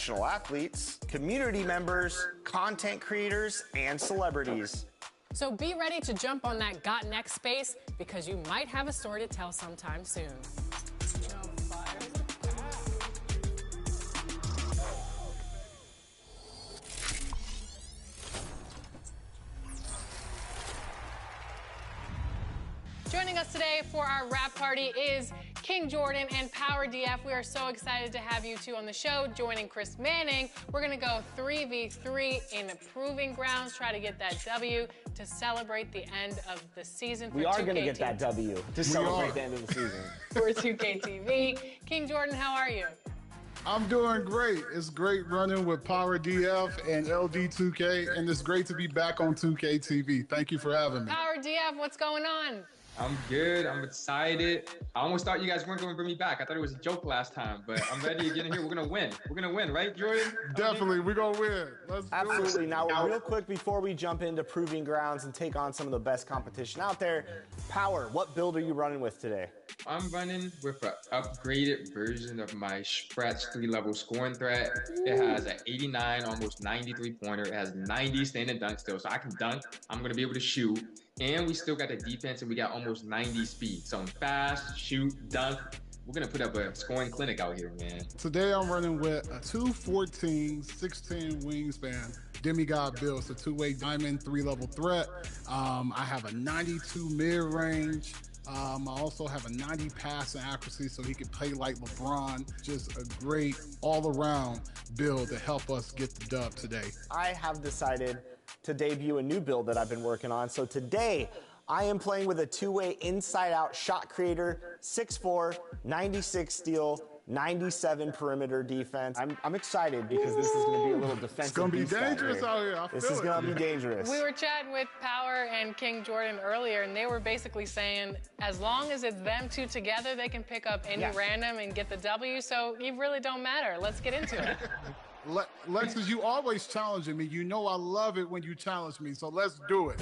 professional athletes, community members, content creators, and celebrities. So be ready to jump on that Got Next space because you might have a story to tell sometime soon. Joining us today for our wrap party is King Jordan and Power DF. We are so excited to have you two on the show. Joining Chris Manning, we're going to go 3v3 in the proving grounds, try to get that W to celebrate the end of the season for 2K. We are going to get that W to celebrate the end of the season. For 2K TV. King Jordan, how are you? I'm doing great. It's great running with Power DF and LD2K, and it's great to be back on 2K TV. Thank you for having me. Power DF, what's going on? I'm good. I'm excited. I almost thought you guys weren't going to bring me back. I thought it was a joke last time, but I'm ready to get in here. We're going to win. We're going to win, right, Jordan? Definitely. We're going to win. Let's Absolutely. do it. Now, real quick before we jump into proving grounds and take on some of the best competition out there, Power, what build are you running with today? I'm running with an upgraded version of my Stretch 3-level scoring threat. It has an 89, almost 93 pointer. It has 90 standing dunk still, so I can dunk. I'm going to be able to shoot. And we still got the defense, and we got almost 90 speed. So I'm fast, shoot, dunk. We're going to put up a scoring clinic out here, man. Today I'm running with a 214, 6'10 wingspan demigod build. It's a two-way diamond, 3-level threat. I have a 92 mid-range. I also have a 90 passing accuracy, so he can play like LeBron. Just a great all-around build to help us get the dub today. I have decided to debut a new build that I've been working on. So today, I am playing with a two-way inside-out shot creator, 6'4", 96 steal, 97 perimeter defense. I'm excited because this is going to be a little defensive. It's going to be dangerous out here. I feel This is going to be dangerous. We were chatting with Power and King Jordan earlier, and they were basically saying as long as it's them two together, they can pick up any random and get the W, so it really don't matter. Let's get into it. Lexus, you always challenging me. You know I love it when you challenge me, so let's do it.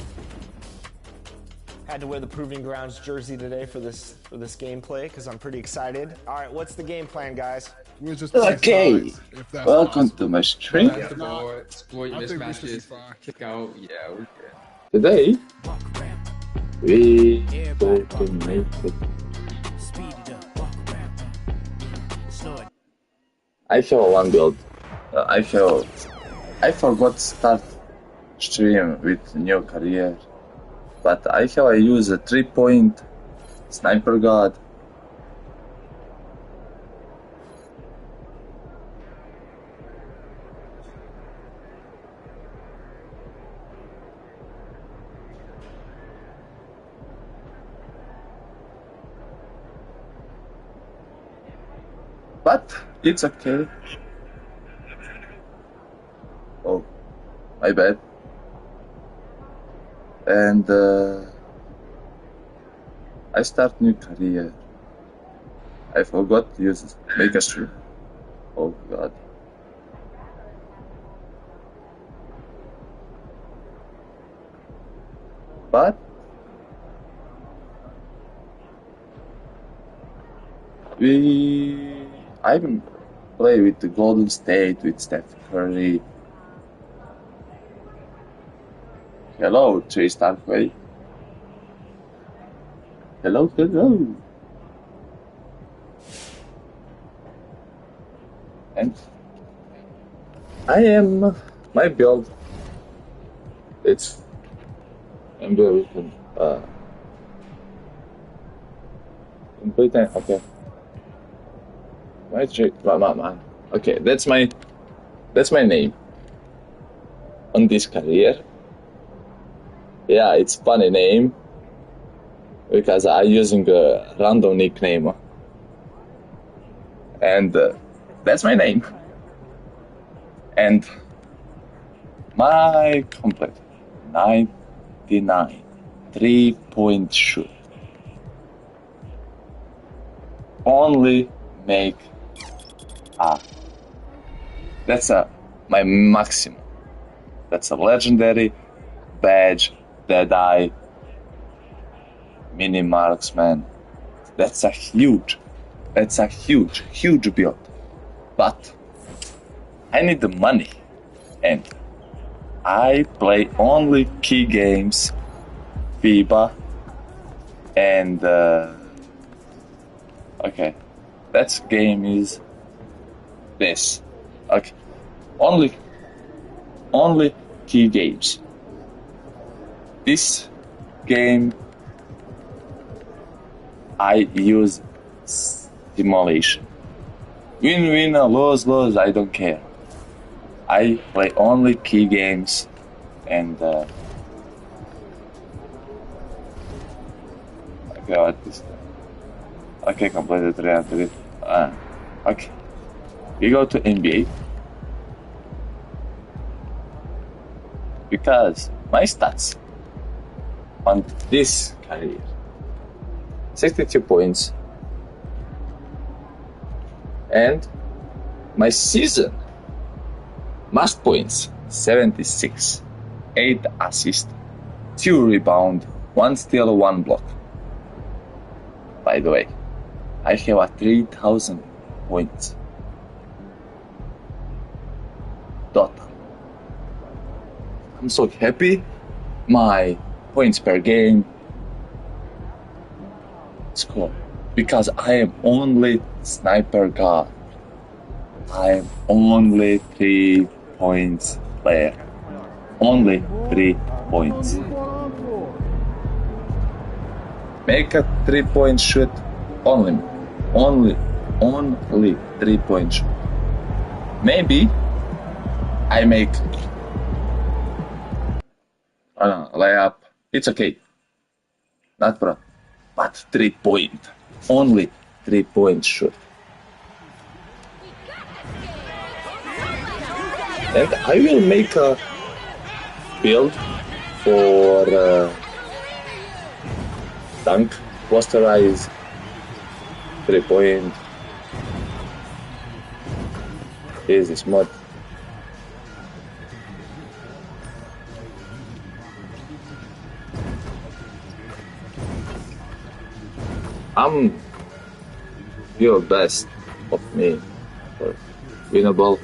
Had to wear the Proving Grounds jersey today for this gameplay because I'm pretty excited. All right, what's the game plan, guys? We'll just okay. Sides, if that's Welcome possible. to my stream. Exploit mismatches, kick out. Yeah, we're good. Today, we go to make it. I have one build. I forgot to start stream with new career, but I use a 3-point sniper god. But it's okay. Oh, my bad. And I start new career. I forgot to use make a stream. Oh god. But I play with the Golden State with Steph Curry. Hello, Trey Starkway. Hello, hello. And my build. I'm very complete. Okay. Man. Okay, that's my name on this career. Yeah, it's funny name because I'm using a random nickname, and that's my name. And my complete 99 3-point shoot. Only make that's my maximum. That's a legendary badge. Deadeye, mini marksman. That's a huge build. But I need the money, and I play only key games, FIBA, and okay, that game is this. Okay, only key games. This game I use simulation. Win, lose, I don't care. I play only key games and okay, what is that? Okay, completed 300. Okay. We go to NBA because my stats on this career 62 points and my season most points 76, 8 assists, 2 rebound, 1 steal, 1 block. By the way, I have a 3,000 points total. I'm so happy. My points per game score because I am only sniper guard. I am only 3 points player. Only 3 points. Make a 3-point shoot only 3-point shoot. Maybe I make layup. It's okay. Not problem. But 3-point. Only 3-point shoot. And I will make a build for dunk, posterize, 3-point. Here's this mod. I'm your best of me for winnable.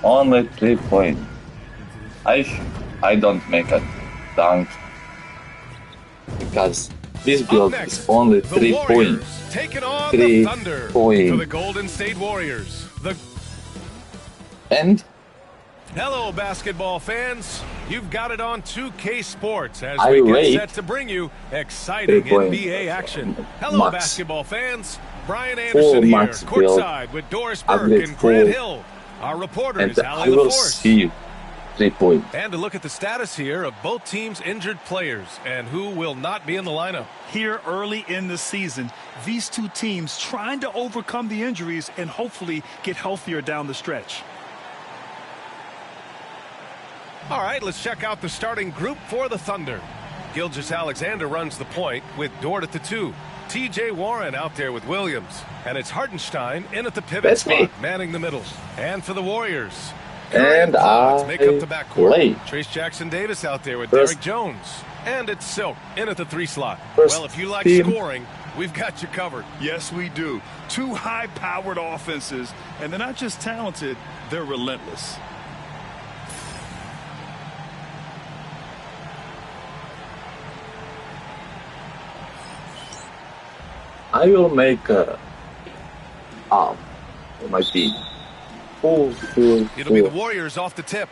Only 3-point. I don't make a dunk because this build is only 3-point. Taking on 3 the Thunder point. for the Golden State Warriors. And Hello, basketball fans. You've got it on 2K Sports as I we rate get set to bring you exciting 3-point. NBA action. Hello, Max. basketball fans. Brian Full Anderson here, max build. courtside with Doris Burke Upgrade and Grant full. Hill. Our reporter and is I Allie will LaForce. see 3-point. And to look at the status here of both teams' injured players and who will not be in the lineup. Here early in the season, these two teams trying to overcome the injuries and hopefully get healthier down the stretch. All right, let's check out the starting group for the Thunder. Gilgeous-Alexander runs the point with Dort at the 2. T.J. Warren out there with Williams. And it's Hartenstein in at the pivot That's spot, me. manning the middle. And for the Warriors, And Clods make up the play. backcourt. Trace Jackson-Davis out there with First- Derrick Jones. And it's Silk in at the 3 slot. First Well, if you like team. scoring, we've got you covered. Yes, we do. Two high-powered offenses, and they're not just talented, they're relentless. I will make a arm for my team. Full. It'll be the Warriors off the tip.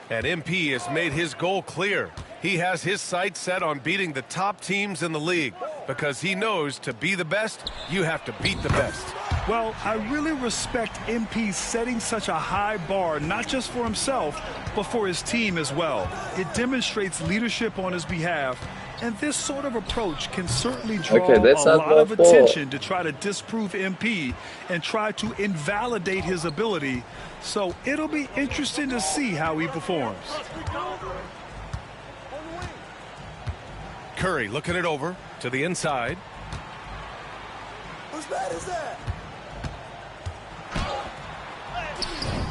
And MP has made his goal clear. He has his sights set on beating the top teams in the league because he knows to be the best, you have to beat the best. Well, I really respect MP setting such a high bar, not just for himself, but for his team as well. It demonstrates leadership on his behalf, and this sort of approach can certainly draw Okay, that's a not lot of my fault. attention to try to disprove MP and try to invalidate his ability. So it'll be interesting to see how he performs. Curry looking it over to the inside.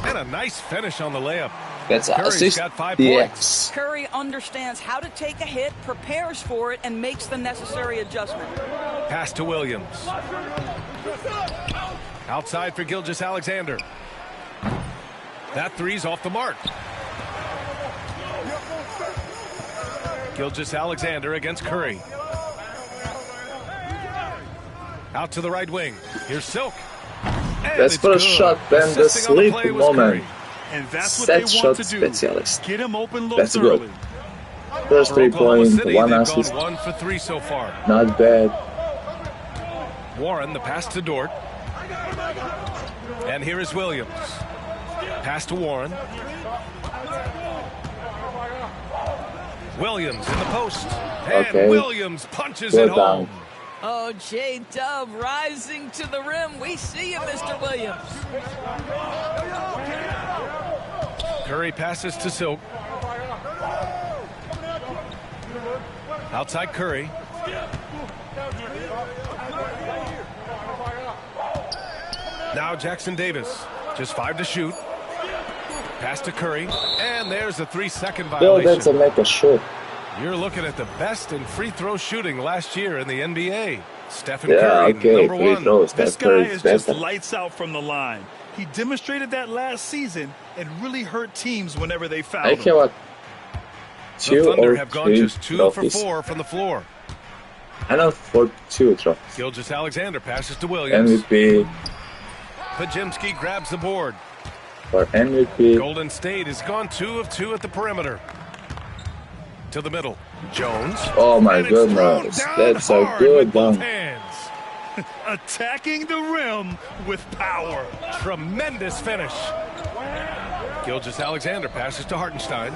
And a nice finish on the layup. That's an Curry's assist. got 5 Yes. points. Curry understands how to take a hit, prepares for it, and makes the necessary adjustment. Pass to Williams. Outside for Gilgeous-Alexander. That three's off the mark. Gilgeous-Alexander against Curry. Out to the right wing. Here's Silk. And That's it's for a good. shot, then the Assisting on the sleep play was moment. Curry. And that's what Set they shot want to do. specialist. Get him open That's looks good. early. First For Oklahoma 3 point, City, 1 they've assist. gone 1 for 3 so far. Not bad. Warren, the pass to Dort. And here is Williams. Pass to Warren. Williams in the post. And Okay. Williams punches Good it home. down. Oh, J-Dub rising to the rim. We see you, Mr. Williams. Curry passes to Silk. Outside Curry. Now Jackson Davis. Just 5 to shoot. Pass to Curry. And there's a 3-second Bill, that's a violation. make a shot. You're looking at the best in free throw shooting last year in the NBA. Stephen Yeah, Curry, okay, number free 1. throws. This Steph guy Curry is is just better. lights out from the line. He demonstrated that last season and really hurt teams whenever they I fouled have him. a The 2 Thunder or have gone 3 just 2 trophies. for 4 from the floor. I know for 2 trophies. Gilgeous-Alexander passes to Williams. MVP Pajimski grabs the board. for MVP. Golden State has gone 2 of 2 at the perimeter. To the middle. Jones. Oh my And it's thrown goodness, down that's a hard good with both dunk. hands. Attacking the rim with power. Tremendous finish. Gilgeous-Alexander passes to Hartenstein.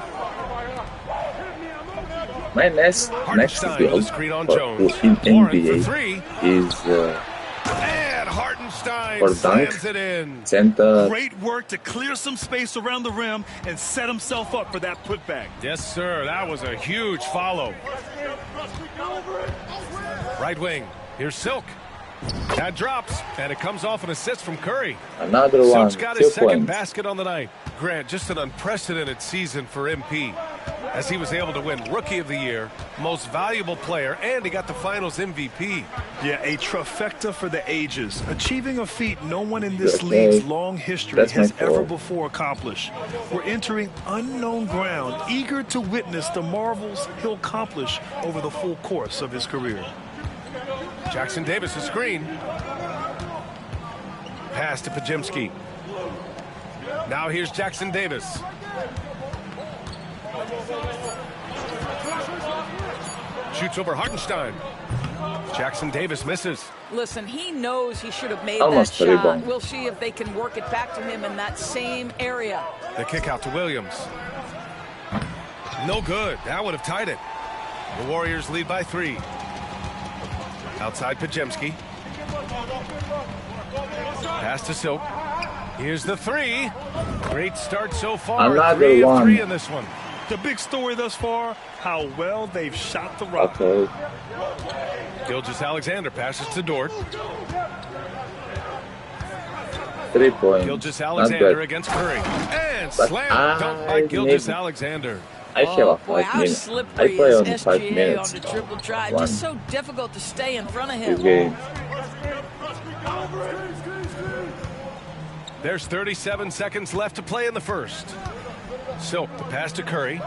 My next Hartenstein build with a screen on for, Jones. in Warren for NBA 3. is And Hartenstein for dunk. slams it in. center. Great work to clear some space around the rim and set himself up for that putback. Yes, sir. That was a huge follow. Right wing. Here's Silk. That drops, and it comes off an assist from Curry. Another one, Silk's got 2 his second points. basket on the night. Grant, just an unprecedented season for MP, as he was able to win Rookie of the Year, Most Valuable Player, and he got the Finals MVP. Yeah, a trifecta for the ages, achieving a feat no one in this Okay. league's long history That's my has ever fault. before accomplished. We're entering unknown ground, eager to witness the marvels he'll accomplish over the full course of his career. Jackson Davis, a screen. Pass to Pajimski. Now here's Jackson Davis. Shoots over Hartenstein. Jackson Davis misses. Listen, he knows he should have made Almost that a shot. rebound. We'll see if they can work it back to him in that same area. The kick out to Williams. No good. That would have tied it. The Warriors lead by 3. Outside Pajemski. Pass to Silk. Here's the 3. Great start so far. Another 3 of one. 3 in this one. The big story thus far, how well they've shot the rock. Okay. Gilgeous-Alexander passes to Dort. 3 points. Gilgeous-Alexander Not bad. against Curry. And But slam dunk I by need- Gilgeous-Alexander. I have a Oh, boy, 5 how minutes. I slippery play is on 5 SGA on minutes the dribble drive. One. Just so difficult to stay in front of this him. game. There's 37 seconds left to play in the first. Silk, the pass to Curry.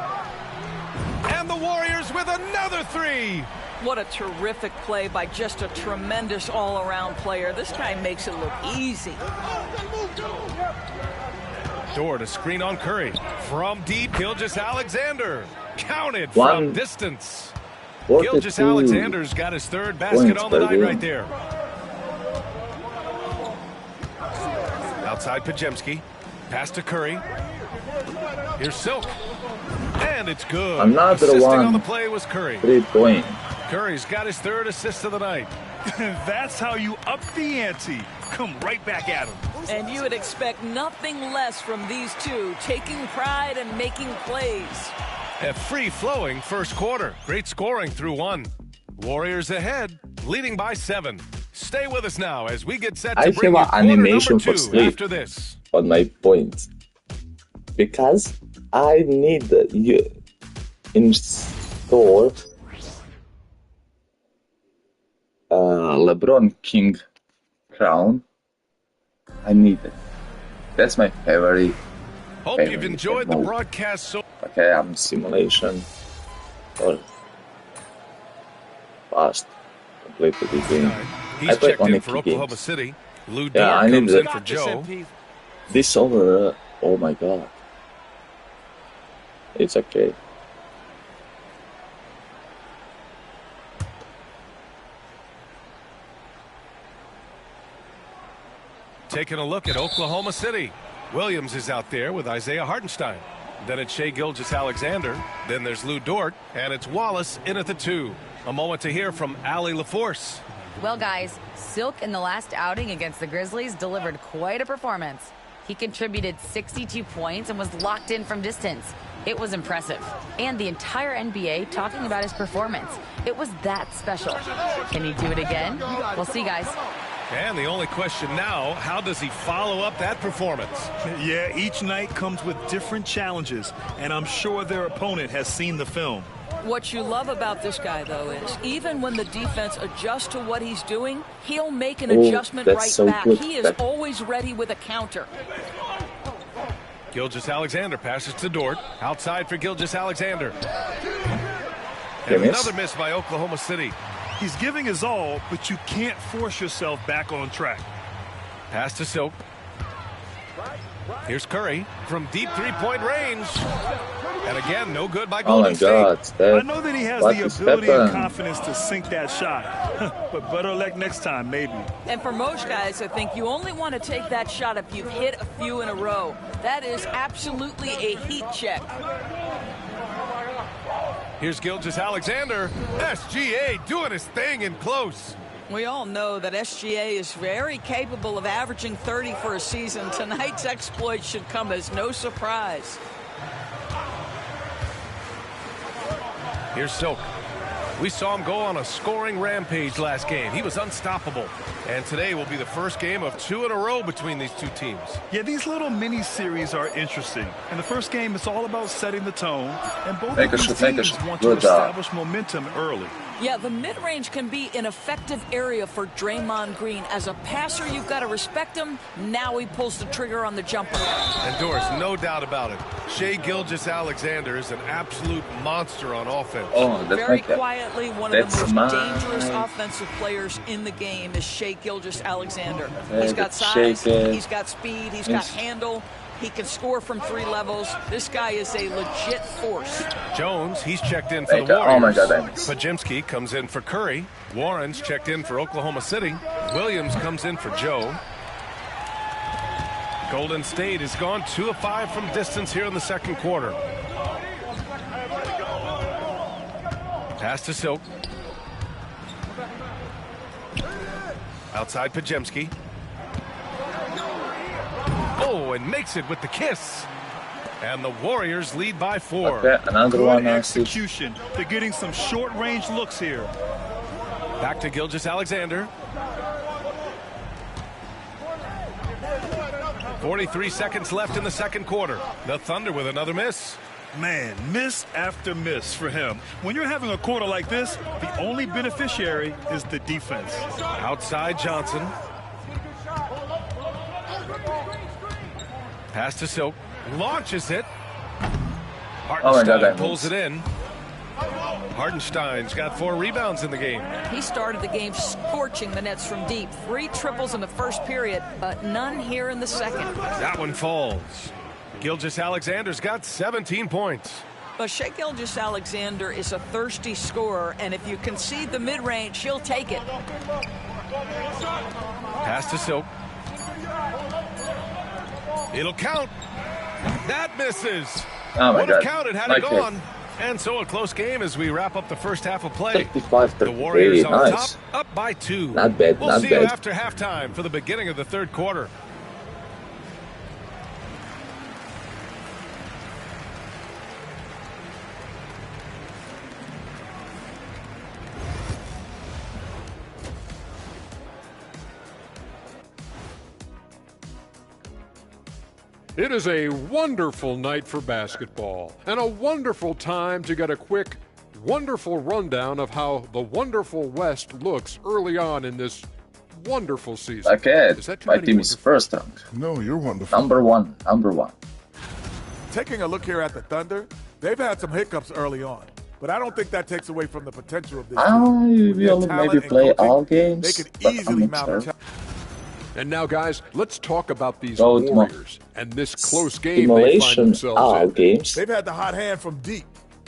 And the Warriors with another 3. What a terrific play by just a tremendous all-around player. This guy makes it look easy. Dort, a screen on Curry. From deep, Gilgeous-Alexander. Counted One. from distance. 42 Gilgeous-Alexander's got his 3rd basket points on the per night game. right there. Outside Pajemski. Pass to Curry. Here's Silk. And it's good. Another Assisting one. on the play was Curry. 3 points. Curry's got his 3rd assist of the night. That's how you up the ante. Come right back at him. And you would expect nothing less from these two, taking pride and making plays. A free-flowing first quarter. Great scoring through 1. Warriors ahead, leading by 7. Stay with us now as we get set I to bring you have quarter an animation number for 2 sleep after this. on my points because I need you install LeBron King crown. I need it. That's my favorite. Hope you've enjoyed the broadcast so. Okay, I'm simulation or fast completed the game. He's checked in for Oklahoma games. City. Lou Yeah, Dort I need comes the- in for Joe. This over. Oh my god. It's okay. Taking a look at Oklahoma City. Williams is out there with Isaiah Hartenstein. Then it's Shai Gilgeous-Alexander. Then there's Lou Dort. And it's Wallace in at the 2. A moment to hear from Allie LaForce. Well, guys, Silk in the last outing against the Grizzlies delivered quite a performance. He contributed 62 points and was locked in from distance. It was impressive. And the entire NBA talking about his performance. It was that special. Can he do it again? We'll see, guys. And the only question now, how does he follow up that performance? Yeah, each night comes with different challenges, and I'm sure their opponent has seen the film. What you love about this guy, though, is even when the defense adjusts to what he's doing, he'll make an adjustment right so back. good. He is always ready with a counter. Gilgeous-Alexander passes to Dort. Outside for Gilgeous-Alexander. They And miss. another miss by Oklahoma City. He's giving his all, but you can't force yourself back on track. Pass to Silk. Here's Curry from deep three-point range. And again, no good by Oh Golden my State. god, I Steph. know that he has What the is ability and happening? confidence to sink that shot, but better luck next time, maybe. And for most guys, I think you only want to take that shot if you've hit a few in a row. That is absolutely a heat check. Here's Gilgeous-Alexander. SGA doing his thing in close. We all know that SGA is very capable of averaging 30 for a season. Tonight's exploit should come as no surprise. Here's Silk. We saw him go on a scoring rampage last game. He was unstoppable. And today will be the first game of 2 in a row between these two teams. Yeah, these little mini-series are interesting. In the first game, it's all about setting the tone, and both Make a of shot, these make a teams shot. want to Good job. establish momentum early. Yeah, the mid-range can be an effective area for Draymond Green. As a passer, you've got to respect him. Now he pulls the trigger on the jumper. And Doris, no doubt about it. Shai Gilgeous-Alexander is an absolute monster on offense. Oh, that's Very my cap. quietly, one of That's the most mine. dangerous offensive players in the game is Shai Gilgeous-Alexander. Yeah, He's got that's size, shaken. he's got speed, he's got Yes. handle. He can score from 3 levels. This guy is a legit force. Jones, he's checked in for the Oh Warriors. my God, I missed. Pajemski comes in for Curry. Warren's checked in for Oklahoma City. Williams comes in for Joe. Golden State has gone 2 of 5 from distance here in the second quarter. Pass to Silk. Outside Pajemski. Oh, and makes it with the kiss. And the Warriors lead by 4. Okay, another Good one. Assist. execution. They're getting some short-range looks here. Back to Gilgeous-Alexander. 43 seconds left in the second quarter. The Thunder with another miss. Man, miss after miss for him. When you're having a quarter like this, the only beneficiary is the defense. Outside Johnson. Pass to Silk. Launches it. God, Hartenstein that pulls moves. it in. Hartenstein's got 4 rebounds in the game. He started the game scorching the Nets from deep. 3 triples in the first period, but none here in the second. That one falls. Gilgeous-Alexander's got 17 points. But Shai Gilgeous-Alexander is a thirsty scorer, and if you concede the mid-range, he'll take it. Pass to Silk. It'll count. That misses. Oh my Would have God. counted had My it kick. gone. And so a close game as we wrap up the first half of play. 35, The Warriors 33. on Nice. top, up by 2. Not bad, We'll not see you bad. after halftime for the beginning of the third quarter. It is a wonderful night for basketball and a wonderful time to get a quick, wonderful rundown of how the wonderful West looks early on in this wonderful season. Okay, my team is first ranked. No, you're wonderful. Number one. Taking a look here at the Thunder, they've had some hiccups early on, but I don't think that takes away from the potential of this team. We will maybe play all games, they could but easily I'm not mount sure. And now, guys, let's talk about these Gold Warriors and this close game they find themselves all in. games. They've had the hot hand from deep,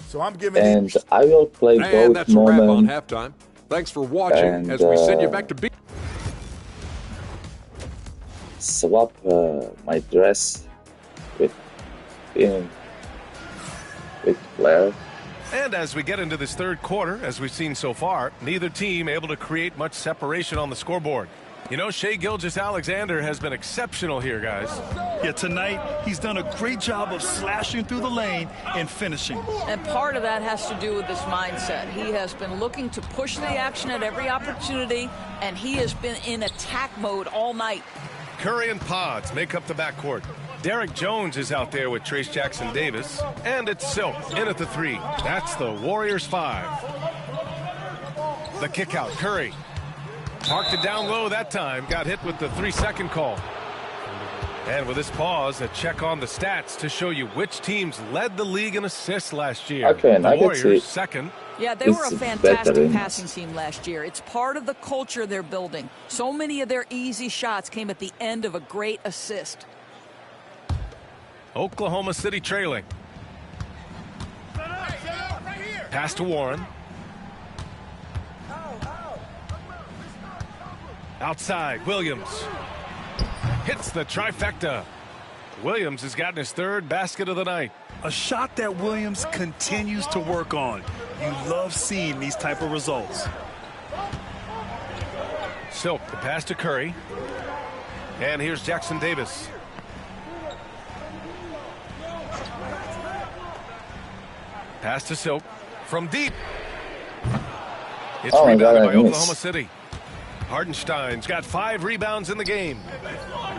so I'm giving And I will play And gold that's a wrap on moment. halftime. Thanks for watching And, as we send you back to B. Swap my dress with Blair. And as we get into this third quarter, as we've seen so far, neither team able to create much separation on the scoreboard. You know, Shai Gilgeous-Alexander has been exceptional here, guys. Yeah, tonight he's done a great job of slashing through the lane and finishing. And part of that has to do with his mindset. He has been looking to push the action at every opportunity, and he has been in attack mode all night. Curry and Pods make up the backcourt. Derek Jones is out there with Trace Jackson-Davis. And it's Silk in at the 3. That's the Warriors 5. The kick out, Curry. Parked it down low that time. Got hit with the 3-second call. And with this pause, a check on the stats to show you which teams led the league in assists last year. Okay, the Warriors see. second. Yeah, they were a fantastic veterans. passing team last year. It's part of the culture they're building. So many of their easy shots came at the end of a great assist. Oklahoma City trailing. Pass to Warren. Outside, Williams. Hits the trifecta. Williams has gotten his third basket of the night. A shot that Williams continues to work on. You love seeing these type of results. Silk, the pass to Curry. And here's Jackson-Davis. Pass to Silk from deep. It's rebounded by Oklahoma City. Hardenstein's got 5 rebounds in the game.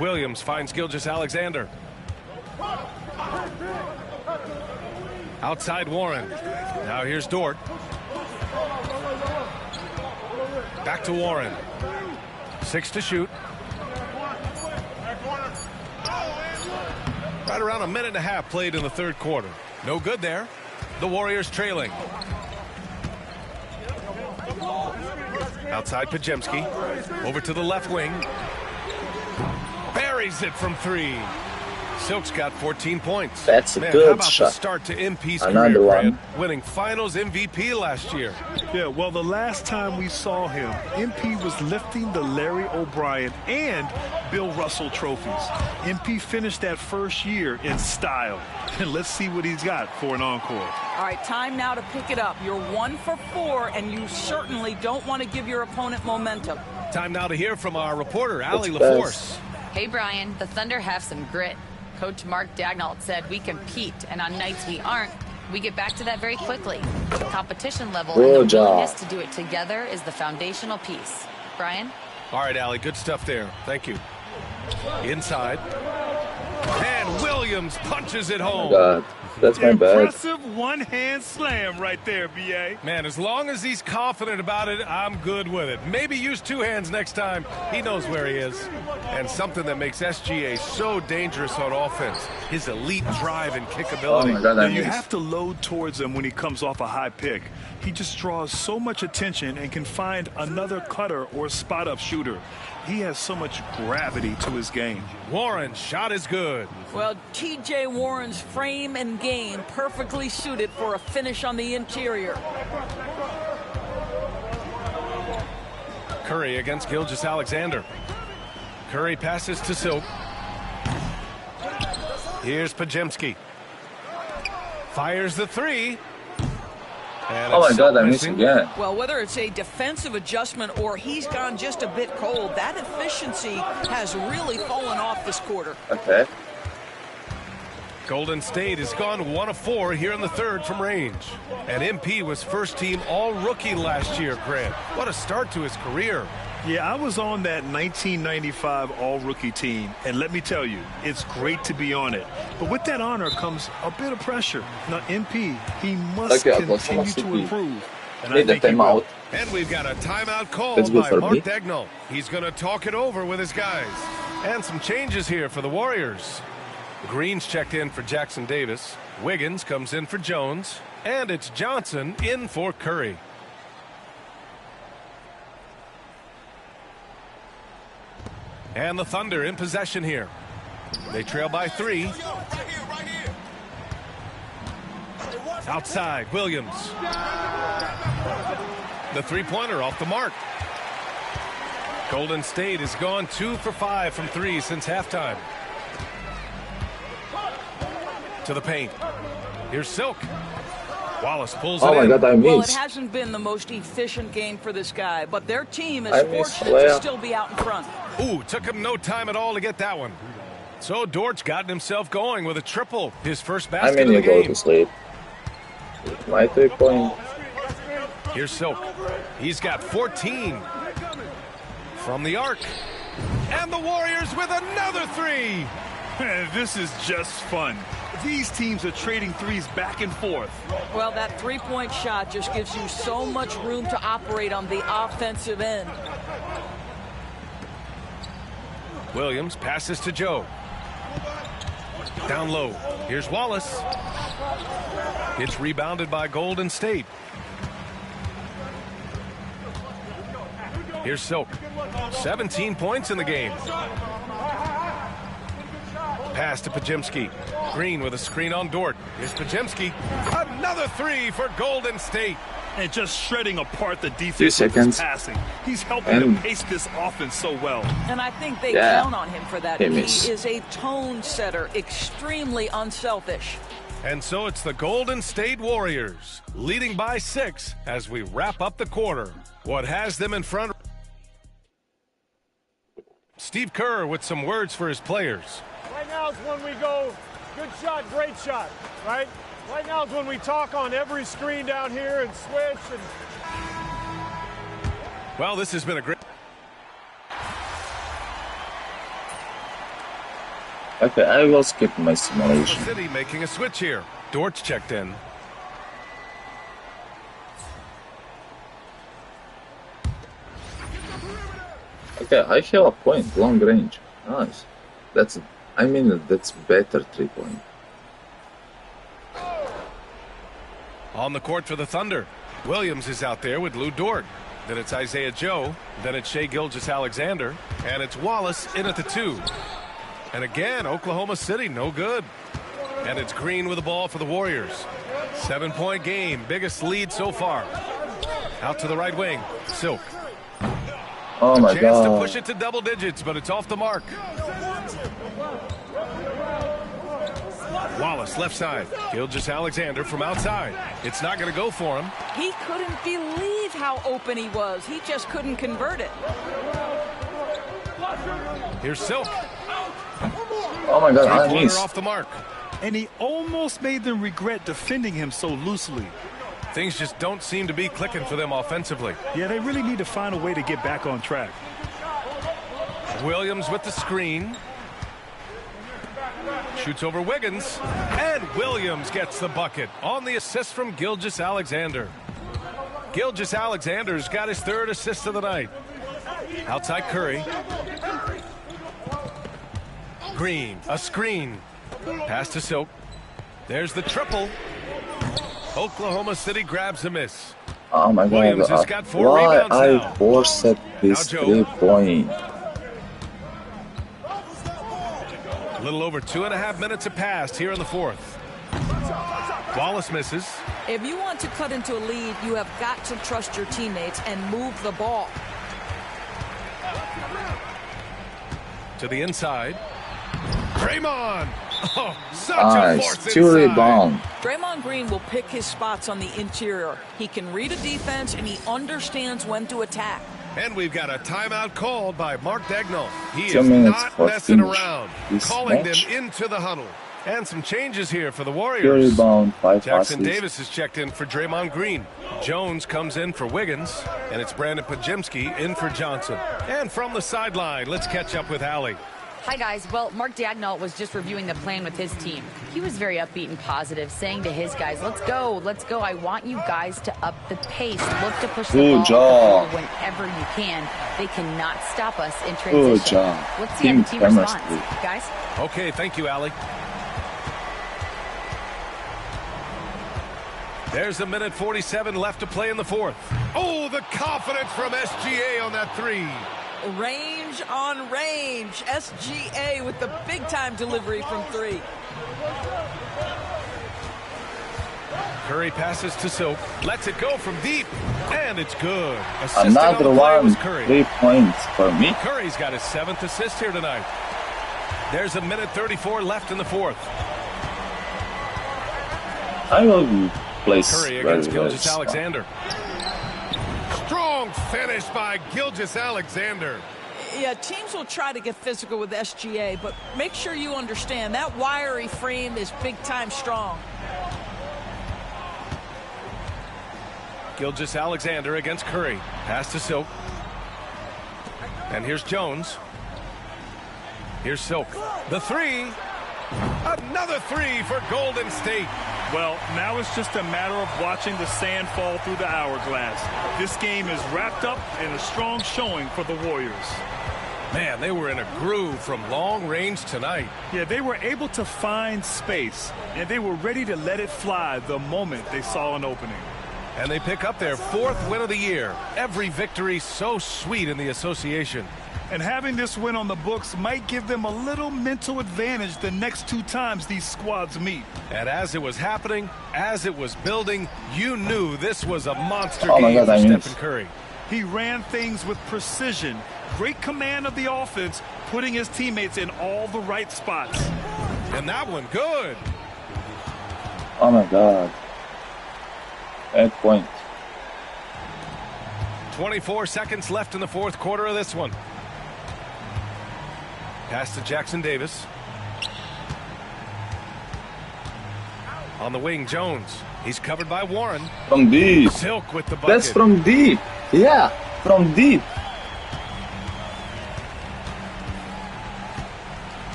Williams finds Gilgeous-Alexander. Outside Warren. Now here's Dort. Back to Warren. 6 to shoot. Right around a minute and a half played in the third quarter. No good there. The Warriors trailing. Outside Pajemski. Over to the left wing. Buries it from 3. Silk's got 14 points. That's a Man, good how about shot. the start to MP's Another career, one. Grant? Winning Finals MVP last year. Yeah, well, the last time we saw him, MP was lifting the Larry O'Brien and Bill Russell trophies. MP finished that first year in style. And let's see what he's got for an encore. All right, time now to pick it up. You're 1 for 4, and you certainly don't want to give your opponent momentum. Time now to hear from our reporter, Allie That's LaForce. Hey, Brian, the Thunder have some grit. Coach Mark Dagnall said we compete, and on nights we aren't, we get back to that very quickly. The competition level and Good the job. willingness to do it together is the foundational piece. Brian? All right, Allie, good stuff there. Thank you. Inside. And Williams punches it home. God, that's my bad. Impressive one-hand slam right there, B.A. Man, as long as he's confident about it, I'm good with it. Maybe use 2 hands next time. He knows where he is. And something that makes SGA so dangerous on offense, his elite drive and Oh kickability. my God, I You missed. have to load towards him when he comes off a high pick. He just draws so much attention and can find another cutter or spot-up shooter. He has so much gravity to his game. Warren's shot is good. Well, T.J. Warren's frame and game perfectly suited for a finish on the interior. Curry against Gilgeous-Alexander. Curry passes to Silk. Here's Pajemski. Fires the 3. And Oh my it's God, I missing. missed again. Well, whether it's a defensive adjustment or he's gone just a bit cold, that efficiency has really fallen off this quarter. Okay. Golden State has gone 1 of 4 here in the third from range. And MP was first team all-rookie last year, Grant. What a start to his career. Yeah, I was on that 1995 All-Rookie team, and let me tell you, it's great to be on it. But with that honor comes a bit of pressure. Now, MP, he must continue to improve. And I think he will. And we've got a timeout call by Mark Dagnall. He's going to talk it over with his guys. And some changes here for the Warriors. Green's checked in for Jackson Davis. Wiggins comes in for Jones. And it's Johnson in for Curry. And the Thunder in possession here. They trail by 3. Outside, Williams. The three-pointer off the mark. Golden State has gone 2 for 5 from 3 since halftime. To the paint. Here's Silk. Wallace pulls it in. Oh my God, I missed. Well, it hasn't been the most efficient game for this guy, but their team is fortunate to still be out in front. Ooh, took him no time at all to get that one. So Dort's gotten himself going with a triple. His first basket of the game. Go to sleep. My 3-point. Here's Silk. He's got 14 from the arc. And the Warriors with another 3. This is just fun. These teams are trading threes back and forth. Well, that three-point shot just gives you so much room to operate on the offensive end. Williams passes to Joe. Down low. Here's Wallace. It's rebounded by Golden State. Here's Silk. 17 points in the game. Pass to Pajemski. Green with a screen on Dort. Here's Pajemski. Another 3 for Golden State. And just shredding apart the defense with his passing. He's helping them pace this offense so well. And I think they count on him for that. He is a tone setter, extremely unselfish. And so it's the Golden State Warriors leading by 6 as we wrap up the quarter. What has them in front? Steve Kerr with some words for his players. Right now is when we go, good shot, great shot, right? Right now is when we talk on every screen down here and switch. And well, this has been a great... Okay, I will skip my simulation. City making a switch here. Dort's checked in. Okay, I have a point, long range. Nice. That's better 3-point. On the court for the Thunder. Williams is out there with Lou Dort. Then it's Isaiah Joe. Then it's Shai Gilgeous-Alexander. And it's Wallace in at the 2. And again, Oklahoma City, no good. And it's Green with the ball for the Warriors. 7-point game, biggest lead so far. Out to the right wing, Silk. Oh my God. Chance to push it to double digits, but it's off the mark. Wallace, left side. Gilgeous-Alexander from outside. It's not going to go for him. He couldn't believe how open he was. He just couldn't convert it. Here's Silk. Oh my God, I missed. Off the mark. And he almost made them regret defending him so loosely. Things just don't seem to be clicking for them offensively. Yeah, they really need to find a way to get back on track. Williams with the screen. Shoots over Wiggins. And Williams gets the bucket on the assist from Gilgeous-Alexander. Gilgeous-Alexander's got his 3rd assist of the night. Outside Curry. Green, a screen. Pass to Silk. There's the triple. Oklahoma City grabs a miss. Oh my God. Williams has got 4 why rebounds I now. forced this 3-point? A little over 2.5 minutes have passed here in the 4th. Wallace misses. If you want to cut into a lead, you have got to trust your teammates and move the ball. To the inside. Draymond. Oh, such a force 2 inside. rebound. Draymond Green will pick his spots on the interior. He can read a defense, and he understands when to attack. And we've got a timeout called by Mark Dagnall. He 2 is minutes not for messing finish around, this calling match. them into the huddle. And some changes here for the Pure Warriors. rebound, 5 Jackson passes. Davis is checked in for Draymond Green. Jones comes in for Wiggins, and it's Brandon Pajemski in for Johnson. And from the sideline, let's catch up with Allie. Hi, guys. Well, Mark Daigneault was just reviewing the plan with his team. He was very upbeat and positive, saying to his guys, let's go, let's go. I want you guys to up the pace. Look to push the ball up the floor whenever you can. They cannot stop us in transition. Good job. Let's see how the team responds. Guys? Okay, thank you, Allie. There's 1:47 left to play in the fourth. Oh, the confidence from SGA on that three. Range on range. SGA with the big-time delivery from three. Curry passes to Silk. Lets it go from deep. And it's good. Assisted Another on the play was one. Curry. 3 points for me. Curry's got his 7th assist here tonight. There's 1:34 left in the fourth. I will place Curry against Gilgeous-Alexander. Strong finish by Gilgeous-Alexander. Yeah, teams will try to get physical with SGA, but make sure you understand that wiry frame is big-time strong. Gilgeous-Alexander against Curry. Pass to Silk. And here's Jones. Here's Silk. The three. Another three for Golden State. Well, now it's just a matter of watching the sand fall through the hourglass. This game is wrapped up in a strong showing for the Warriors. Man, they were in a groove from long range tonight. Yeah, they were able to find space, and they were ready to let it fly the moment they saw an opening. And they pick up their 4th win of the year. Every victory so sweet in the association. And having this win on the books might give them a little mental advantage the next 2 times these squads meet. And as it was happening, as it was building, you knew this was a monster Oh my game God, for Stephen Curry. He ran things with precision, great command of the offense, putting his teammates in all the right spots. And that one good. Oh my God. 8 points. 24 seconds left in the fourth quarter of this one. Pass to Jackson Davis. On the wing, Jones. He's covered by Warren. From deep. Silk with the bucket. That's from deep. Yeah, from deep.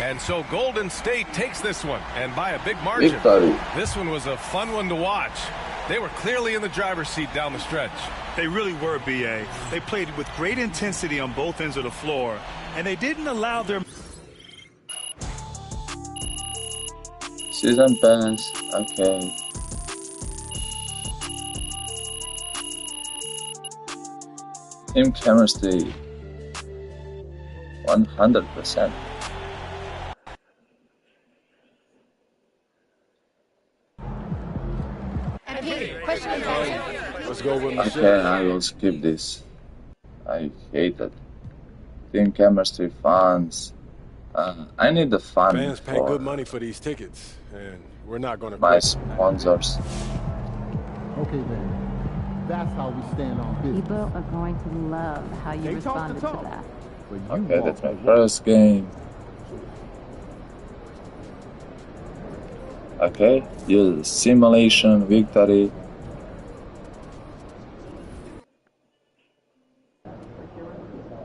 And so Golden State takes this one, and by a big margin. Victory. This one was a fun one to watch. They were clearly in the driver's seat down the stretch. They really were, B.A. They played with great intensity on both ends of the floor, and they didn't allow their... Season pass. Okay. Team chemistry. 100%. Let's go with Michelle. Okay, I will skip this. I hate it. Team chemistry fans. I need the fun. Fans pay for good money for these tickets, and we're not going to. my sponsors. Okay, then. That's how we stand on business. People are going to love how you responded to that. Okay, that's my first game. Okay, use simulation victory.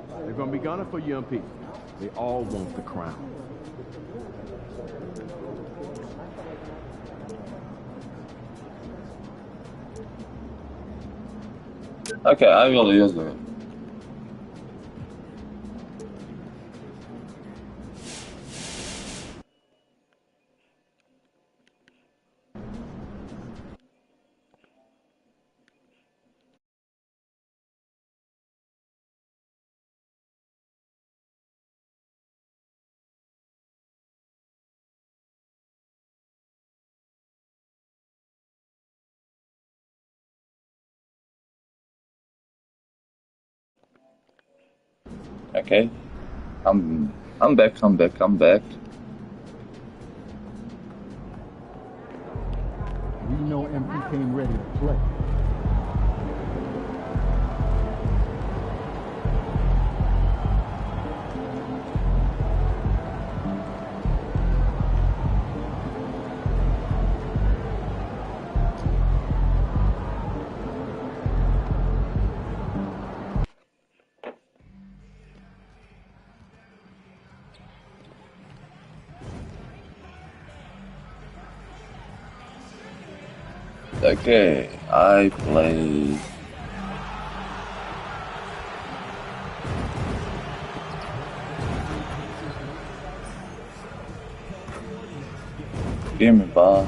They're going to be gunning for UMP. They all want the crown. Okay, I will use it. Okay, I'm back. We know MP came ready to play. Okay, I play. Give me ball.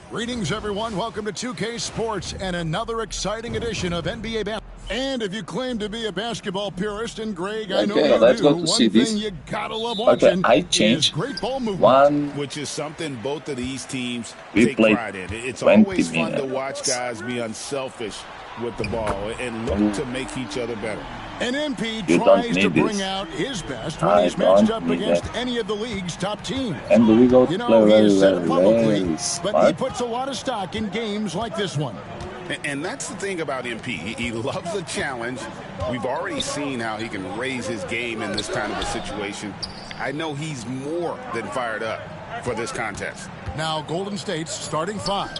Greetings, everyone. Welcome to 2K Sports and another exciting edition of NBA basketball. And if you claim to be a basketball purist, and Greg, I know you let's do, go to one see thing this. you gotta love watching I is changed great ball movement. one. Which is something both of these teams We take played pride in. It's 20 always fun to minutes. watch guys be unselfish with the ball and look to make each other better. And MP You don't tries to need bring this. out his best when I he's matched don't up need against that. any of the league's top teams. And we go to You know, play he very, has said it very, publicly, very but he smart. puts a lot of stock in games like this one. And that's the thing about MP. He loves a challenge. We've already seen how he can raise his game in this kind of a situation. I know he's more than fired up for this contest. Now Golden State's starting five.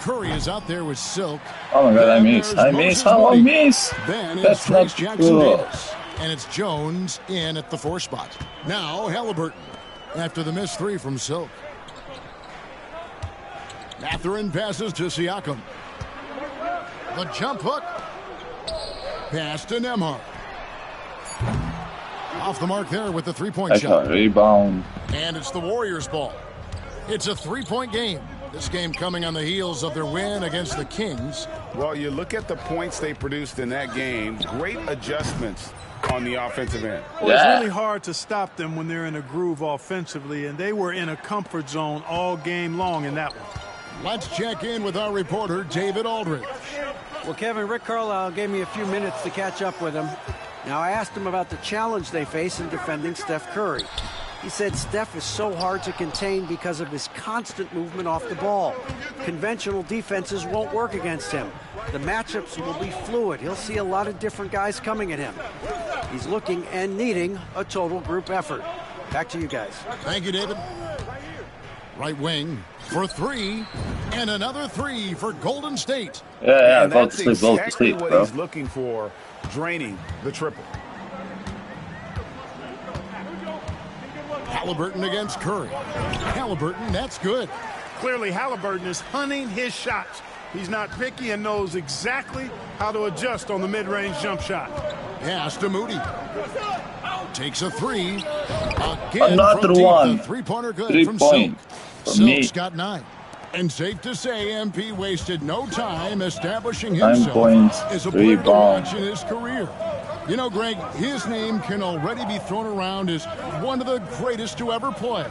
Curry is out there with Silk. Oh my god, I Then miss. there's I miss. Moses How I Moody. miss? Then That's it's Trace not Jackson good. Davis. And it's Jones in at the 4 spot. Now Halliburton after the missed 3 from Silk. Mathurin passes to Siakam. The jump hook. Pass to Nembhard. Off the mark there with the 3-point I shot. got rebound. And it's the Warriors' ball. It's a 3-point game. This game coming on the heels of their win against the Kings. Well, you look at the points they produced in that game. Great adjustments on the offensive end. Well, it's really hard to stop them when they're in a groove offensively, and they were in a comfort zone all game long in that one. Let's check in with our reporter, David Aldridge. Well, Kevin, Rick Carlisle gave me a few minutes to catch up with him. Now, I asked him about the challenge they face in defending Steph Curry. He said Steph is so hard to contain because of his constant movement off the ball. Conventional defenses won't work against him. The matchups will be fluid. He'll see a lot of different guys coming at him. He's looking and needing a total group effort. Back to you guys. Thank you, David. Right wing for 3, and another 3 for Golden State. Yeah, And go to that's sleep, go to exactly sleep, what bro. he's looking for, draining the triple. Halliburton against Curry. Halliburton, that's good. Clearly, Halliburton is hunting his shots. He's not picky and knows exactly how to adjust on the mid-range jump shot. Pass to Moody. Takes a 3. Again Another from deep, one. the 3-pointer good 3 from point Silk. for me. Silk's got 9. And safe to say, MP wasted no time establishing 9 himself points, as a 3 player to bombs. watch in his career. You know, Greg, his name can already be thrown around as one of the greatest to ever play.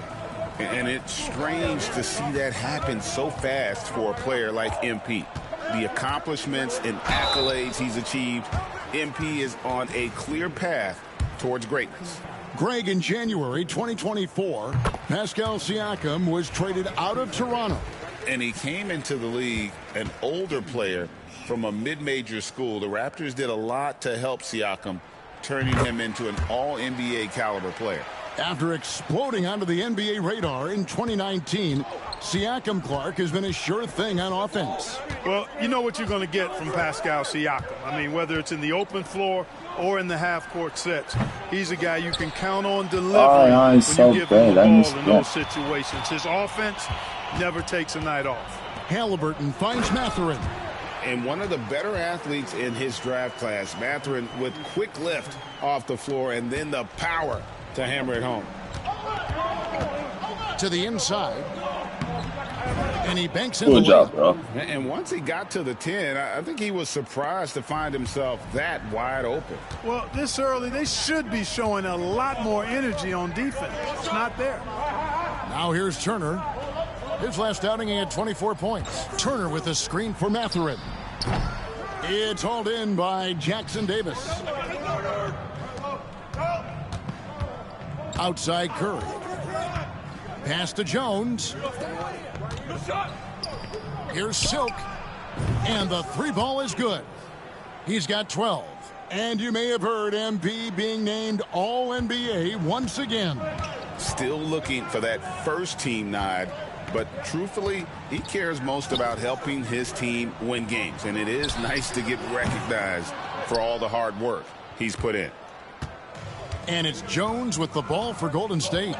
And it's strange to see that happen so fast for a player like MP. The accomplishments and accolades he's achieved, MP is on a clear path towards greatness. Greg, in January 2024, Pascal Siakam was traded out of Toronto. And he came into the league an older player from a mid-major school. The Raptors did a lot to help Siakam, turning him into an all-NBA caliber player. After exploding onto the NBA radar in 2019, Siakam Clark has been a sure thing on offense. Well, you know what you're going to get from Pascal Siakam. I mean, whether it's in the open floor or in the half-court sets, he's a guy you can count on delivering when so you give him the bad. I ball missed in that. those situations. His offense never takes a night off. Halliburton finds Mathurin. And one of the better athletes in his draft class, Mathurin, with quick lift off the floor and then the power to hammer it home. To the inside. And he banks in Good the job, layup. bro. And once he got to the 10, I think he was surprised to find himself that wide open. Well, this early, they should be showing a lot more energy on defense. It's not there. Now here's Turner. His last outing, he had 24 points. Turner with a screen for Mathurin. It's hauled in by Jackson Davis. Outside Curry. Pass to Jones. Here's Silk. And the three ball is good. He's got 12. And you may have heard MP being named All-NBA once again. Still looking for that first team nod, but truthfully, he cares most about helping his team win games. And it is nice to get recognized for all the hard work he's put in. And it's Jones with the ball for Golden State,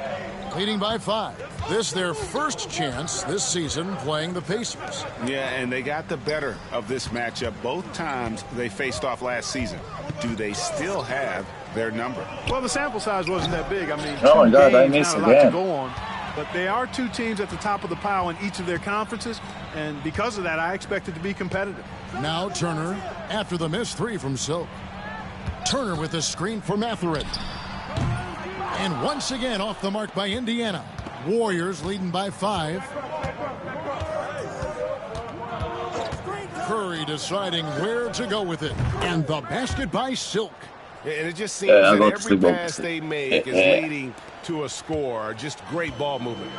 leading by 5. This their first chance this season playing the Pacers. Yeah, and they got the better of this matchup both times they faced off last season. Do they still have their number? Well, the sample size wasn't that big. I mean, oh my God, I missed missed a lot to again. go on. But they are two teams at the top of the pile in each of their conferences, and because of that, I expect it to be competitive. Now Turner after the missed 3 from Silk. Turner with a screen for Mathurin. And once again off the mark by Indiana. Warriors leading by 5. Curry deciding where to go with it. And the basket by Silk. And it just seems that every pass they make is leading to a score. Just great ball movement.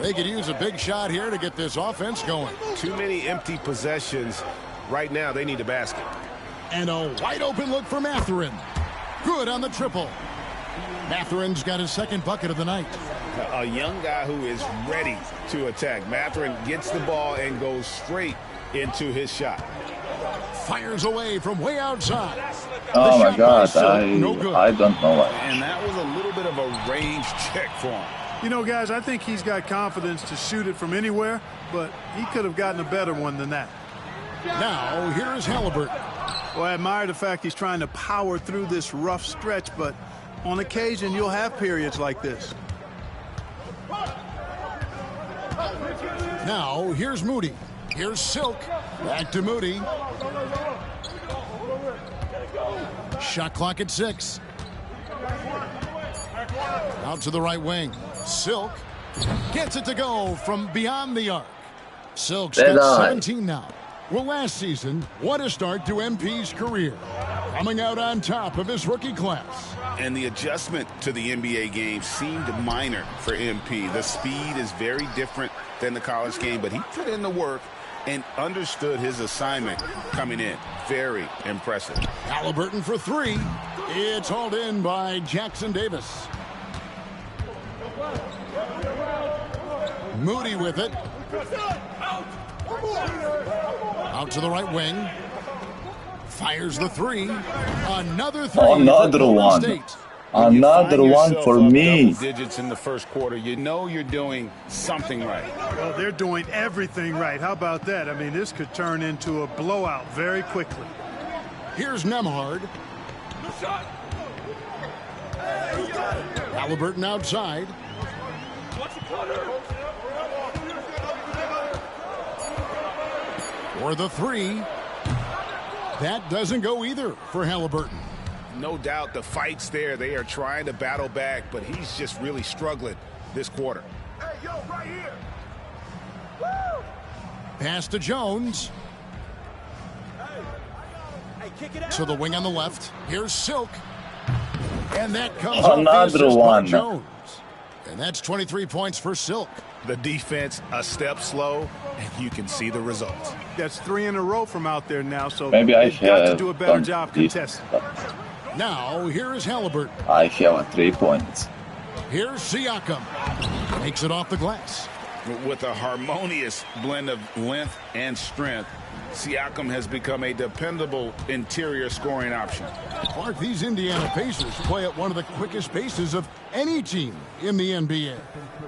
They could use a big shot here to get this offense going. Too many empty possessions. Right now, they need a basket. And a wide open look for Mathurin. Good on the triple. Mathurin's got his second bucket of the night. A young guy who is ready to attack. Mathurin gets the ball and goes straight into his shot. Fires away from way outside. Oh my God, no good. I don't know why. And that was a little bit of a range check for him. You know, guys, I think he's got confidence to shoot it from anywhere, but he could have gotten a better one than that. Now, here's Halliburton. Well, I admire the fact he's trying to power through this rough stretch, but on occasion, you'll have periods like this. Now, here's Moody. Here's Silk. Back to Moody. Shot clock at 6. Out to the right wing. Silk gets it to go from beyond the arc. Silk's got 17 now. Well, last season, what a start to MP's career. Coming out on top of his rookie class. And the adjustment to the NBA game seemed minor for MP. The speed is very different than the college game, but he put in the work and understood his assignment coming in. Very impressive. Halliburton for 3. It's hauled in by Jackson Davis. Moody with it. Out to the right wing. Fires the 3. Another 3. Another one. State. Another one for me. Double digits in the first quarter. You know you're doing something right. Well, they're doing everything right. How about that? I mean, this could turn into a blowout very quickly. Here's Nembhard. Halliburton outside. For the 3. That doesn't go either for Halliburton. No doubt the fight's there. They are trying to battle back, but he's just really struggling this quarter. Hey, yo, right here. Pass to Jones. To the wing on the left. Here's Silk. And that comes off the assist by Jones. And that's 23 points for Silk. The defense a step slow, and you can see the results. That's 3 in a row from out there now, so maybe I they've got to do a have better job contesting. Now, here is Halliburton. I have 3 points. Here's Siakam. Makes it off the glass. With a harmonious blend of length and strength, Siakam has become a dependable interior scoring option. Clark, these Indiana Pacers play at one of the quickest paces of any team in the NBA.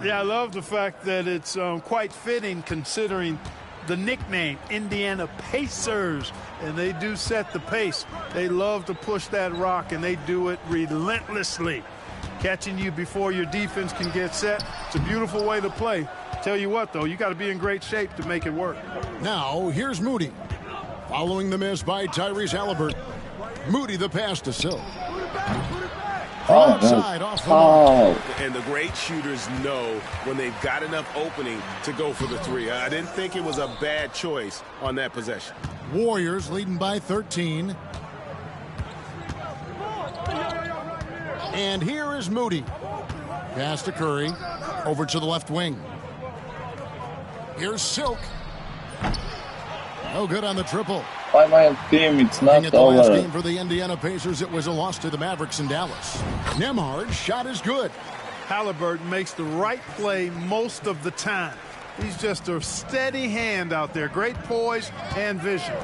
Yeah, I love the fact that it's quite fitting considering the nickname, Indiana Pacers. And they do set the pace. They love to push that rock, and they do it relentlessly. Catching you before your defense can get set. It's a beautiful way to play. Tell you what, though, you got to be in great shape to make it work. Now, here's Moody. Following the miss by Tyrese Halliburton. Moody the pass to Silk. Outside off the mark. And the great shooters know when they've got enough opening to go for the 3. I didn't think it was a bad choice on that possession. Warriors leading by 13. And here is Moody. Pass to Curry. Over to the left wing. Here's Silk. No good on the triple. By my team, it's not at the last over. game for the Indiana Pacers, it was a loss to the Mavericks in Dallas. Nembhard's shot is good. Halliburton makes the right play most of the time. He's just a steady hand out there. Great poise and vision.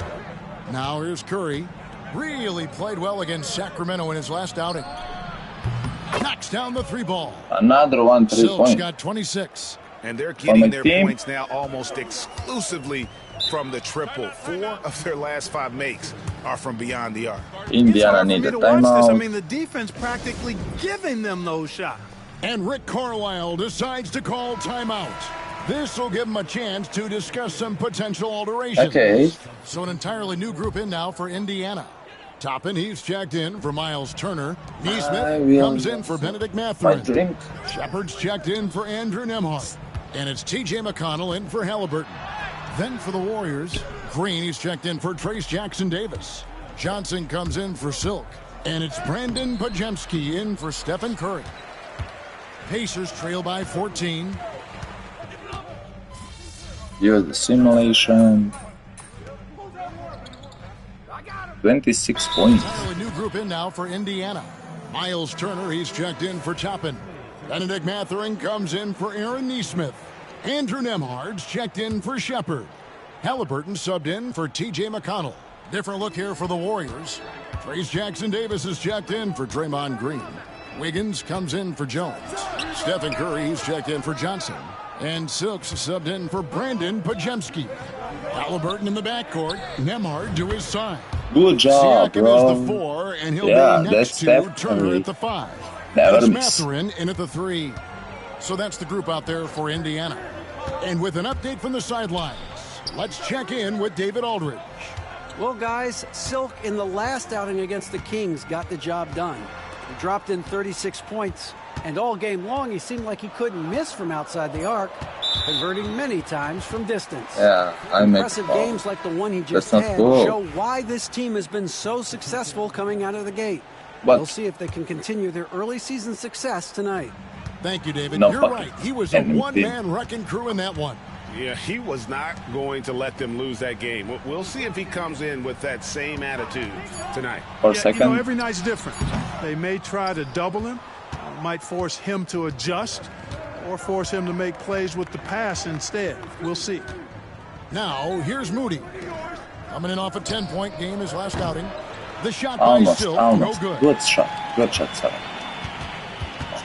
Now here's Curry. Really played well against Sacramento in his last outing. Knocks down the 3 ball. Another one 3 Silk's point. got 26. And they're getting their team. points now almost exclusively from the triple. 4 of their last 5 makes are from beyond the arc. Indiana needs a To watch this, I timeout. mean, the defense practically giving them those shots. And Rick Carlisle decides to call timeout. This will give him a chance to discuss some potential alterations. Okay. So an entirely new group in now for Indiana. Toppin, he's checked in for Miles Turner. Neesmith comes in for Benedict My Mathurin. drink. Shepard's checked in for Andrew Nembhard. And it's T.J. McConnell in for Halliburton. Then for the Warriors, Green, he's checked in for Trace Jackson-Davis. Johnson comes in for Silk. And it's Brandon Pajemski in for Stephen Curry. Pacers trail by 14. Use the simulation. 26 points. Entirely new group in now for Indiana. Miles Turner, he's checked in for Toppin. Benedict Mathurin comes in for Aaron Neesmith. Andrew Nembhard's checked in for Shepard. Halliburton subbed in for T.J. McConnell. Different look here for the Warriors. Trace Jackson-Davis is checked in for Draymond Green. Wiggins comes in for Jones. Stephen Curry, he's checked in for Johnson. And Silks subbed in for Brandon Pajemski. Halliburton in the backcourt. Nembhard to his side. Good job, Siakam bro. is the 4, and he'll Yeah, be next that's to Steph Turner Curry. at the 5. Never There's miss. Mathurin in at the 3. So that's the group out there for Indiana. And with an update from the sidelines, let's check in with David Aldridge. Well, guys, Silk in the last outing against the Kings got the job done. He dropped in 36 points, and all game long he seemed like he couldn't miss from outside the arc, converting many times from distance. Yeah, I make Impressive games like the one he just That's not had cool. show why this team has been so successful coming out of the gate. But- We'll see if they can continue their early season success tonight. Thank you, David. No You're fucking right. He was a anything. one-man wrecking crew in that one. Yeah, he was not going to let them lose that game. We'll see if he comes in with that same attitude tonight. For a You second. know, every night's different. They may try to double him, might force him to adjust, or force him to make plays with the pass instead. We'll see. Now, here's Moody. Coming in off a 10-point game his last outing. The shot by Almost, Silk, almost. no good. Good shot. Good shot, sir.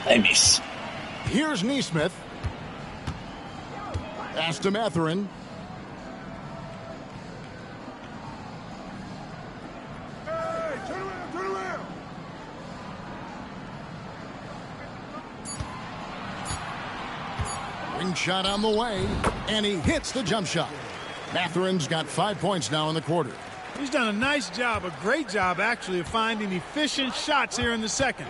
I miss. Here's Neesmith. Pass to Mathurin. Ring shot on the way, and he hits the jump shot. Mathurin's got 5 points now in the quarter. He's done a nice job, a great job actually, of finding efficient shots here in the second.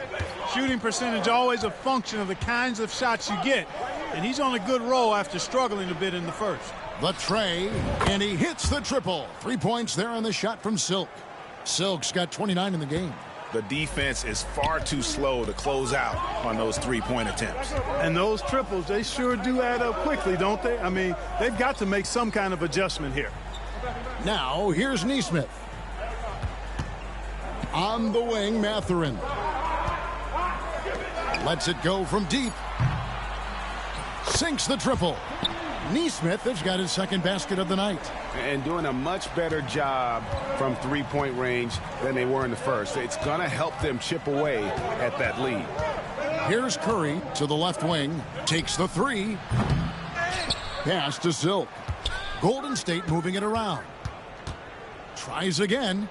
Shooting percentage always a function of the kinds of shots you get, and he's on a good roll after struggling a bit in the first. The tray, and he hits the triple. 3 points there on the shot from Silk. Silk's got 29 in the game. The defense is far too slow to close out on those three-point attempts. And those triples, they sure do add up quickly, don't they? I mean, they've got to make some kind of adjustment here. Now, here's Neesmith. On the wing, Mathurin. Lets it go from deep. Sinks the triple. Neesmith has got his second basket of the night. And doing a much better job from three-point range than they were in the first. It's going to help them chip away at that lead. Here's Curry to the left wing. Takes the 3. Pass to Silk. Golden State moving it around. Tries again.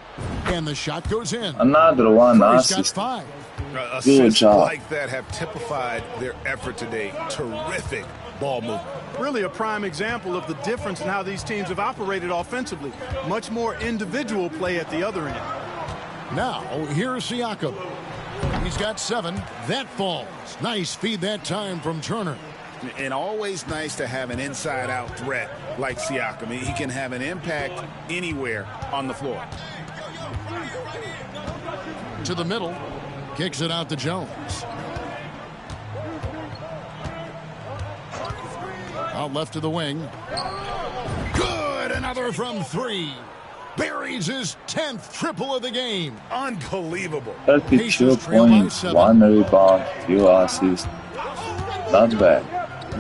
And the shot goes in. Another one. Curry's got Assist. 5. Assists job. like that have typified their effort today. Terrific ball movement. Really a prime example of the difference in how these teams have operated offensively. Much more individual play at the other end. Now, here's Siakam. He's got 7. That falls. Nice feed that time from Turner. And always nice to have an inside-out threat like Siakam. He can have an impact anywhere on the floor. To the middle. Kicks it out to Jones. Out left to the wing. Good. Another from 3. Buries his 10th triple of the game. Unbelievable. 32 points, 1 rebound, 2 assists. Not bad.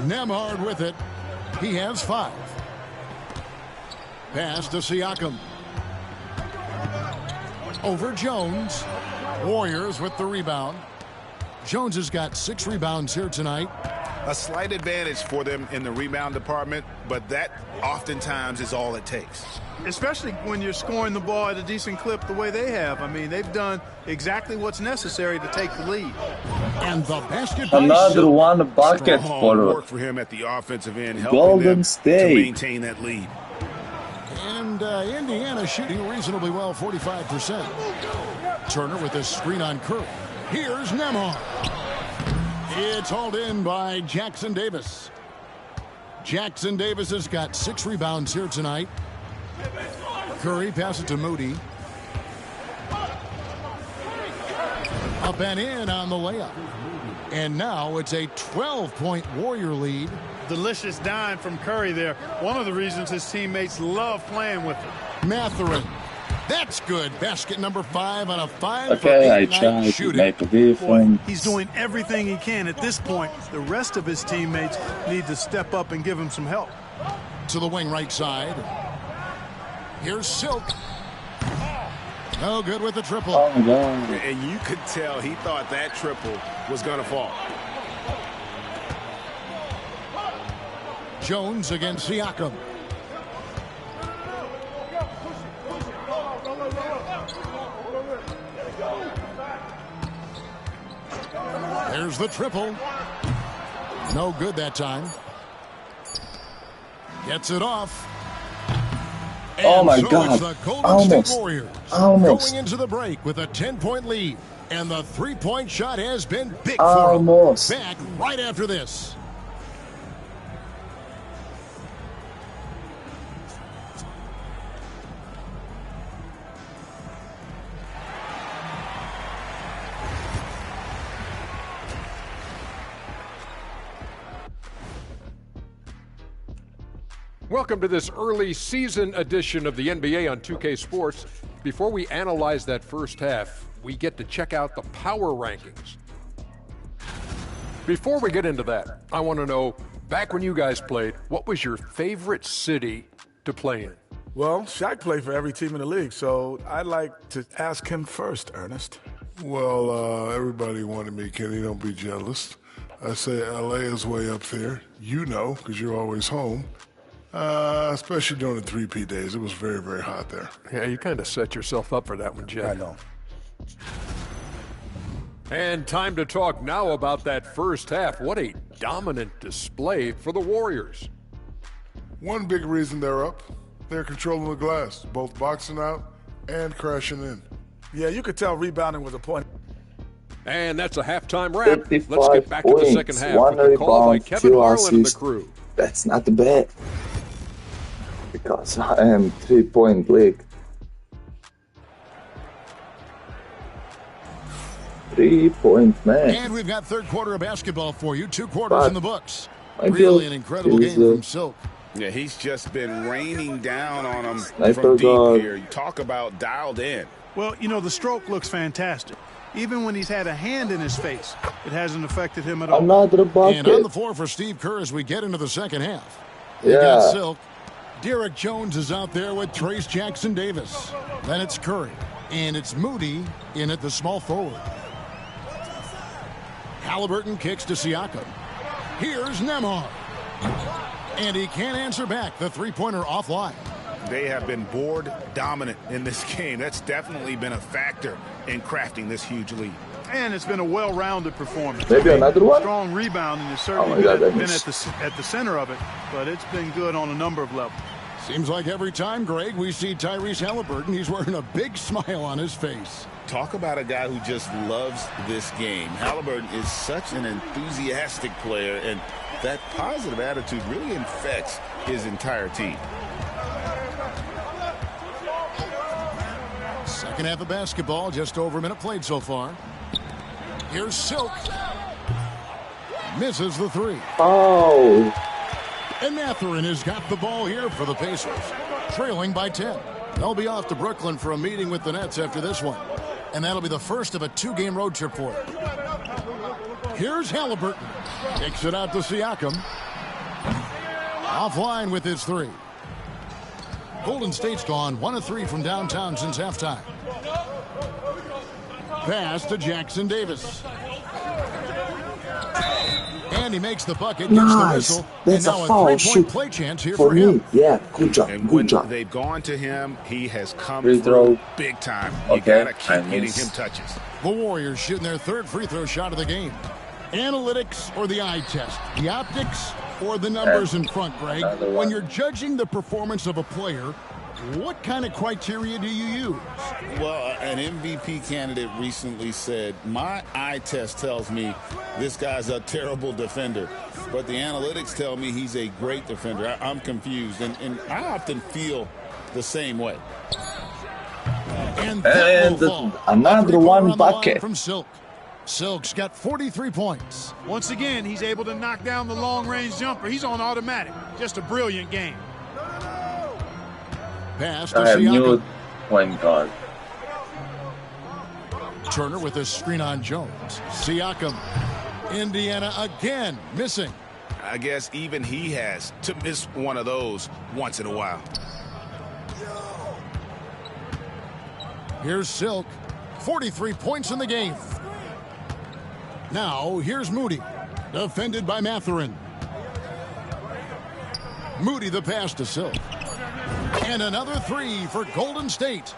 Nemhard with it. He has 5. Pass to Siakam. Over Jones. Warriors with the rebound. Jones has got 6 rebounds here tonight. A slight advantage for them in the rebound department, but that oftentimes is all it takes. Especially when you're scoring the ball at a decent clip the way they have. I mean, they've done exactly what's necessary to take the lead. And the basket. Another one bucket Strong work for for him at the offensive end, helping Golden them State to maintain that lead. And Indiana shooting reasonably well, 45%. Turner with a screen on Curry. Here's Nemhard. It's hauled in by Jackson Davis. Jackson Davis has got 6 rebounds here tonight. Curry passes to Moody. Up and in on the layup. And now it's a 12-point Warrior lead. Delicious dime from Curry there. One of the reasons his teammates love playing with him. Mathurin. That's good. Basket number 5 on a 5 Okay, I for 8 tried night to shooting. make a difference. He's doing everything he can. At this point, the rest of his teammates need to step up and give him some help. To the wing right side. Here's Silk. No good with the triple. Oh my God. And you could tell he thought that triple was going to fall. Jones against Siakam. There's the triple. No good that time. Gets it off. And Oh my so God. it's the Golden Almost. State Warriors Almost. going into the break with a 10-point lead. And the 3-point shot has been big Almost. for them. Back right after this. Welcome to this early season edition of the NBA on 2K Sports. Before we analyze that first half, we get to check out the power rankings. Before we get into that, I want to know, back when you guys played, what was your favorite city to play in? Well, Shaq played for every team in the league, so I'd like to ask him first, Ernest. Well, everybody wanted me, Kenny. Don't be jealous. I say LA is way up there. You know, because you're always home. Especially during the 3P days. It was very, very hot there. Yeah, you kind of set yourself up for that one, Jeff. I know. And time to talk now about that first half. What a dominant display for the Warriors. One big reason they're up, they're controlling the glass, both boxing out and crashing in. Yeah, you could tell rebounding was a point. And that's a halftime wrap. 55 Let's get back to the second half 1 with the call by rebound, Kevin 2 Harlan and the assists. crew. That's not bad. Because I am 3-point league. 3-point man. And we've got third quarter of basketball for you. 2 quarters in the books. I Really feel an incredible is, game from Silk. Yeah, he's just been raining down on them Sniper from deep guard. here. You talk about dialed in. Well, you know, the stroke looks fantastic. Even when he's had a hand in his face, it hasn't affected him at all. Another bucket. And on the floor for Steve Kerr as we get into the second half. You Yeah. got Silk. Derek Jones is out there with Trace Jackson Davis. Then it's Curry. And it's Moody in at the small forward. Halliburton kicks to Siakam. Here's Nemhard. And he can't answer back. The three-pointer offline. They have been board dominant in this game. That's definitely been a factor in crafting this huge lead. And it's been a well-rounded performance. Maybe another one? Strong rebounding has Oh my certainly God, been that at the center of it, but it's been good on a number of levels. Seems like every time, Greg, we see Tyrese Halliburton, he's wearing a big smile on his face. Talk about a guy who just loves this game. Halliburton is such an enthusiastic player, and that positive attitude really infects his entire team. Second half of basketball, just over a minute played so far. Here's Silk. Misses the three. Oh. And Mathurin has got the ball here for the Pacers, trailing by 10. They'll be off to Brooklyn for a meeting with the Nets after this one. And that'll be the first of a 2-game road trip for them. Here's Halliburton. Kicks it out to Siakam. Offline with his three. Golden State's gone 1 of 3 from downtown since halftime. Pass to Jackson Davis. And he makes the bucket, gets the whistle. That's and now a foul. 3-point play chance here for him. Yeah, good job. And good when job. they've gone to him, he has come Free through throw. big time. You Okay, gotta keep getting him touches. The Warriors shooting their third free throw shot of the game. Analytics or the eye test? The optics or the numbers in front, Greg? When you're judging the performance of a player, what kind of criteria do you use? Well, an MVP candidate recently said, my eye test tells me this guy's a terrible defender, but the analytics tell me he's a great defender. I'm confused, and I often feel the same way. And another one bucket from Silk. Silk's got 43 points. Once again, he's able to knock down the long-range jumper. He's on automatic. Just a brilliant game. Pass to I have new Siakam. point guard. Turner with a screen on Jones. Siakam. Indiana again missing. I guess even he has to miss one of those once in a while. Here's Silk. 43 points in the game. Now, here's Moody. Defended by Mathurin. Moody the pass to Silk. And another three for Golden State.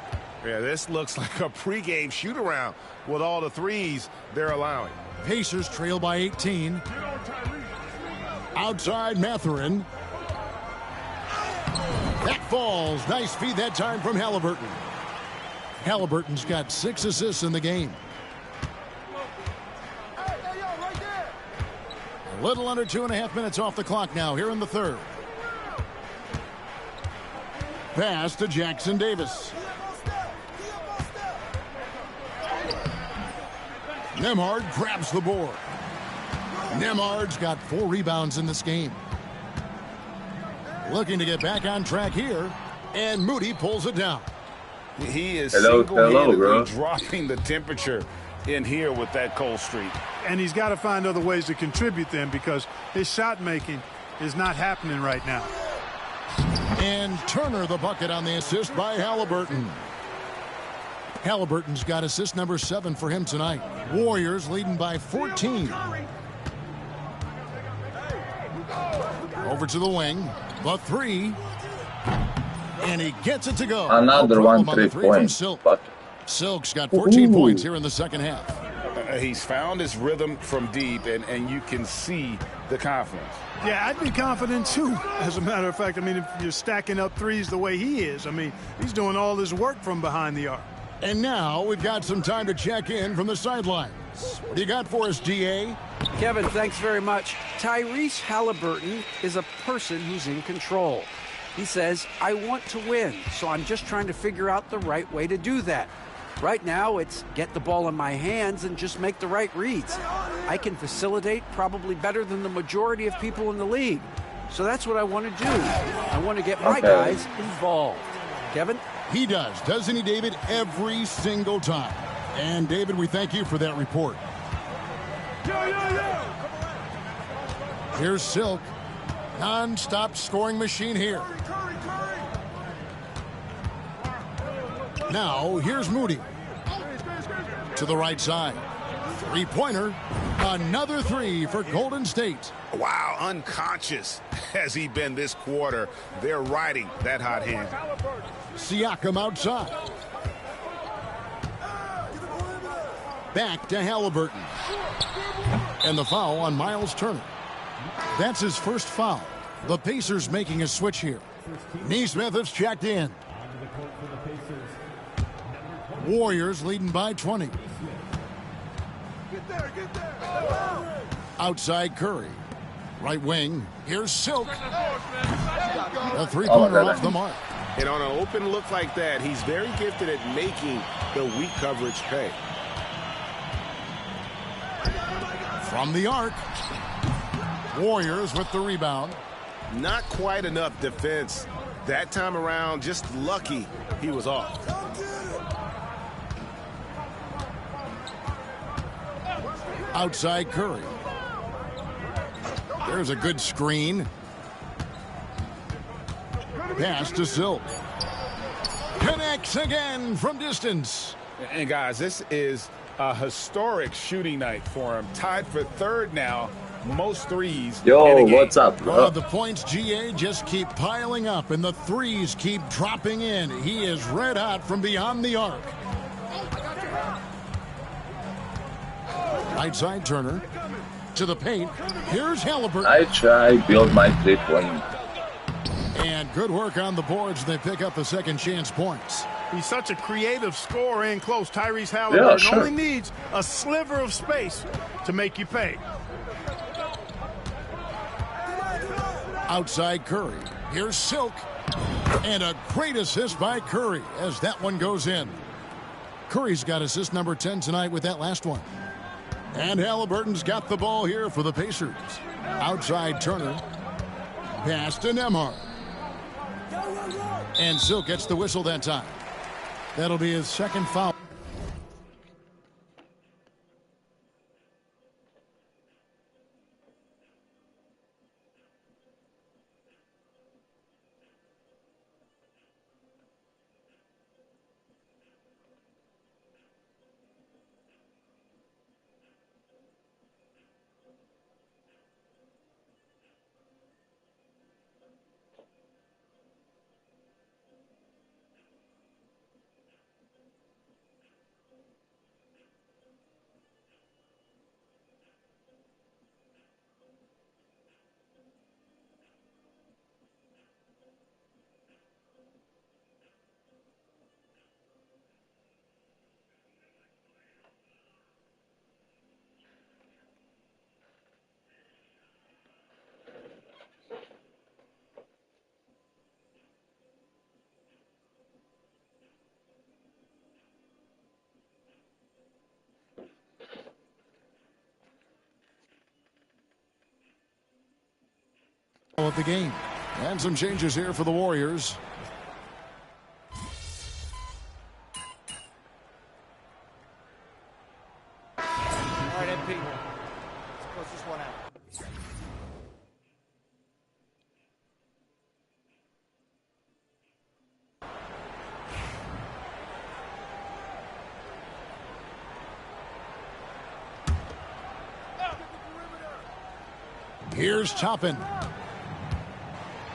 Yeah, this looks like a pregame shoot-around with all the threes they're allowing. Pacers trail by 18. Outside Mathurin. That falls. Nice feed that time from Halliburton. Halliburton's got 6 assists in the game. A little under 2.5 minutes off the clock now here in the third. Pass to Jackson Davis. Nembhard grabs the board. Nembhard's got 4 rebounds in this game. Looking to get back on track here, and Moody pulls it down. He is hello, single-handedly bro. dropping the temperature in here with that cold streak. And he's got to find other ways to contribute then, because his shot making is not happening right now. And Turner the bucket on the assist by Halliburton. Halliburton's got assist number 7 for him tonight. Warriors leading by 14. Over to the wing. The three. And he gets it to go. Another one 3-point. Silk. Silk's got 14 points here in the second half. He's found his rhythm from deep, and you can see the confidence. Yeah, I'd be confident too. As a matter of fact, I mean, if you're stacking up threes the way he is, I mean, he's doing all his work from behind the arc. And now we've got some time to check in from the sidelines. What do you got for us, DA? Kevin, thanks very much. Tyrese Halliburton is a person who's in control. He says, I want to win, so I'm just trying to figure out the right way to do that. Right now, it's get the ball in my hands and just make the right reads. I can facilitate probably better than the majority of people in the league. So that's what I want to do. I want to get my guys involved. Kevin? He does, doesn't he, David? Every single time. And, David, we thank you for that report. Here's Silk. Non-stop scoring machine here. Now, here's Moody. To the right side. Three-pointer. Another three for Golden State. Wow, unconscious has he been this quarter. They're riding that hot hand. Siakam outside. Back to Halliburton. And the foul on Miles Turner. That's his first foul. The Pacers making a switch here. Neesmith has checked in. Warriors leading by 20. Outside Curry. Right wing. Here's Silk. A three-pointer off the mark. And on an open look like that, he's very gifted at making the weak coverage pay. From the arc. Warriors with the rebound. Not quite enough defense. That time around, just lucky he was off. Outside Curry. There's a good screen. Pass to Silk. Connects again from distance. And guys, this is a historic shooting night for him. Tied for third now. Most threes. Yo, what's up, bro? The points, GA, just keep piling up, and the threes keep dropping in. He is red hot from beyond the arc. Right side Turner to the paint. Here's Halliburton. I try build my 3-point. And good work on the boards. They pick up the second chance points. He's such a creative scorer in close. Tyrese Halliburton only needs a sliver of space to make you pay. Outside Curry. Here's Silk. And a great assist by Curry as that one goes in. Curry's got assist number 10 tonight with that last one. And Halliburton's got the ball here for the Pacers. Outside Turner. Pass to Nembhard. And Silk gets the whistle that time. That'll be his second foul. Of the game. And some changes here for the Warriors. All right, MP. Let's close this one out. Here's Toppin.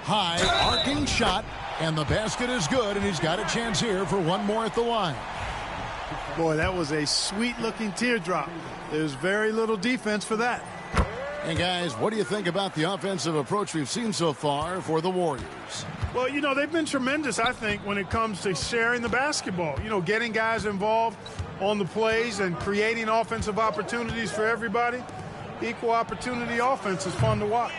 High arcing shot, and the basket is good, and he's got a chance here for one more at the line. Boy, that was a sweet-looking teardrop. There's very little defense for that. And guys, what do you think about the offensive approach we've seen so far for the Warriors? Well, you know, they've been tremendous, I think, when it comes to sharing the basketball. You know, getting guys involved on the plays and creating offensive opportunities for everybody. Equal opportunity offense is fun to watch.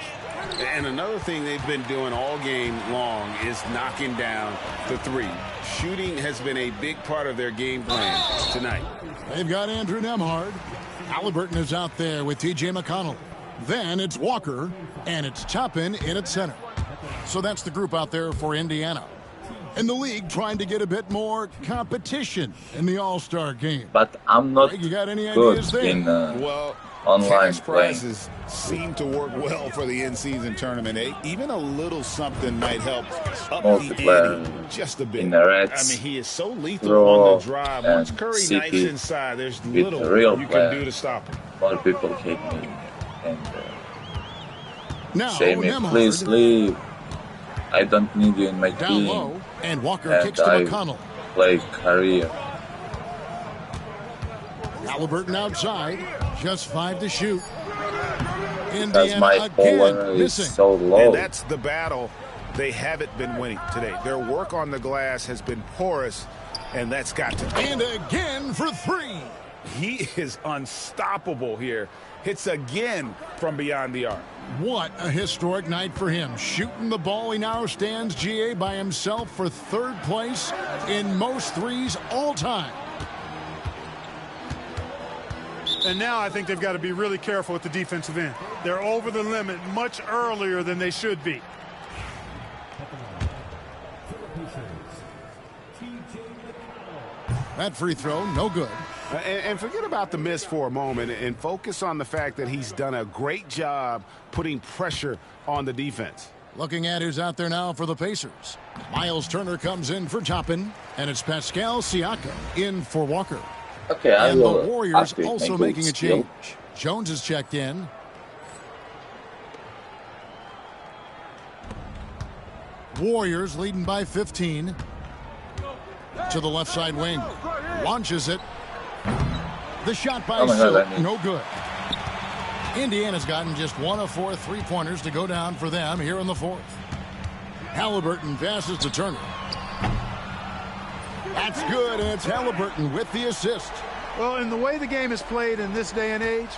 And another thing they've been doing all game long is knocking down the three. Shooting has been a big part of their game plan tonight. They've got Andrew Nembhard. Halliburton is out there with T.J. McConnell. Then it's Walker, and it's Toppin in at center. So that's the group out there for Indiana. And the league trying to get a bit more competition in the All-Star game. But I'm not Greg, you got any good ideas there? in well, online cash playing. prizes seem to work well for the in-season tournament. Even a little something might help up the ante just a bit. In the Reds, I mean, he is so lethal Raw, on the drive. Once Curry knights inside, there's little you can do to stop him. More people hate me and now, say me, Nembhard. please leave. I don't need you in my Down team. low, and Walker And kicks to I McConnell. play career. Halliburton outside, just 5 to shoot. Because Indiana my again forward is missing. so low. And that's the battle they haven't been winning today. Their work on the glass has been porous, and that's got to And again for 3. He is unstoppable here. Hits again from beyond the arc. What a historic night for him. Shooting the ball, he now stands, GA, by himself for 3rd place in most threes all time. And now I think they've got to be really careful at the defensive end. They're over the limit much earlier than they should be. That free throw, no good. And forget about the miss for a moment and focus on the fact that he's done a great job putting pressure on the defense. Looking at who's out there now for the Pacers. Miles Turner comes in for Toppin, and it's Pascal Siakam in for Walker. Okay, and the Warriors also making a change. Jones is checked in. Warriors leading by 15. To the left side wing. Launches it. The shot by Silk, no good. Indiana's gotten just 1 of 4 3-pointers to go down for them here in the fourth. Halliburton passes to Turner. That's good, and it's Halliburton with the assist. Well, in the way the game is played in this day and age,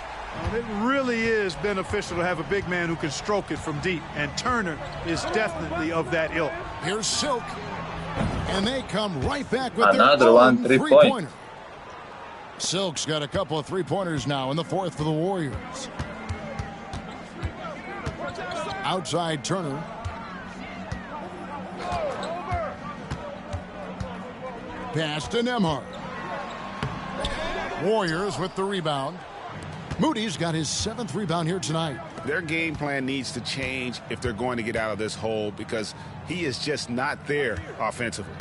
it really is beneficial to have a big man who can stroke it from deep, and Turner is definitely of that ilk. Here's Silk, and they come right back with another their one three-pointer. Silk's got a couple of three-pointers now in the fourth for the Warriors. Outside Turner. Pass to Nembhard. Warriors with the rebound. Moody's got his 7th rebound here tonight. Their game plan needs to change if they're going to get out of this hole because he is just not there offensively.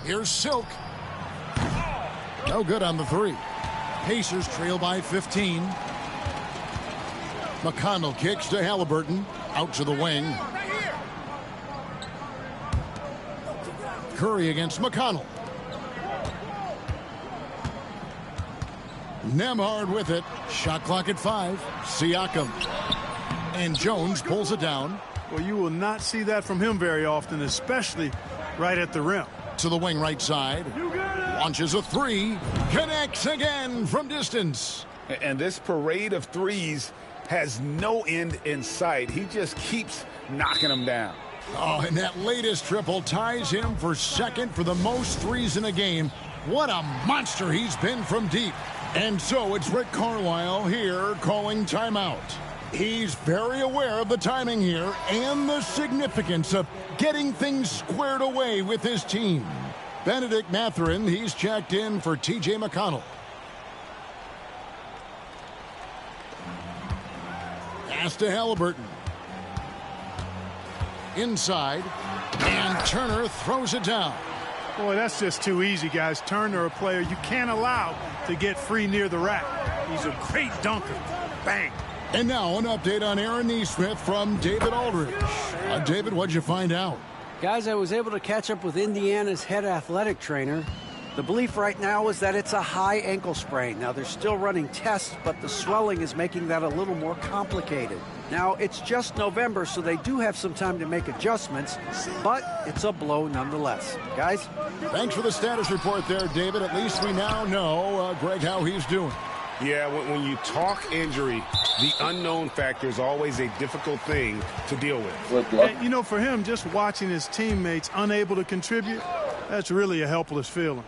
Here's Silk. No good on the three. Pacers trail by 15. McConnell kicks to Halliburton. Out to the wing. Curry against McConnell. Nembhard with it. Shot clock at 5. Siakam. And Jones pulls it down. Well, you will not see that from him very often, especially right at the rim. To the wing right side. Launches a three. Connects again from distance. And this parade of threes has no end in sight. He just keeps knocking them down. Oh, and that latest triple ties him for second for the most threes in a game. What a monster he's been from deep. And so it's Rick Carlisle here calling timeout. He's very aware of the timing here and the significance of getting things squared away with his team. Benedict Mathurin, he's checked in for T.J. McConnell. Pass to Halliburton. Inside, and Turner throws it down. Boy, that's just too easy, guys. Turner, a player you can't allow to get free near the rack. He's a great dunker. Bang. And now an update on Aaron Nesmith from David Aldridge. David, what'd you find out? Guys, I was able to catch up with Indiana's head athletic trainer. The belief right now is that it's a high ankle sprain. Now, they're still running tests, but the swelling is making that a little more complicated. Now, it's just November, so they do have some time to make adjustments, but it's a blow nonetheless. Guys? Thanks for the status report there, David. At least we now know, Greg, how he's doing. Yeah, when you talk injury, the unknown factor is always a difficult thing to deal with. And, you know, for him, just watching his teammates unable to contribute, that's really a helpless feeling.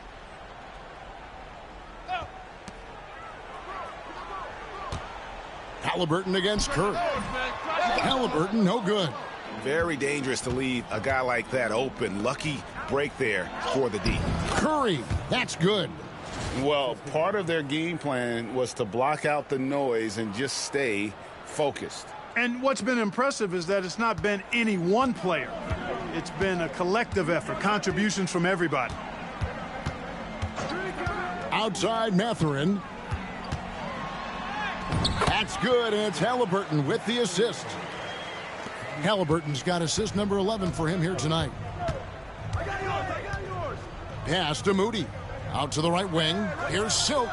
Halliburton against Curry. Halliburton, no good. Very dangerous to leave a guy like that open. Lucky break there for the D. Curry, that's good. Well, part of their game plan was to block out the noise and just stay focused. And what's been impressive is that it's not been any one player. It's been a collective effort, contributions from everybody. Outside Mathurin. That's good, and it's Halliburton with the assist. Halliburton's got assist number 11 for him here tonight. Pass to Moody. Out to the right wing. Here's Silk.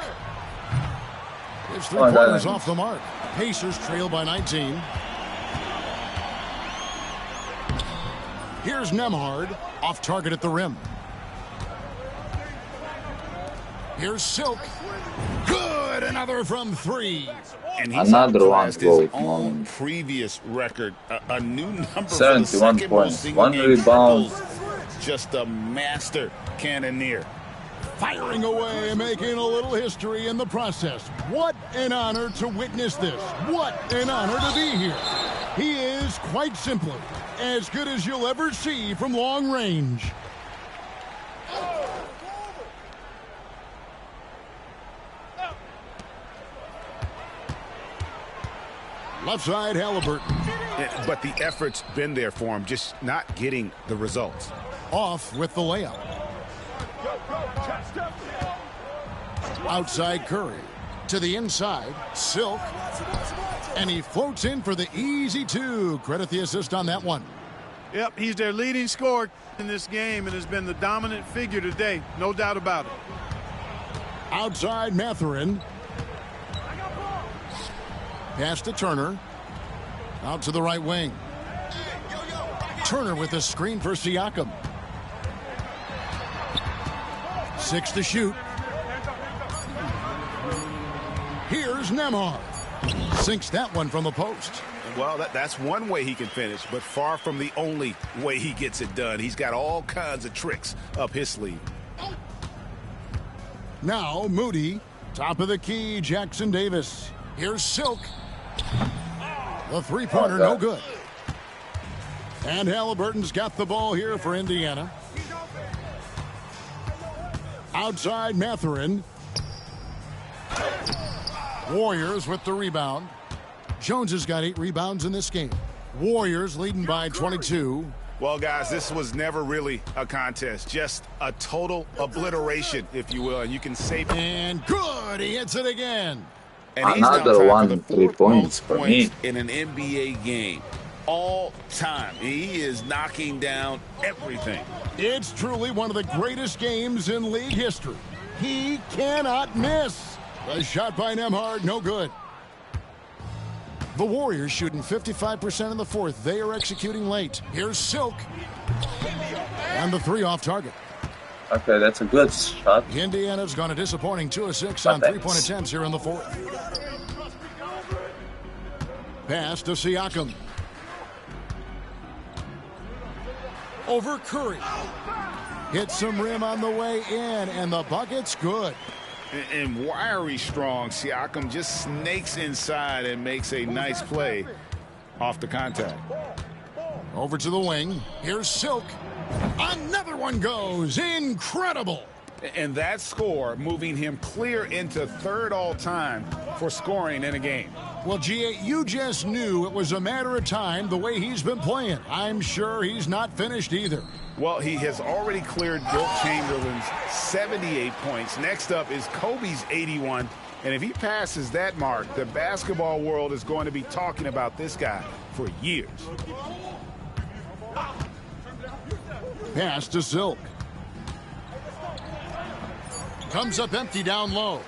His three-pointers off the mark. Pacers trail by 19. Here's Nembhard. Off target at the rim. Here's Silk. Good! Another from 3. And he's another one his own previous record. A new number 71 points. 1 rebound. Just a master cannoneer. firing away and making a little history in the process. What an honor to witness this. What an honor to be here. He is, quite simply, as good as you'll ever see from long range. Left side, Halliburton. But the effort's been there for him, just not getting the results. Off with the layup. Outside Curry. To the inside, Silk. And he floats in for the easy two. Credit the assist on that one. Yep, he's their leading scorer in this game and has been the dominant figure today. No doubt about it. Outside Mathurin. Pass to Turner. Out to the right wing. Turner with a screen for Siakam. 6 to shoot. Here's Nembhard. Sinks that one from the post. Well, that's one way he can finish, but far from the only way he gets it done. He's got all kinds of tricks up his sleeve. Now Moody. Top of the key, Jackson Davis. Here's Silk. The three-pointer, no good. And Halliburton's got the ball here for Indiana. Outside Mathurin. Warriors with the rebound. Jones has got 8 rebounds in this game. Warriors leading by 22. Well, guys, this was never really a contest. Just a total obliteration, if you will. And you can say... And good! He hits it again. And he's another now one, for the 3 points fourth for points me. in an NBA game. All time. He is knocking down everything. It's truly one of the greatest games in league history. He cannot miss. The shot by Nembhard, no good. The Warriors shooting 55% in the fourth. They are executing late. Here's Silk. And the 3 off target. Okay, that's a good shot. Indiana's gone a disappointing 2 of 6 on 3-point attempts here in the fourth. Pass to Siakam. Over Curry. Hits some rim on the way in, and the bucket's good. And wiry strong, Siakam just snakes inside and makes a nice play off the contact. Over to the wing. Here's Silk. Another one goes. Incredible. And that score moving him clear into third all-time for scoring in a game. Well, G.A., you just knew it was a matter of time the way he's been playing. I'm sure he's not finished either. Well, he has already cleared Wilt Chamberlain's 78 points. Next up is Kobe's 81. And if he passes that mark, the basketball world is going to be talking about this guy for years. Pass to Silk. Comes up empty down low.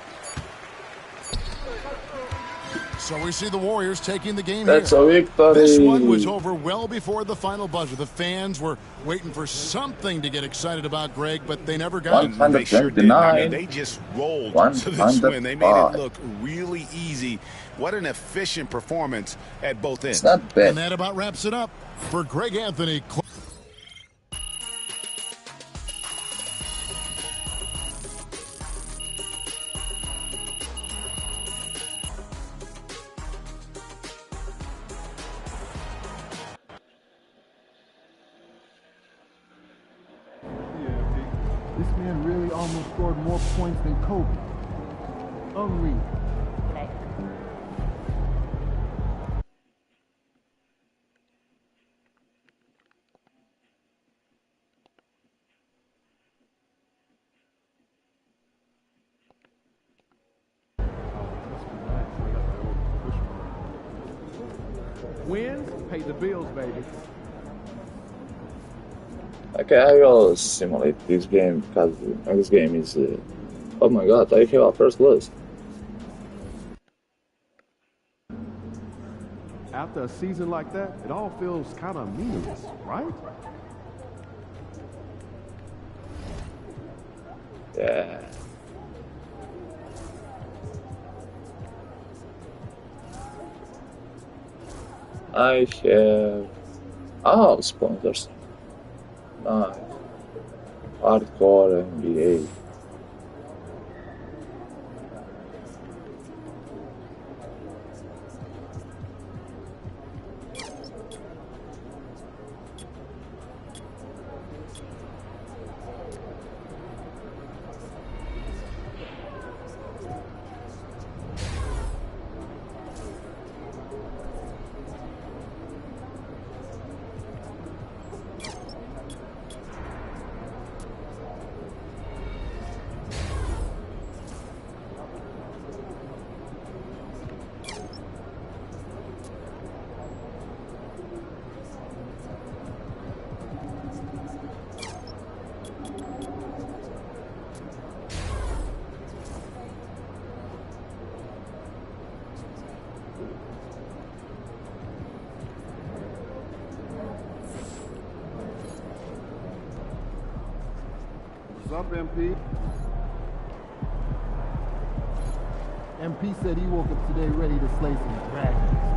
So we see the Warriors taking the game That's here. a victory. This one was over well before the final buzzer. The fans were waiting for something to get excited about, Greg, but they never got it. They sure did. I mean, they just rolled to this win. They made it look really easy. What an efficient performance at both ends. It's not bad. And that about wraps it up for Greg Anthony. This man really almost scored more points than Kobe. Unreal. Okay. Wins pay the bills, baby. Okay, I will simulate this game because this game is... oh my god, I have a first list. After a season like that, it all feels kind of meaningless, right? Yeah. I have... oh, sponsors. Nice. Hardcore NBA. What's up, MP? MP said he woke up today ready to slay some dragons.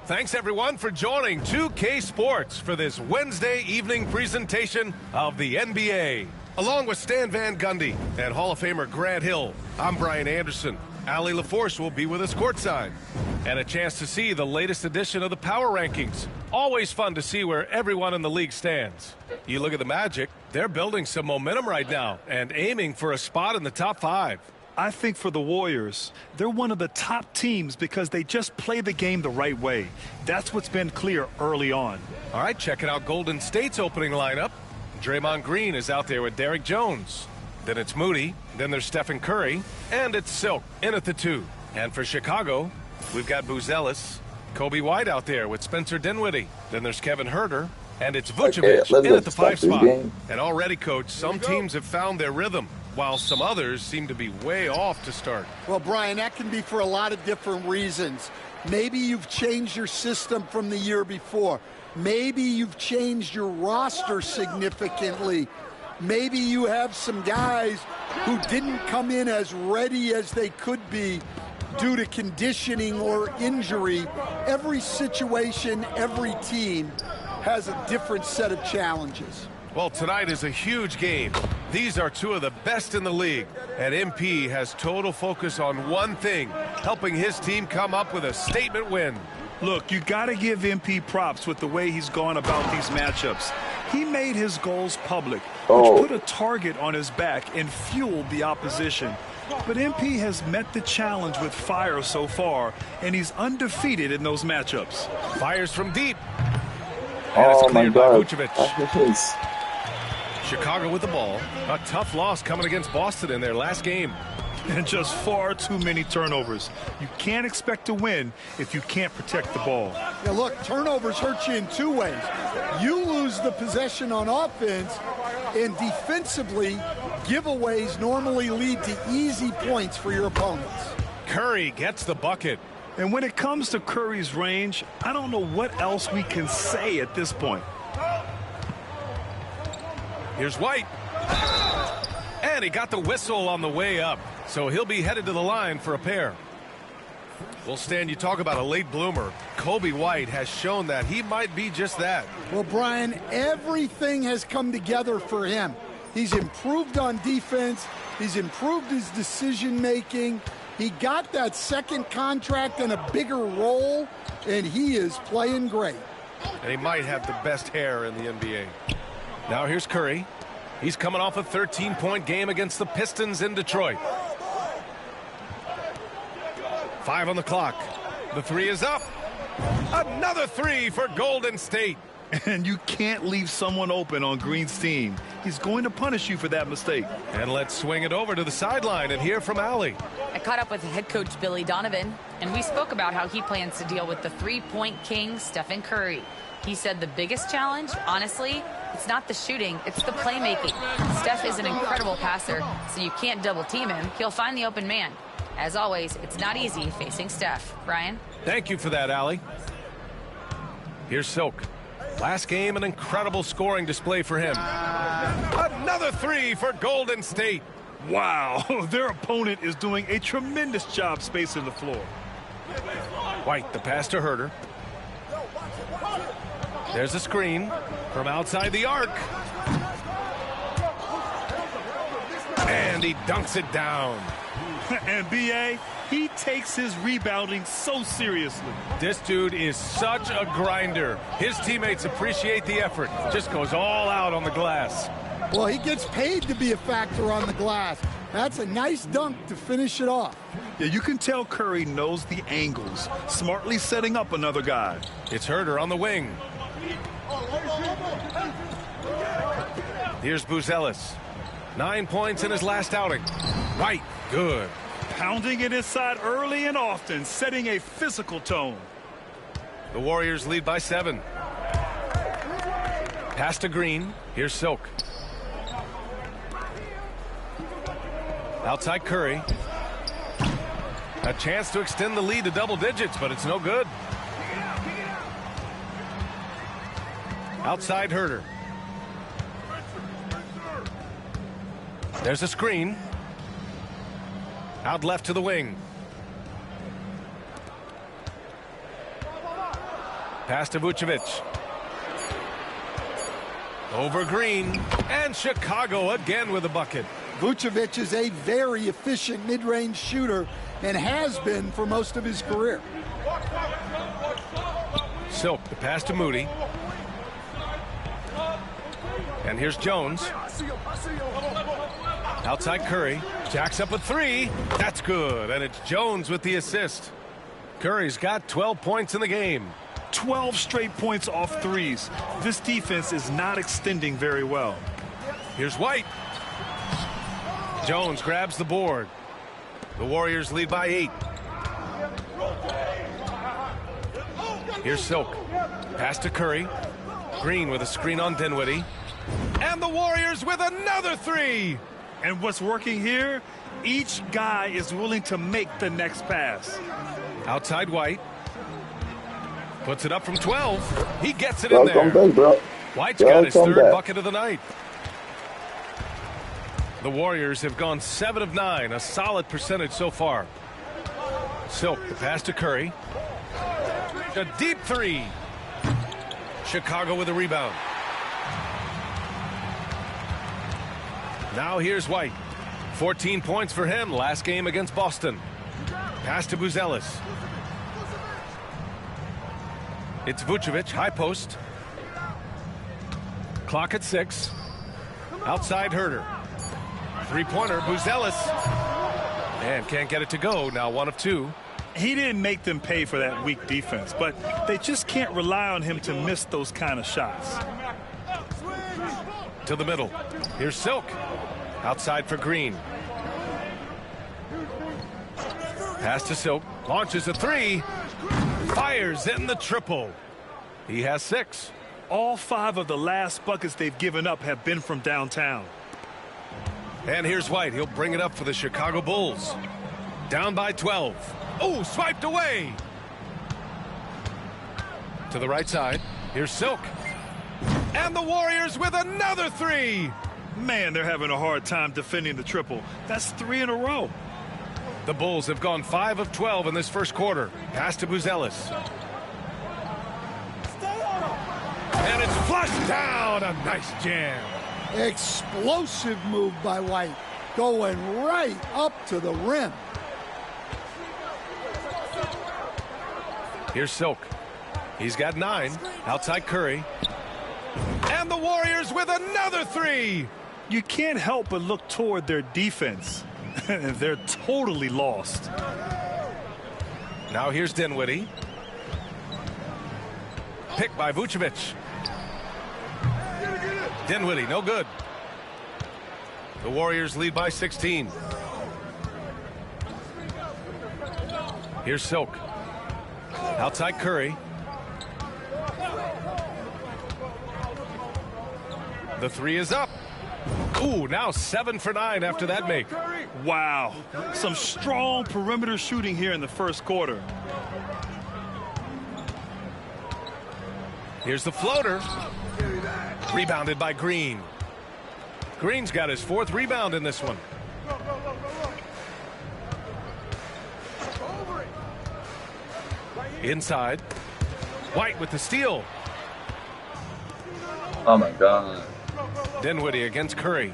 Thanks, everyone, for joining 2K Sports for this Wednesday evening presentation of the NBA. Along with Stan Van Gundy and Hall of Famer Grant Hill, I'm Brian Anderson. Allie LaForce will be with us courtside. And a chance to see the latest edition of the Power Rankings. Always fun to see where everyone in the league stands. You look at the Magic, they're building some momentum right now and aiming for a spot in the top 5. I think for the Warriors, they're one of the top teams because they just play the game the right way. That's what's been clear early on. All right, checking out Golden State's opening lineup. Draymond Green is out there with Derrick Jones. Then it's Moody. Then there's Stephen Curry. And it's Silk in at the 2. And for Chicago, we've got Buzelis. Kobe White out there with Spencer Dinwiddie. Then there's Kevin Huerter. And it's Vucevic in at the 5 spot. And already, Coach, some teams have found their rhythm, while some others seem to be way off to start. Well, Brian, that can be for a lot of different reasons. Maybe you've changed your system from the year before. Maybe you've changed your roster significantly. Maybe you have some guys who didn't come in as ready as they could be due to conditioning or injury. Every situation, every team has a different set of challenges. Well, tonight is a huge game. These are two of the best in the league, and MP has total focus on one thing, helping his team come up with a statement win. Look, you got to give MP props with the way he's gone about these matchups. He made his goals public, which put a target on his back and fueled the opposition. But MP has met the challenge with fire so far, and he's undefeated in those matchups. Fires from deep. And it's cleared by Vucevic. Chicago with the ball. A tough loss coming against Boston in their last game. And just far too many turnovers. You can't expect to win if you can't protect the ball. Now look, turnovers hurt you in two ways. You lose the possession on offense, and defensively, giveaways normally lead to easy points for your opponents. Curry gets the bucket. And when it comes to Curry's range, I don't know what else we can say at this point. Here's White. And he got the whistle on the way up. So he'll be headed to the line for a pair. Well, Stan, you talk about a late bloomer. Kobe White has shown that he might be just that. Well, Brian, everything has come together for him. He's improved on defense. He's improved his decision-making. He got that second contract and a bigger role, and he is playing great. And he might have the best hair in the NBA. Now here's Curry. He's coming off a 13-point game against the Pistons in Detroit. 5 on the clock. The 3 is up. Another 3 for Golden State. And you can't leave someone open on Green's team. He's going to punish you for that mistake. And let's swing it over to the sideline and hear from Allie. I caught up with head coach Billy Donovan, and we spoke about how he plans to deal with the three-point king, Stephen Curry. He said the biggest challenge, honestly, it's not the shooting, it's the playmaking. Steph is an incredible passer, so you can't double-team him. He'll find the open man. As always, it's not easy facing Steph. Brian? Thank you for that, Allie. Here's Silk. Last game, an incredible scoring display for him. Another three for Golden State. Wow, their opponent is doing a tremendous job spacing the floor. White, the pass to Herter. There's a screen from outside the arc. And he dunks it down. And B.A., he takes his rebounding so seriously. This dude is such a grinder. His teammates appreciate the effort. Just goes all out on the glass. Well, he gets paid to be a factor on the glass. That's a nice dunk to finish it off. Yeah, you can tell Curry knows the angles, smartly setting up another guy. It's Herter on the wing. Here's Buzelis. 9 points in his last outing. White, good. Pounding it inside early and often, setting a physical tone. The Warriors lead by 7. Pass to Green. Here's Silk. Outside Curry. A chance to extend the lead to double digits, but it's no good. Outside Herter. There's a screen. Out left to the wing. Pass to Vucevic. Over Green. And Chicago again with a bucket. Vucevic is a very efficient mid-range shooter and has been for most of his career. Silk, the pass to Moody. And here's Jones. Outside Curry. Jacks up a three. That's good. And it's Jones with the assist. Curry's got 12 points in the game. 12 straight points off threes. This defense is not extending very well. Here's White. Jones grabs the board. The Warriors lead by 8. Here's Silk. Pass to Curry. Green with a screen on Dinwiddie. And the Warriors with another three. And what's working here, each guy is willing to make the next pass. Outside White. Puts it up from 12. He gets it in there. Back, bro. White's got his third bucket of the night. The Warriors have gone 7 of 9, a solid percentage so far. Silk, the pass to Curry. A deep three. Chicago with a rebound. Now here's White. 14 points for him last game against Boston. Pass to Buzelis. It's Vucevic, high post. Clock at 6. Outside Herter. Three-pointer, Buzelis. And can't get it to go, now 1 of 2. He didn't make them pay for that weak defense, but they just can't rely on him to miss those kind of shots. To the middle. Here's Silk. Outside for Green. Pass to Silk. Launches a three. Fires in the triple. He has 6. All 5 of the last buckets they've given up have been from downtown. And here's White. He'll bring it up for the Chicago Bulls. Down by 12. Oh, swiped away. To the right side. Here's Silk. And the Warriors with another three. Man, they're having a hard time defending the triple. That's 3 in a row. The Bulls have gone 5 of 12 in this first quarter. Pass to Buzelis. And it's flushed down. A nice jam. Explosive move by White. Going right up to the rim. Here's Silk. He's got 9. Outside Curry. And the Warriors with another three. You can't help but look toward their defense. They're totally lost. Now here's Dinwiddie. Picked by Vucevic. Dinwiddie, no good. The Warriors lead by 16. Here's Silk. Outside Curry. The three is up. Ooh, now 7 for 9 after that make. Wow. Some strong perimeter shooting here in the first quarter. Here's the floater. Rebounded by Green. Green's got his 4th rebound in this one. Inside. White with the steal. Oh my God. Dinwiddie against Curry.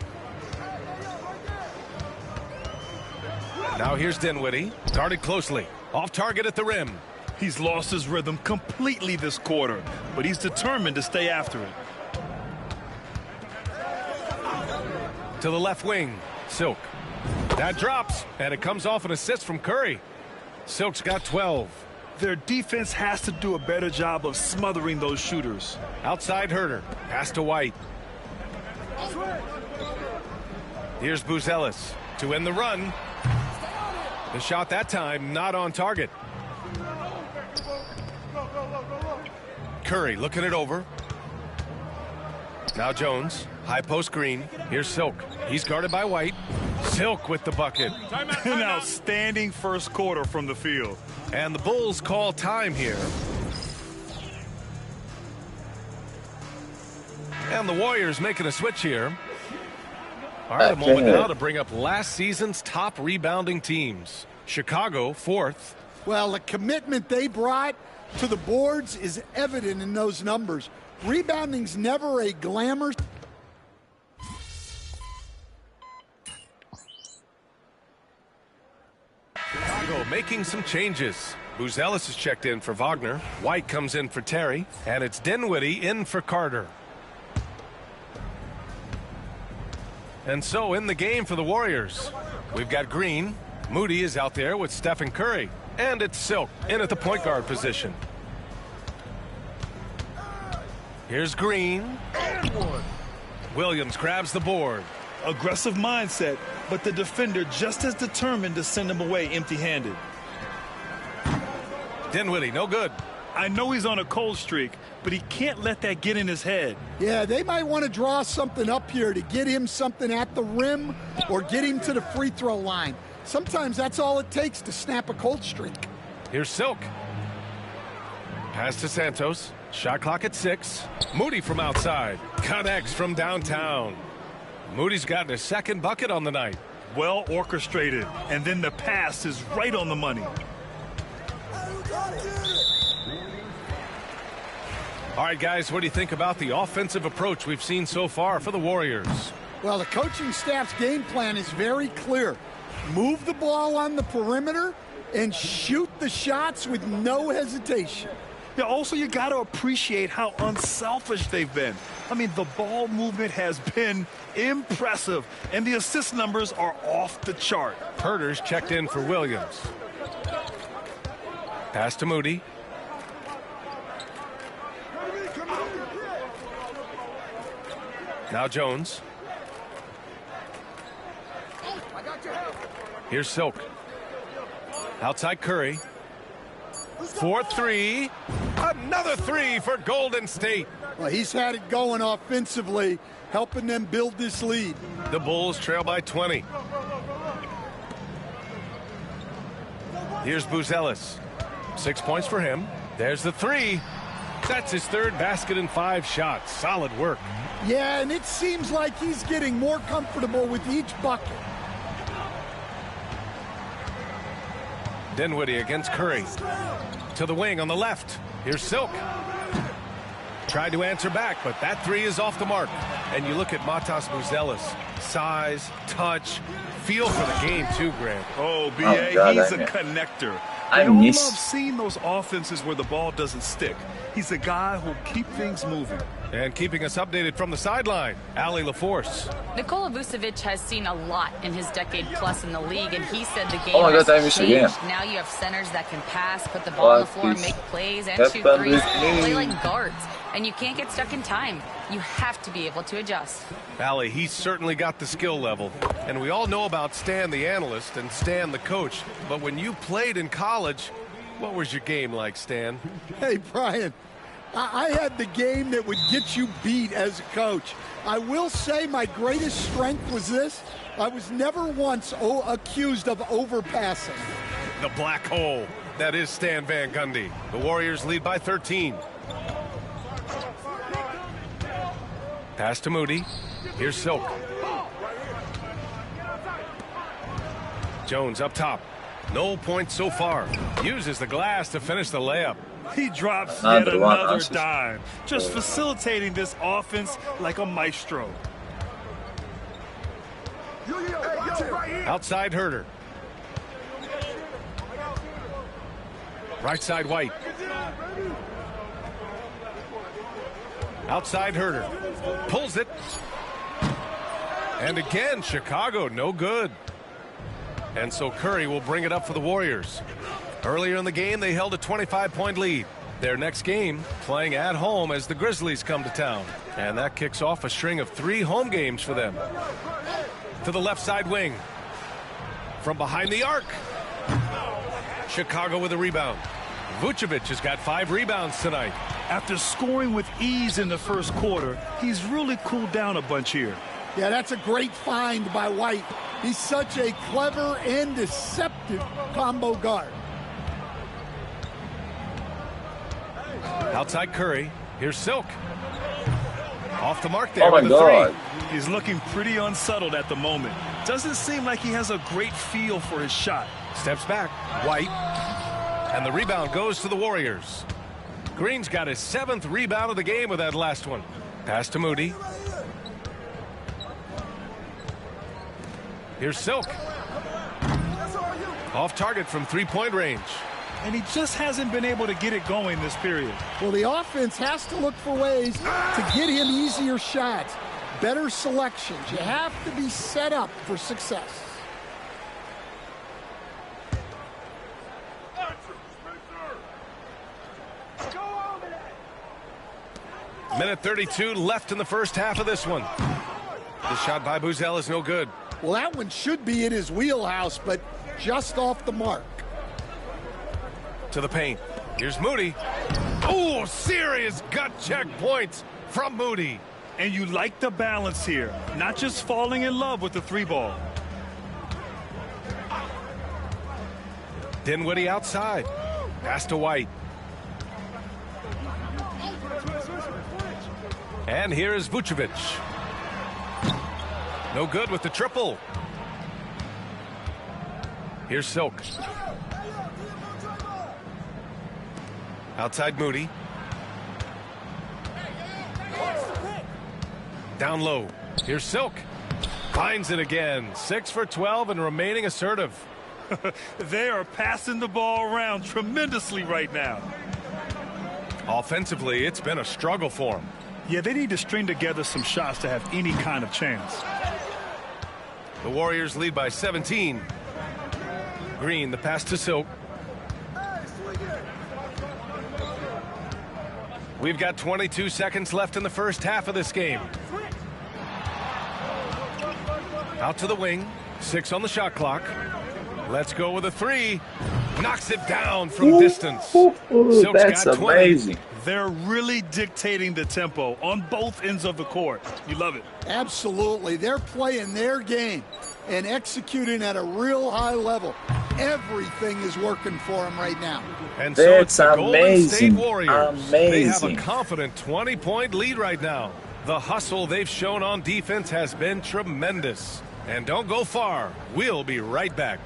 Now here's Dinwiddie. Guarded closely. Off target at the rim. He's lost his rhythm completely this quarter, but he's determined to stay after it. To the left wing. Silk. That drops, and it comes off an assist from Curry. Silk's got 12. Their defense has to do a better job of smothering those shooters. Outside Herter. Pass to White. Here's Buzelis to end the run. The shot that time not on target. Curry looking it over. Now Jones. High post Green. Here's Silk. He's guarded by White. Silk with the bucket. An outstanding first quarter from the field. And the Bulls call time here. And the Warriors making a switch here. All right, a moment now to bring up last season's top rebounding teams. Chicago, 4th. Well, the commitment they brought to the boards is evident in those numbers. Rebounding's never a glamour. Chicago making some changes. Buzelis is checked in for Wagner. White comes in for Terry. And it's Dinwiddie in for Carter. And so in the game for the Warriors, we've got Green. Moody is out there with Stephen Curry. And it's Silk in at the point guard position. Here's Green. Williams grabs the board. Aggressive mindset, but the defender just as determined to send him away empty-handed. Dinwiddie, no good. I know he's on a cold streak, but he can't let that get in his head. Yeah, they might want to draw something up here to get him something at the rim or get him to the free throw line. Sometimes that's all it takes to snap a cold streak. Here's Silk. Pass to Santos. Shot clock at 6. Moody from outside. Connects from downtown. Moody's gotten his 2nd bucket on the night. Well orchestrated, and then the pass is right on the money. All right, guys, what do you think about the offensive approach we've seen so far for the Warriors? Well, the coaching staff's game plan is very clear. Move the ball on the perimeter and shoot the shots with no hesitation. Yeah, also, you got to appreciate how unselfish they've been. I mean, the ball movement has been impressive, and the assist numbers are off the chart. Herter's checked in for Williams. Pass to Moody. Now Jones. Here's Silk. Outside Curry. 4-3. Another 3 for Golden State. Well, he's had it going offensively, helping them build this lead. The Bulls trail by 20. Here's Buzelis. 6 points for him. There's the 3. That's his 3rd basket in 5 shots. Solid work. Yeah, and it seems like he's getting more comfortable with each bucket. Dinwiddie against Curry. To the wing on the left. Here's Silk. Tried to answer back, but that 3 is off the mark. And you look at Matas Buzelis. Size, touch, feel for the game too, Grant. Oh, B.A., he's a connector. I don't love seeing those offenses where the ball doesn't stick. He's a guy who'll keep things moving. And keeping us updated from the sideline, Allie LaForce. Nikola Vucevic has seen a lot in his decade plus in the league, and he said the game has changed. Now you have centers that can pass, put the ball on the floor, make plays, and shoot threes, play like guards. And you can't get stuck in time. You have to be able to adjust. Allie, he's certainly got the skill level. And we all know about Stan the analyst and Stan the coach. But when you played in college, what was your game like, Stan? Hey, Brian, I had the game that would get you beat as a coach. I will say my greatest strength was this. I was never once accused of overpassing. The black hole. That is Stan Van Gundy. The Warriors lead by 13. Pass to Moody. Here's Silk. Jones up top. No points so far. Uses the glass to finish the layup. He drops yet another dime, just facilitating this offense like a maestro. Outside Herter. Right side White. Outside Herter. Pulls it. And again, Chicago, no good. And so Curry will bring it up for the Warriors. Earlier in the game, they held a 25-point lead. Their next game, playing at home as the Grizzlies come to town. And that kicks off a string of 3 home games for them. To the left side wing. From behind the arc. Chicago with a rebound. Vucevic has got 5 rebounds tonight. After scoring with ease in the first quarter, he's really cooled down a bunch here. Yeah, that's a great find by White. He's such a clever and deceptive combo guard. Outside Curry. Here's Silk. Off the mark there. Oh my with God. a 3. He's looking pretty unsettled at the moment. Doesn't seem like he has a great feel for his shot. Steps back. White. And the rebound goes to the Warriors. Green's got his 7th rebound of the game with that last one. Pass to Moody. Here's Silk. Off target from 3-point range. And he just hasn't been able to get it going this period. Well, the offense has to look for ways to get him easier shots, better selections. You have to be set up for success. Minute 32 left in the first half of this one. The shot by Buzel is no good. Well, that one should be in his wheelhouse, but just off the mark. To the paint. Here's Moody. Oh, serious gut check points from Moody. And you like the balance here, not just falling in love with the 3-ball. Dinwiddie outside. Pass to White. And here is Vucevic. No good with the triple. Here's Silk. Outside Moody. Down low. Here's Silk. Finds it again. 6 for 12 and remaining assertive. They are passing the ball around tremendously right now. Offensively, it's been a struggle for them. Yeah, they need to string together some shots to have any kind of chance. The Warriors lead by 17. Green, the pass to Silk. We've got 22 seconds left in the first half of this game. Out to the wing. 6 on the shot clock. Let's go with a 3. Knocks it down from distance. Silk's That's got 20. amazing. They're really dictating the tempo on both ends of the court. You love it. Absolutely. They're playing their game and executing at a real high level. Everything is working for them right now. And so it's the Golden State Warriors. They have a confident 20-point lead right now. The hustle they've shown on defense has been tremendous. And don't go far. We'll be right back.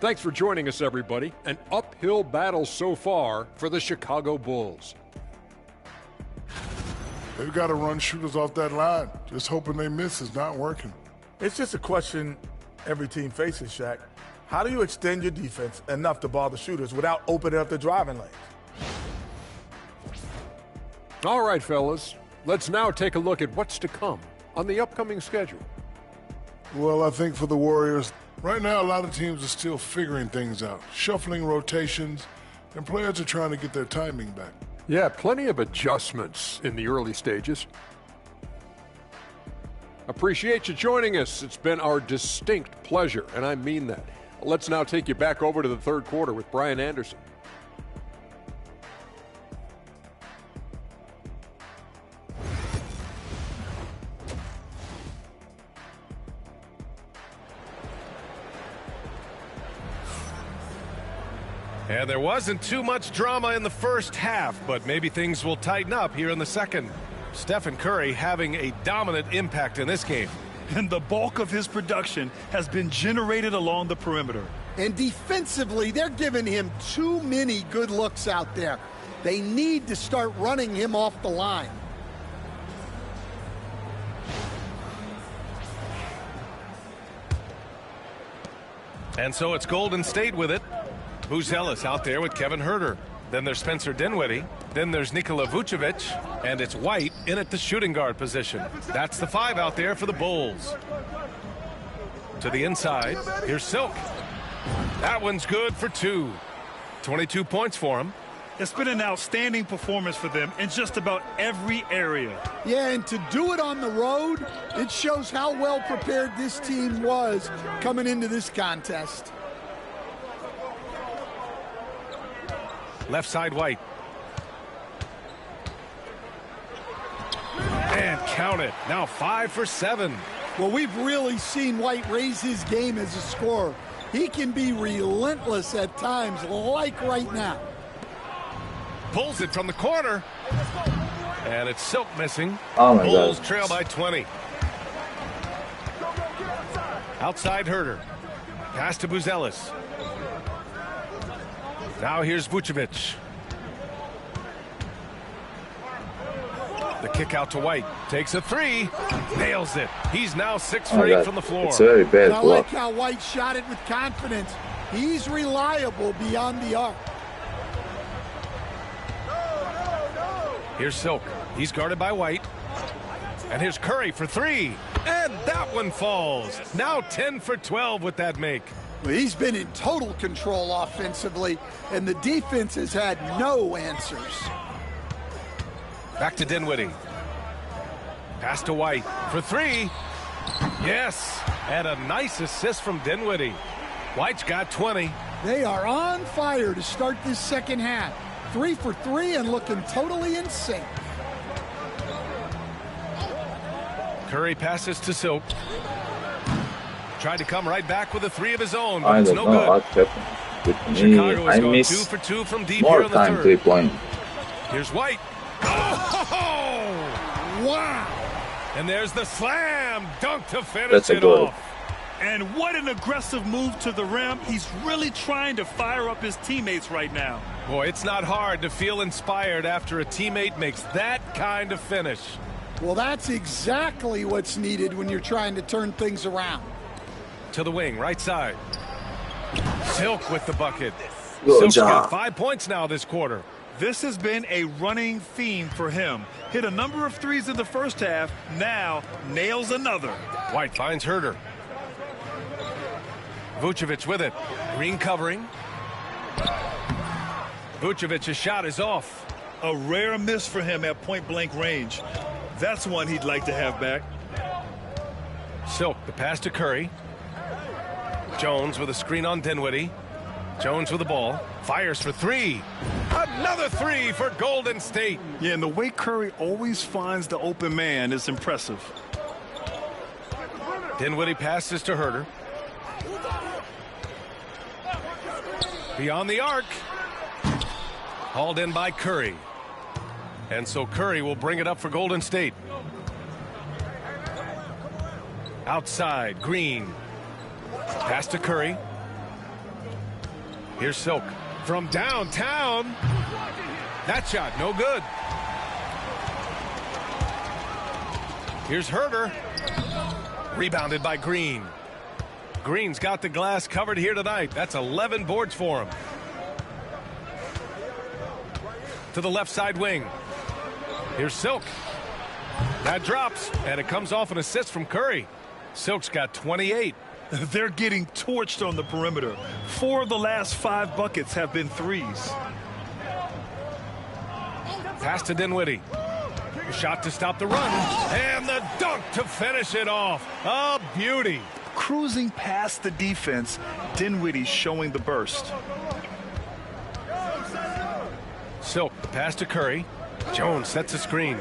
Thanks for joining us, everybody. An uphill battle so far for the Chicago Bulls. They've got to run shooters off that line. Just hoping they miss is not working. It's just a question every team faces, Shaq. How do you extend your defense enough to bother shooters without opening up the driving lanes? All right, fellas. Let's now take a look at what's to come on the upcoming schedule. Well, I think for the Warriors, right now a lot of teams are still figuring things out, shuffling rotations, and players are trying to get their timing back. Yeah, plenty of adjustments in the early stages. Appreciate you joining us. It's been our distinct pleasure, and I mean that. Let's now take you back over to the third quarter with Brian Anderson. And there wasn't too much drama in the first half, but maybe things will tighten up here in the second. Stephen Curry having a dominant impact in this game. And the bulk of his production has been generated along the perimeter. And defensively, they're giving him too many good looks out there. They need to start running him off the line. And so it's Golden State with it. Buzelis out there with Kevin Huerter. Then there's Spencer Dinwiddie. Then there's Nikola Vucevic. And it's White in at the shooting guard position. That's the 5 out there for the Bulls. To the inside. Here's Silk. That one's good for 2. 22 points for him. It's been an outstanding performance for them in just about every area. Yeah, and to do it on the road, it shows how well prepared this team was coming into this contest. Left side White. And count it. Now 5 for 7. Well, we've really seen White raise his game as a scorer. He can be relentless at times, like right now. Pulls it from the corner. And it's Silk missing. Oh my Bulls God. trail by 20. Outside Huerter. Pass to Buzelis. Now here's Vucevic. The kick out to White. Takes a 3. Nails it. He's now 6 for 8 from the floor. It's very bad I block. like how White shot it with confidence. He's reliable beyond the arc. Here's Silk. He's guarded by White. And here's Curry for 3. And that one falls. Now 10 for 12 with that make. Well, he's been in total control offensively, and the defense has had no answers. Back to Dinwiddie. Pass to White for 3. Yes. And a nice assist from Dinwiddie. White's got 20. They are on fire to start this second half. 3 for 3 and looking totally in sync. Curry passes to Silk. Tried to come right back with a 3 of his own, but I it's don't no know good. what happened with me. Chicago I has gone 2 miss for 2 from deep here more in the time third. 3 point. Here's White. Oh! Wow! And there's the slam dunk to finish That's a it goal. off. And what an aggressive move to the rim. He's really trying to fire up his teammates right now. Boy, it's not hard to feel inspired after a teammate makes that kind of finish. Well, that's exactly what's needed when you're trying to turn things around. To the wing, right side. Silk with the bucket. Good Silk's job. got 5 points now this quarter. This has been a running theme for him. Hit a number of 3s in the first half, now nails another. White finds Huerter. Vucevic with it. Green covering. Vucevic's shot is off. A rare miss for him at point-blank range. That's one he'd like to have back. Silk, the pass to Curry. Jones with a screen on Dinwiddie. Jones with the ball. Fires for 3. Another 3 for Golden State. Yeah, and the way Curry always finds the open man is impressive. Dinwiddie passes to Huerter. Beyond the arc. Hauled in by Curry. And so Curry will bring it up for Golden State. Outside, Green. Pass to Curry. Here's Silk from downtown. That shot, no good. Here's Huerter. Rebounded by Green. Green's got the glass covered here tonight. That's 11 boards for him. To the left side wing. Here's Silk. That drops, and it comes off an assist from Curry. Silk's got 28. They're getting torched on the perimeter. 4 of the last 5 buckets have been 3s. Pass to Dinwiddie. Shot to stop the run. And the dunk to finish it off. A beauty. Cruising past the defense, Dinwiddie showing the burst. Silk, the pass to Curry. Jones sets a screen.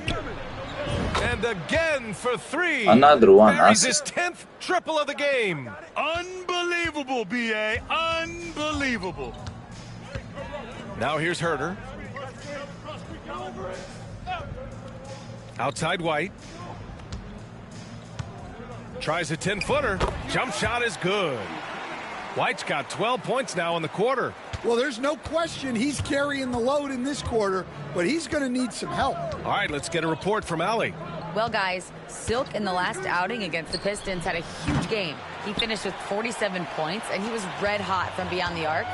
And again for 3. Another one. Buries his 10th triple of the game. Unbelievable, B.A. Unbelievable. Now here's Herter. Outside White. Tries a 10-footer. Jump shot is good. White's got 12 points now in the quarter. Well, there's no question he's carrying the load in this quarter, but he's going to need some help. All right, let's get a report from Allie. Well, guys, Silk in the last outing against the Pistons had a huge game. He finished with 47 points, and he was red hot from beyond the arc,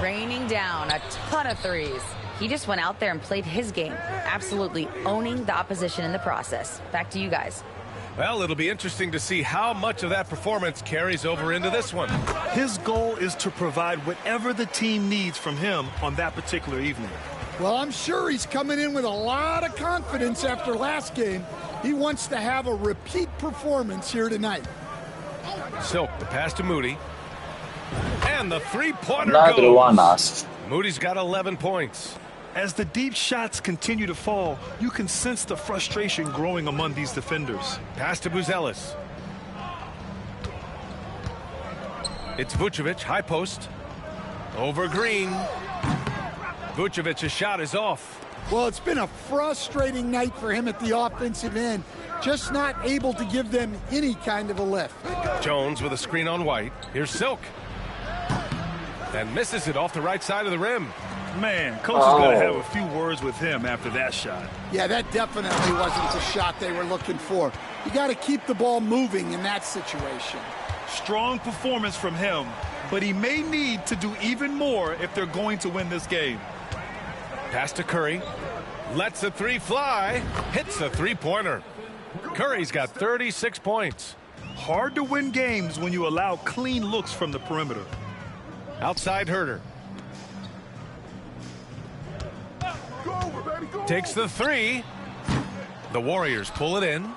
raining down a ton of threes. He just went out there and played his game, absolutely owning the opposition in the process. Back to you guys. Well, it'll be interesting to see how much of that performance carries over into this one. His goal is to provide whatever the team needs from him on that particular evening. Well, I'm sure he's coming in with a lot of confidence after last game. He wants to have a repeat performance here tonight. Silk, the pass to Moody. And the three-pointer Another goes. one asked. Moody's got 11 points. As the deep shots continue to fall, you can sense the frustration growing among these defenders. Pass to Buzelis. It's Vucevic, high post. Over Green. Vucevic's shot is off. Well, it's been a frustrating night for him at the offensive end. Just not able to give them any kind of a lift. Jones with a screen on White. Here's Silk. And misses it off the right side of the rim. Man, coach is going to have a few words with him after that shot. Yeah, that definitely wasn't the shot they were looking for. You got to keep the ball moving in that situation. Strong performance from him, but he may need to do even more if they're going to win this game. Pass to Curry. Lets a three fly. Hits a three-pointer. Curry's got 36 points. Hard to win games when you allow clean looks from the perimeter. Outside Herter. Takes the three. The Warriors pull it in.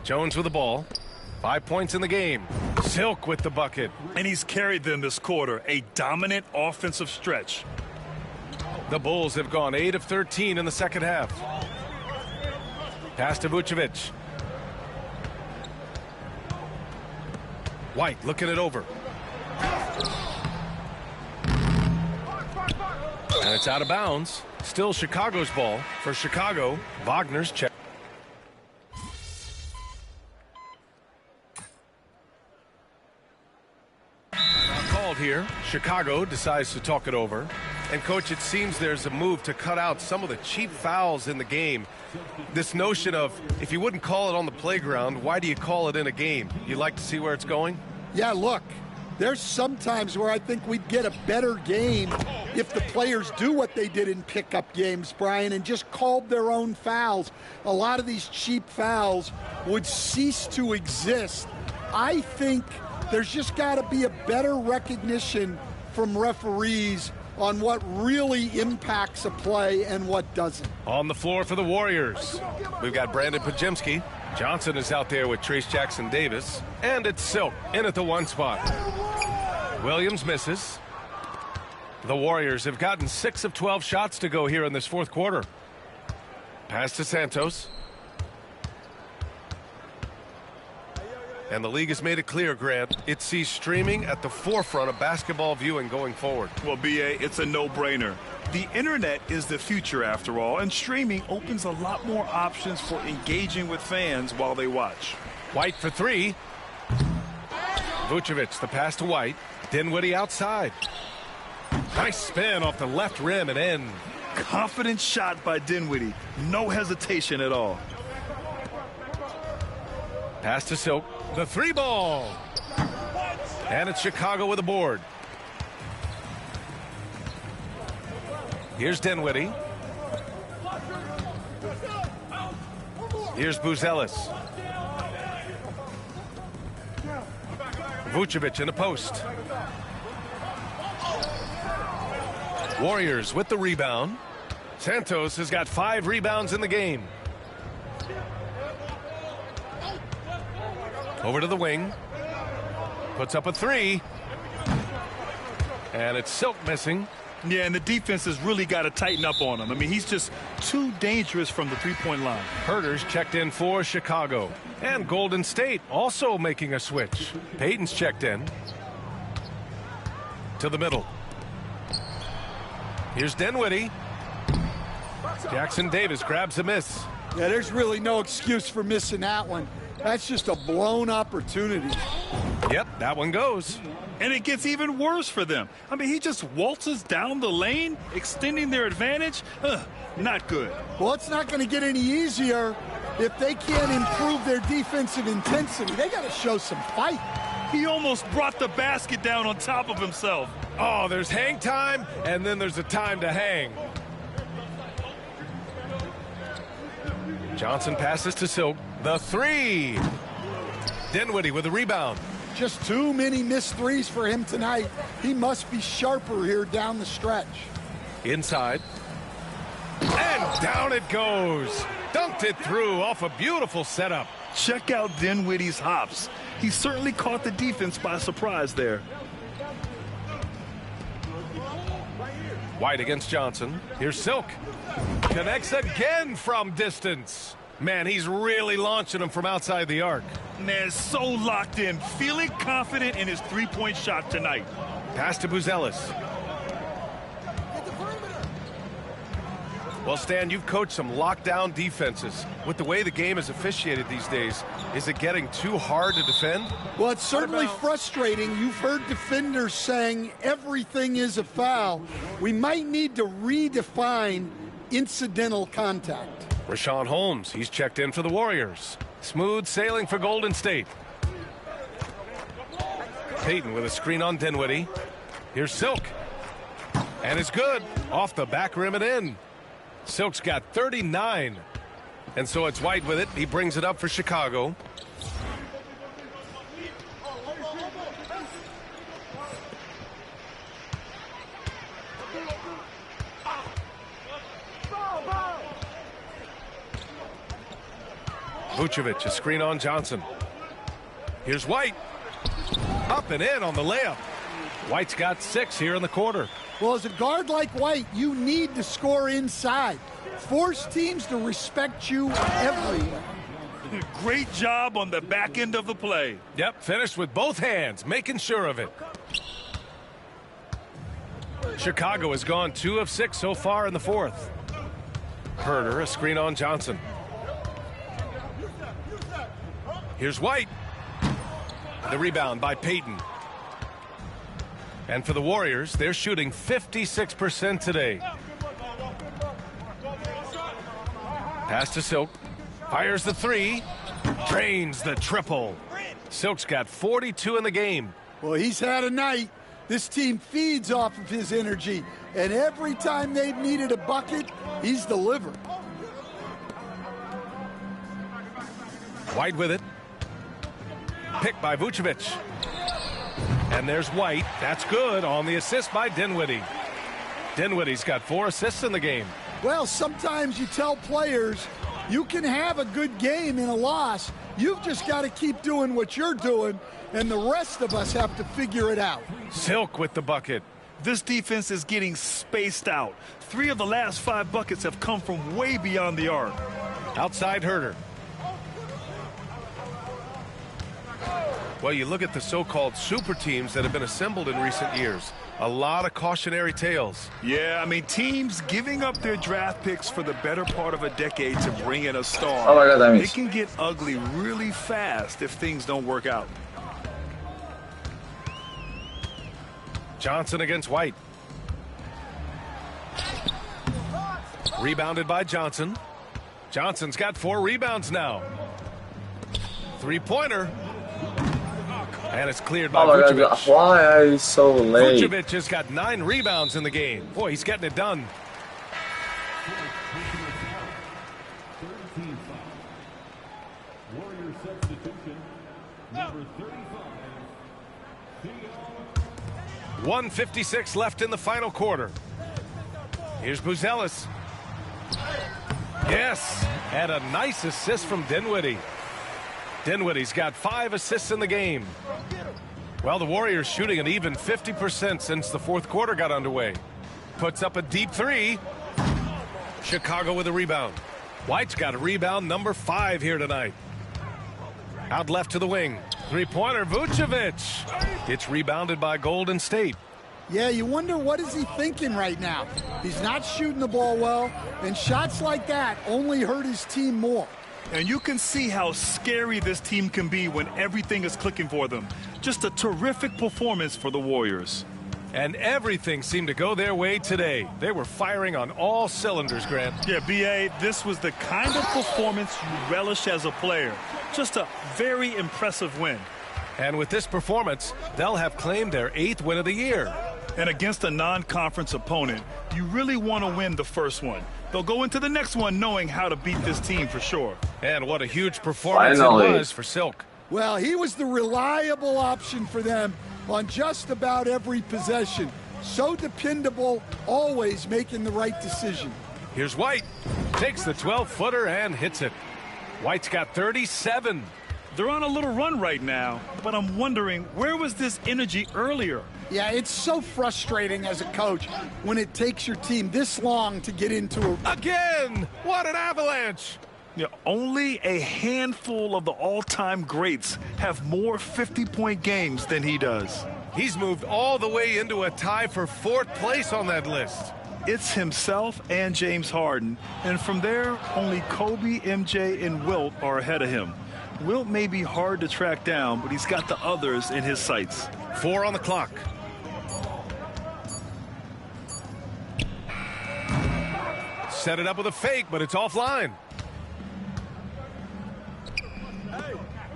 Jones with the ball. 5 points in the game. Silk with the bucket. And he's carried them this quarter. A dominant offensive stretch. The Bulls have gone 8 of 13 in the second half. Pass to Vucevic. White looking it over. And it's out of bounds. Still Chicago's ball. For Chicago, Wagner's check. Called here. Chicago decides to talk it over. And, Coach, it seems there's a move to cut out some of the cheap fouls in the game. This notion of, if you wouldn't call it on the playground, why do you call it in a game? You like to see where it's going? Yeah, look, there's some times where I think we'd get a better game if the players do what they did in pickup games, Brian, and just called their own fouls. A lot of these cheap fouls would cease to exist. I think there's just got to be a better recognition from referees on what really impacts a play and what doesn't. On the floor for the Warriors, we've got Brandon Pajemski. Johnson is out there with Trace Jackson-Davis. And it's Silk in at the one spot. Williams misses. The Warriors have gotten 6 of 12 shots to go here in this fourth quarter. Pass to Santos. And the league has made it clear, Grant, it sees streaming at the forefront of basketball viewing going forward. Well, B.A., it's a no-brainer. The internet is the future, after all, and streaming opens a lot more options for engaging with fans while they watch. White for three. Vucevic, the pass to White. Dinwiddie outside. Nice spin off the left rim and in. Confident shot by Dinwiddie. No hesitation at all. Pass to Silk. The three ball. And it's Chicago with a board. Here's Dinwiddie. Here's Buzelis. Vucevic in the post. Warriors with the rebound. Santos has got 5 rebounds in the game. Over to the wing. Puts up a three. And it's Silk missing. Yeah, and the defense has really got to tighten up on him. I mean, he's just too dangerous from the three-point line. Herter's checked in for Chicago. And Golden State also making a switch. Payton's checked in. To the middle. Here's Dinwiddie. Jackson Davis grabs a miss. Yeah, there's really no excuse for missing that one. That's just a blown opportunity. Yep, that one goes. And it gets even worse for them. I mean, he just waltzes down the lane, extending their advantage. Not good. Well, it's not going to get any easier if they can't improve their defensive intensity. They got to show some fight. He almost brought the basket down on top of himself. Oh, there's hang time, and then there's a time to hang. Johnson passes to Silk. The three. Dinwiddie with the rebound. Just too many missed threes for him tonight. He must be sharper here down the stretch. Inside. And down it goes. Dunked it through off a beautiful setup. Check out Dinwiddie's hops. He certainly caught the defense by surprise there. White against Johnson. Here's Silk. Connects again from distance. Man, he's really launching him from outside the arc. Man, so locked in, feeling confident in his three-point shot tonight. Pass to Buzelis. Well, Stan, you've coached some lockdown defenses. With the way the game is officiated these days, is it getting too hard to defend? Well, it's certainly frustrating. You've heard defenders saying everything is a foul. We might need to redefine incidental contact. Rashawn Holmes, he's checked in for the Warriors. Smooth sailing for Golden State. Payton with a screen on Dinwiddie. Here's Silk. And it's good. Off the back rim and in. Silk's got 39. And so it's White with it. He brings it up for Chicago. Vucevic, a screen on Johnson. Here's White. Up and in on the layup. White's got 6 here in the quarter. Well, as a guard like White, you need to score inside. Force teams to respect you everywhere. Great job on the back end of the play. Yep, finished with both hands, making sure of it. Chicago has gone 2 of 6 so far in the fourth. Herter, a screen on Johnson. Here's White. The rebound by Payton. And for the Warriors, they're shooting 56% today. Pass to Silk. Fires the three. Drains the triple. Silk's got 42 in the game. Well, he's had a night. This team feeds off of his energy. And every time they've needed a bucket, he's delivered. White with it. Picked by Vucevic. And there's White. That's good on the assist by Dinwiddie. Dinwiddie's got 4 assists in the game. Well, sometimes you tell players you can have a good game in a loss. You've just got to keep doing what you're doing, and the rest of us have to figure it out. Silk with the bucket. This defense is getting spaced out. 3 of the last 5 buckets have come from way beyond the arc. Outside Herter. Well, you look at the so-called super teams that have been assembled in recent years. A lot of cautionary tales. Yeah, I mean, teams giving up their draft picks for the better part of a decade to bring in a star. Oh my God, that means it can get ugly really fast if things don't work out. Johnson against White. Rebounded by Johnson. Johnson's got 4 rebounds now. 3-pointer. And it's cleared by Vucevic. God, why are you so late? Vucevic has got 9 rebounds in the game. Boy, he's getting it done. Warrior substitution, number 35. 1:56 left in the final quarter. Here's Buzelis. Yes, and a nice assist from Dinwiddie. Dinwiddie's got 5 assists in the game. Well, the Warriors shooting an even 50% since the fourth quarter got underway. Puts up a deep 3. Chicago with a rebound. White's got a rebound number 5 here tonight. Out left to the wing. 3-pointer, Vucevic. It's rebounded by Golden State. Yeah, you wonder what is he thinking right now. He's not shooting the ball well, and shots like that only hurt his team more. And you can see how scary this team can be when everything is clicking for them. Just a terrific performance for the Warriors. And everything seemed to go their way today. They were firing on all cylinders, Grant. Yeah, B.A., this was the kind of performance you relish as a player. Just a very impressive win. And with this performance, they'll have claimed their 8th win of the year. And against a non-conference opponent, you really want to win the first one. They'll go into the next one knowing how to beat this team for sure. And what a huge performance it was for Silk. Well, he was the reliable option for them on just about every possession. So dependable, always making the right decision. Here's White. Takes the 12-footer and hits it. White's got 37. They're on a little run right now, but I'm wondering, where was this energy earlier? Yeah, it's so frustrating as a coach when it takes your team this long to get into a... Again! What an avalanche! Yeah, only a handful of the all-time greats have more 50-point games than he does. He's moved all the way into a tie for 4th place on that list. It's himself and James Harden, and from there, only Kobe, MJ, and Wilt are ahead of him. Wilt may be hard to track down, but he's got the others in his sights. 4 on the clock. Set it up with a fake, but it's offline.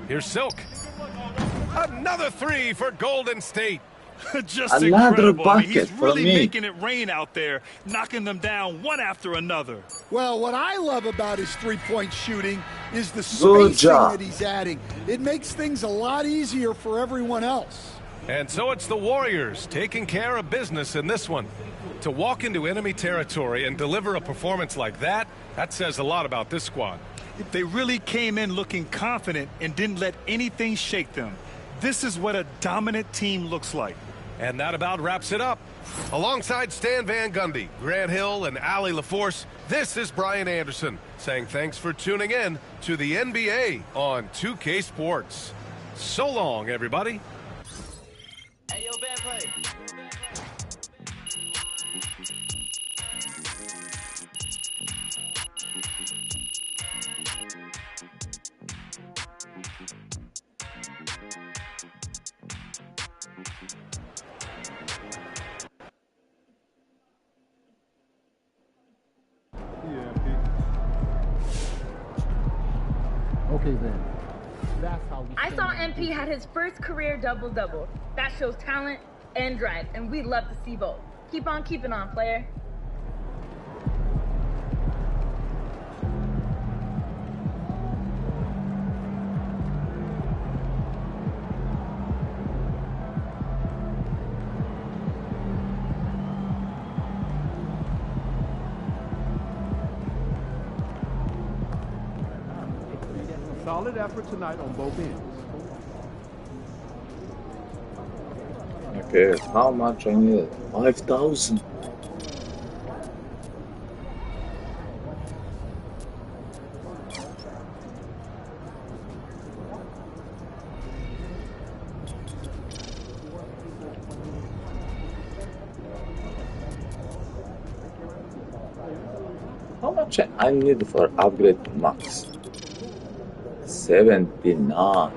Here's Silk. Another 3 for Golden State. Just Another incredible. bucket He's for really me. making it rain out there, knocking them down one after another. Well, what I love about his three-point shooting is the Good spacing job. that he's adding. It makes things a lot easier for everyone else. And so it's the Warriors taking care of business in this one. To walk into enemy territory and deliver a performance like that, that says a lot about this squad. They really came in looking confident and didn't let anything shake them. This is what a dominant team looks like. And that about wraps it up. Alongside Stan Van Gundy, Grant Hill, and Ali LaForce, this is Brian Anderson saying thanks for tuning in to the NBA on 2K Sports. So long, everybody. Hey, yo, bad play. Okay then. That's how we I saw MP had his first career double-double. That shows talent and drive, and we'd love to see both. Keep on keeping on, player. Solid effort tonight on both ends. Okay, how much I need? 5,000. How much I need for upgrade to max? 79.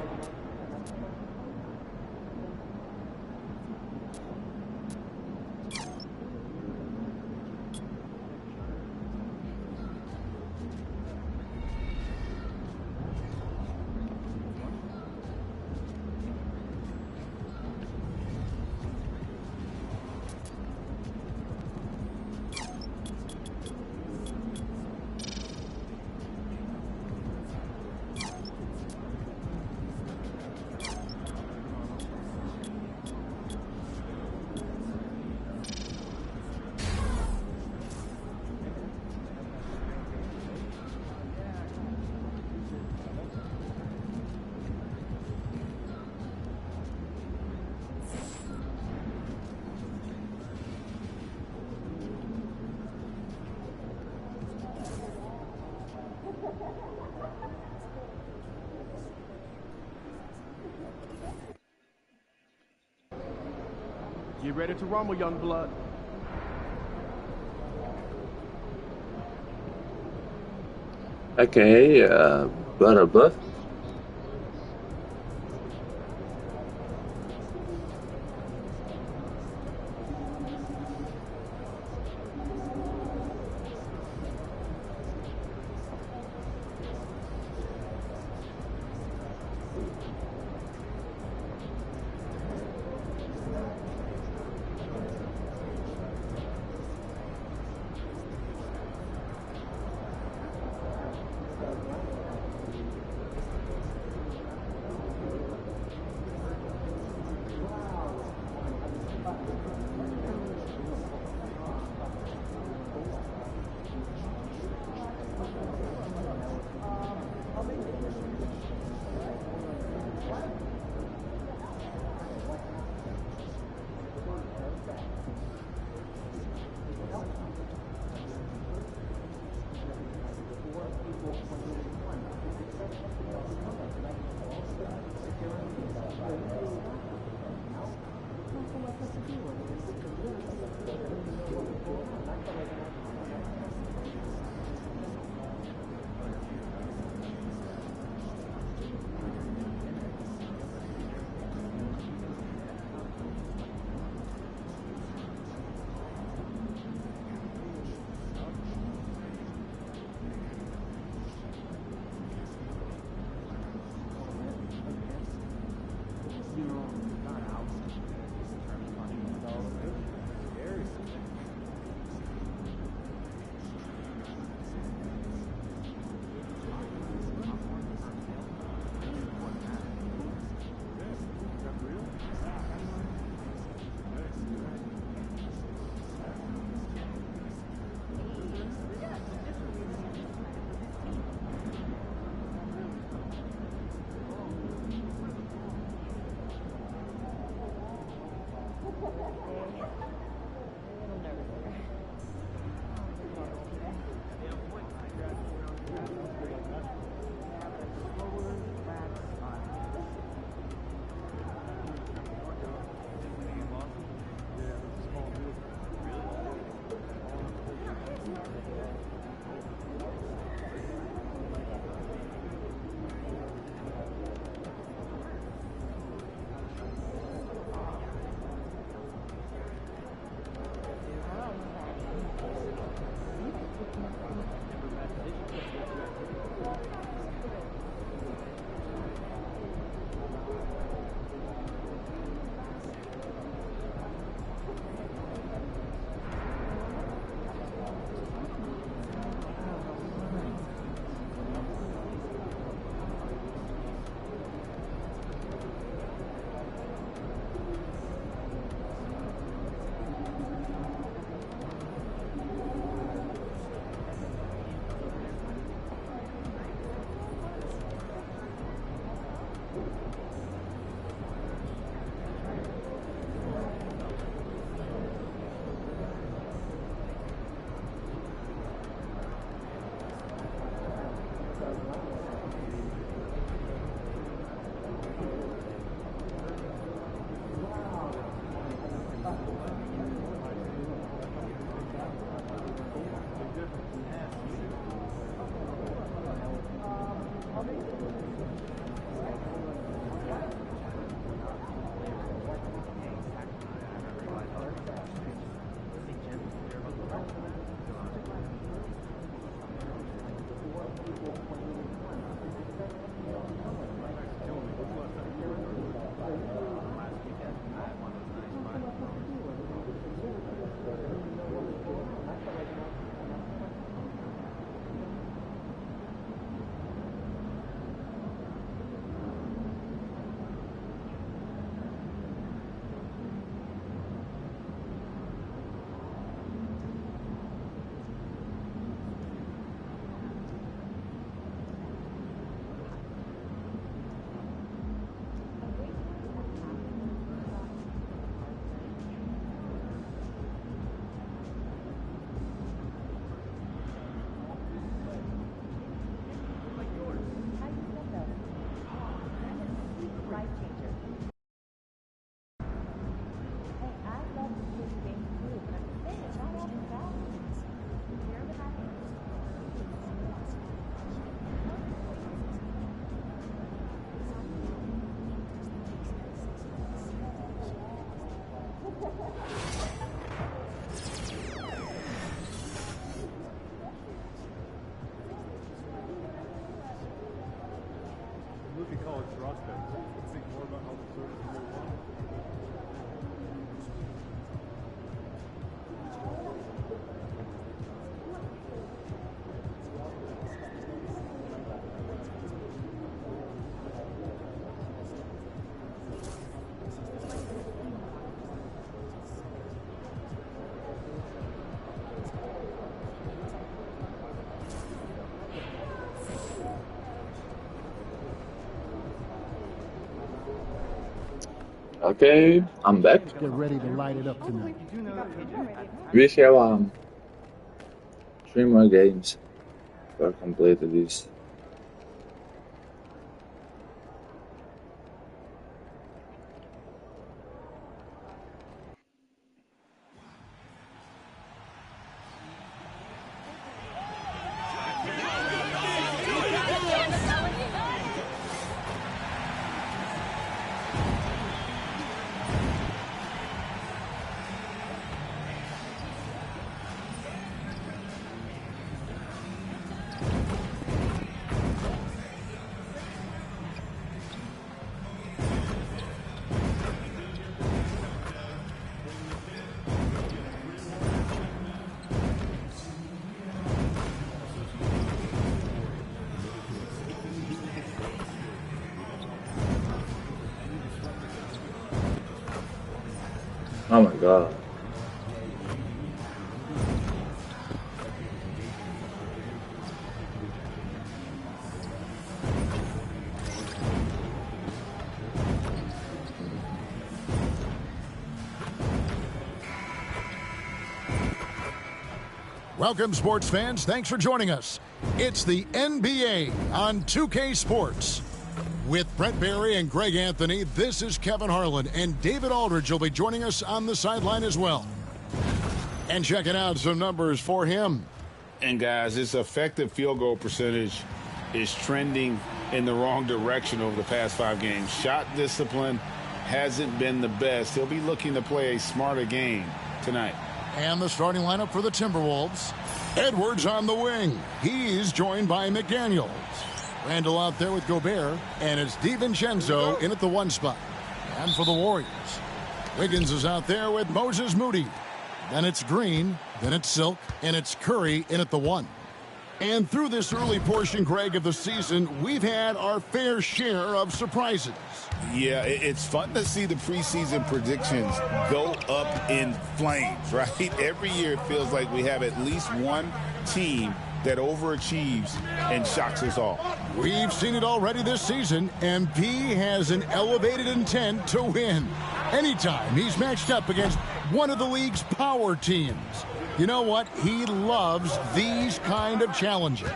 Get ready to rumble, young blood. Okay, battle buff. Okay, I'm back. Get ready to light it up tonight. We have 3 more games for completed this. Oh my god. Welcome, sports fans. Thanks for joining us. It's the NBA on 2K Sports. With Brett Barry and Greg Anthony, this is Kevin Harlan, and David Aldridge will be joining us on the sideline as well. And checking out some numbers for him. And guys, his effective field goal percentage is trending in the wrong direction over the past 5 games. Shot discipline hasn't been the best. He'll be looking to play a smarter game tonight. And the starting lineup for the Timberwolves. Edwards on the wing. He's joined by McDaniels. Randall out there with Gobert, and it's DiVincenzo in at the 1 spot. And for the Warriors, Wiggins is out there with Moses Moody. Then it's Green, then it's Silk, and it's Curry in at the 1. And through this early portion, Greg, of the season, we've had our fair share of surprises. Yeah, it's fun to see the preseason predictions go up in flames, right? Every year it feels like we have at least one team that overachieves and shocks us all. We've seen it already this season. MP has an elevated intent to win. Anytime he's matched up against one of the league's power teams. You know what? He loves these kind of challenges.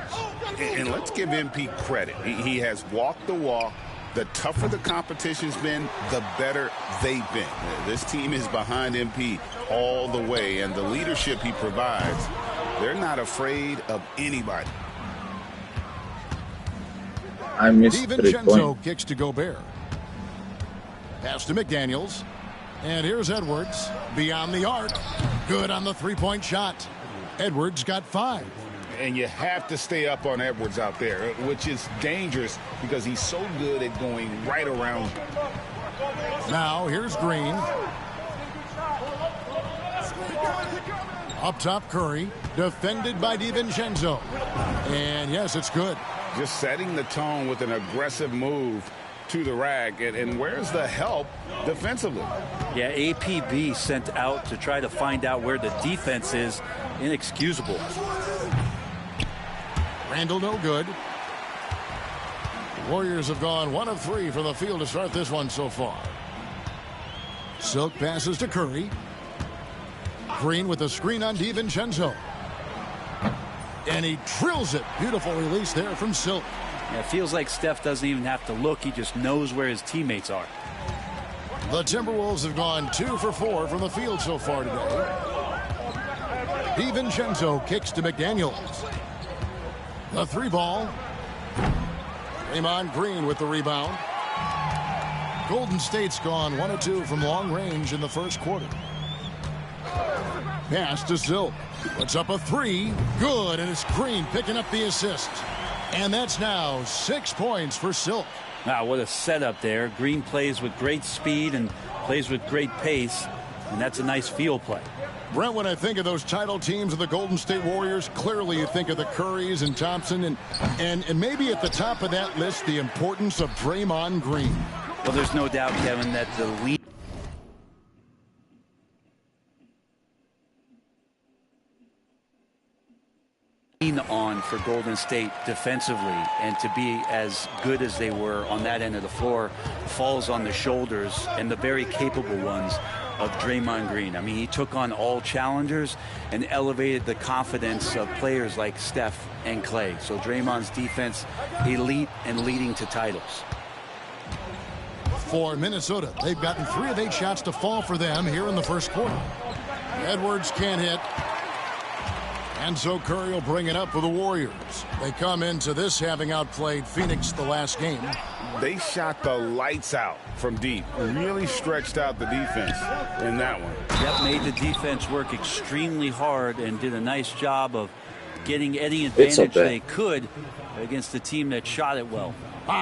And let's give MP credit. He has walked the walk. The tougher the competition's been, the better they've been. This team is behind MP all the way, and the leadership he provides, they're not afraid of anybody. I missed 3 points. DiVincenzo kicks to Gobert. Pass to McDaniels. And here's Edwards. Beyond the arc. Good on the 3-point shot. Edwards got 5. And you have to stay up on Edwards out there, which is dangerous because he's so good at going right around. Now here's Green. Up top, Curry. Defended by DiVincenzo. And yes, it's good. Just setting the tone with an aggressive move to the rack. And where's the help defensively? Yeah, APB sent out to try to find out where the defense is. Inexcusable. Randall no good. The Warriors have gone 1 of 3 from the field to start this one so far. Silk passes to Curry. Green with the screen on DiVincenzo. And he drills it. Beautiful release there from Silk. Yeah, it feels like Steph doesn't even have to look. He just knows where his teammates are. The Timberwolves have gone 2 for 4 from the field so far today. DiVincenzo kicks to McDaniels. The 3 ball. Draymond Green with the rebound. Golden State's gone 1 of 2 from long range in the first quarter. Pass to Silk. Puts up a 3. Good, and it's Green picking up the assist. And that's now 6 points for Silk. Wow, what a setup there. Green plays with great speed and plays with great pace, and that's a nice field play. Brent, when I think of those title teams of the Golden State Warriors, clearly you think of the Currys and Thompson, and maybe at the top of that list, the importance of Draymond Green. Well, there's no doubt, Kevin, that the lead on done for Golden State defensively, and to be as good as they were on that end of the floor falls on the shoulders, and the very capable ones, of Draymond Green. I mean, he took on all challengers and elevated the confidence of players like Steph and Clay. So Draymond's defense, elite and leading to titles. For Minnesota, they've gotten 3 of 8 shots to fall for them here in the first quarter. Edwards can't hit. And so Curry will bring it up for the Warriors. They come into this having outplayed Phoenix the last game. They shot the lights out from deep. Really stretched out the defense in that one. That made the defense work extremely hard and did a nice job of getting any advantage they could against the team that shot it well.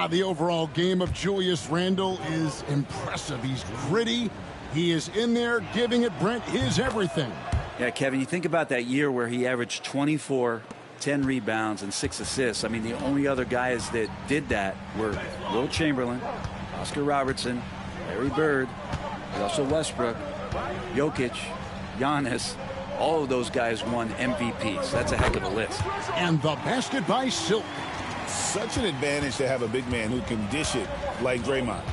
The overall game of Julius Randle is impressive. He's gritty. He is in there giving it, Brent, his everything. Yeah, Kevin, you think about that year where he averaged 24, 10 rebounds, and 6 assists. I mean, the only other guys that did that were Will Chamberlain, Oscar Robertson, Larry Bird, Russell Westbrook, Jokic, Giannis. All of those guys won MVPs. That's a heck of a list. And the basket by Silk. Such an advantage to have a big man who can dish it like Draymond.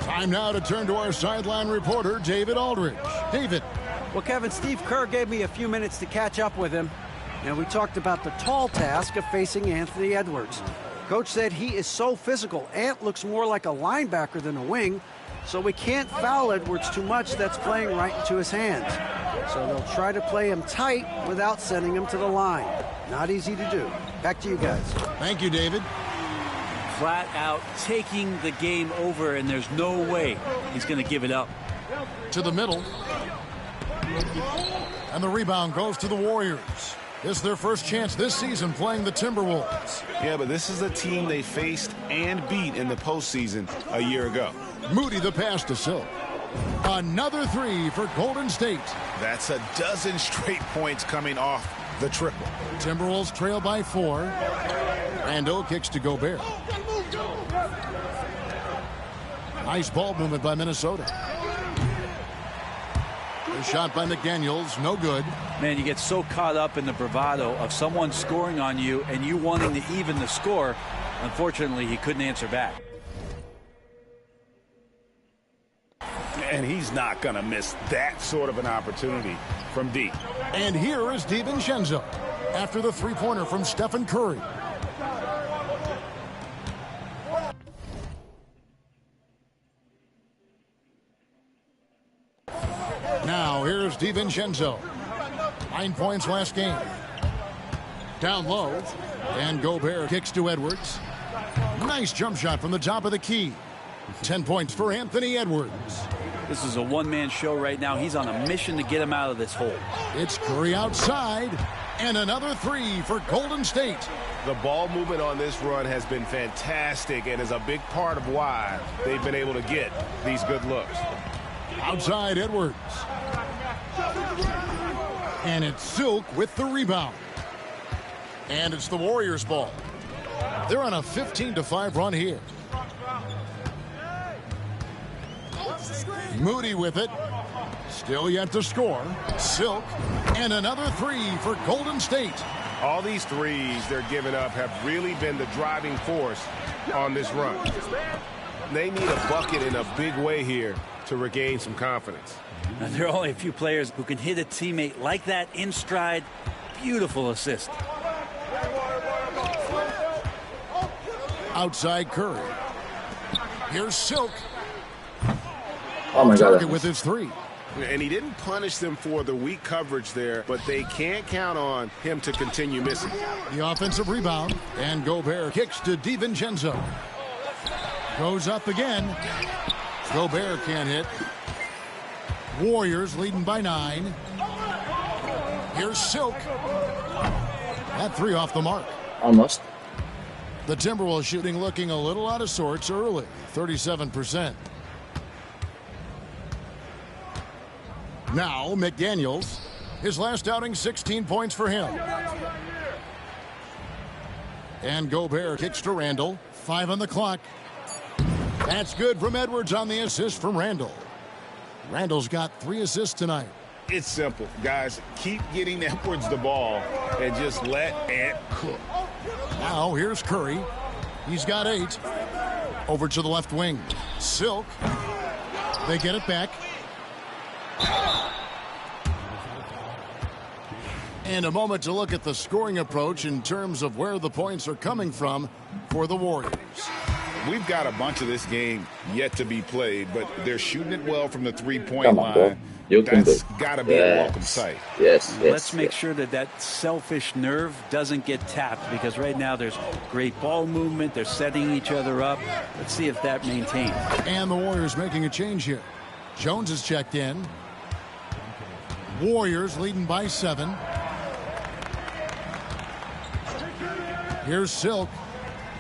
Time now to turn to our sideline reporter, David Aldridge. David. Well, Kevin, Steve Kerr gave me a few minutes to catch up with him, and we talked about the tall task of facing Anthony Edwards. Coach said he is so physical. Ant looks more like a linebacker than a wing, so we can't foul Edwards too much. That's playing right into his hands. So they'll try to play him tight without sending him to the line. Not easy to do. Back to you guys. Thank you, David. Flat out taking the game over, and there's no way he's going to give it up. To the middle. And the rebound goes to the Warriors. This is their first chance this season playing the Timberwolves. Yeah, but this is a team they faced and beat in the postseason a year ago. Moody the pass to Silk. Another 3 for Golden State. That's a dozen straight points coming off the triple. Timberwolves trail by 4. Randle kicks to Gobert. Nice ball movement by Minnesota. A shot by McDaniels, no good. Man, you get so caught up in the bravado of someone scoring on you and you wanting to even the score. Unfortunately, he couldn't answer back. And he's not going to miss that sort of an opportunity from deep. And here is DiVincenzo after the three-pointer from Stephen Curry. Now here's DiVincenzo. 9 points last game. Down low. And Gobert kicks to Edwards. Nice jump shot from the top of the key. 10 points for Anthony Edwards. This is a one-man show right now. He's on a mission to get him out of this hole. It's Curry outside. And another 3 for Golden State. The ball movement on this run has been fantastic and is a big part of why they've been able to get these good looks. Outside Edwards. And it's Silk with the rebound. And it's the Warriors' ball. They're on a 15-5 run here. Moody with it. Still yet to score. Silk. And another 3 for Golden State. All these threes they're giving up have really been the driving force on this run. They need a bucket in a big way here to regain some confidence. Now, there are only a few players who can hit a teammate like that in stride. Beautiful assist. Outside Curry. Here's Silk. Oh my God. With his 3. And he didn't punish them for the weak coverage there, but they can't count on him to continue missing. The offensive rebound. And Gobert kicks to DiVincenzo. Goes up again. Gobert can't hit. Warriors leading by 9. Here's Silk. That 3 off the mark. Almost. The Timberwolves shooting looking a little out of sorts early. 37%. Now McDaniels. His last outing, 16 points for him. And Gobert kicks to Randle. 5 on the clock. That's good from Edwards on the assist from Randle. Randle's got 3 assists tonight. It's simple, guys. Keep getting Edwards the ball and just let Ant cook. Now here's Curry. He's got 8. Over to the left wing. Silk. They get it back. And a moment to look at the scoring approach in terms of where the points are coming from for the Warriors. We've got a bunch of this game yet to be played, but they're shooting it well from the three-point line. That's got to be a welcome sight. Let's make sure that that selfish nerve doesn't get tapped, because right now there's great ball movement. They're setting each other up. Let's see if that maintains. And the Warriors making a change here. Jones is checked in. Warriors leading by 7. Here's Silk.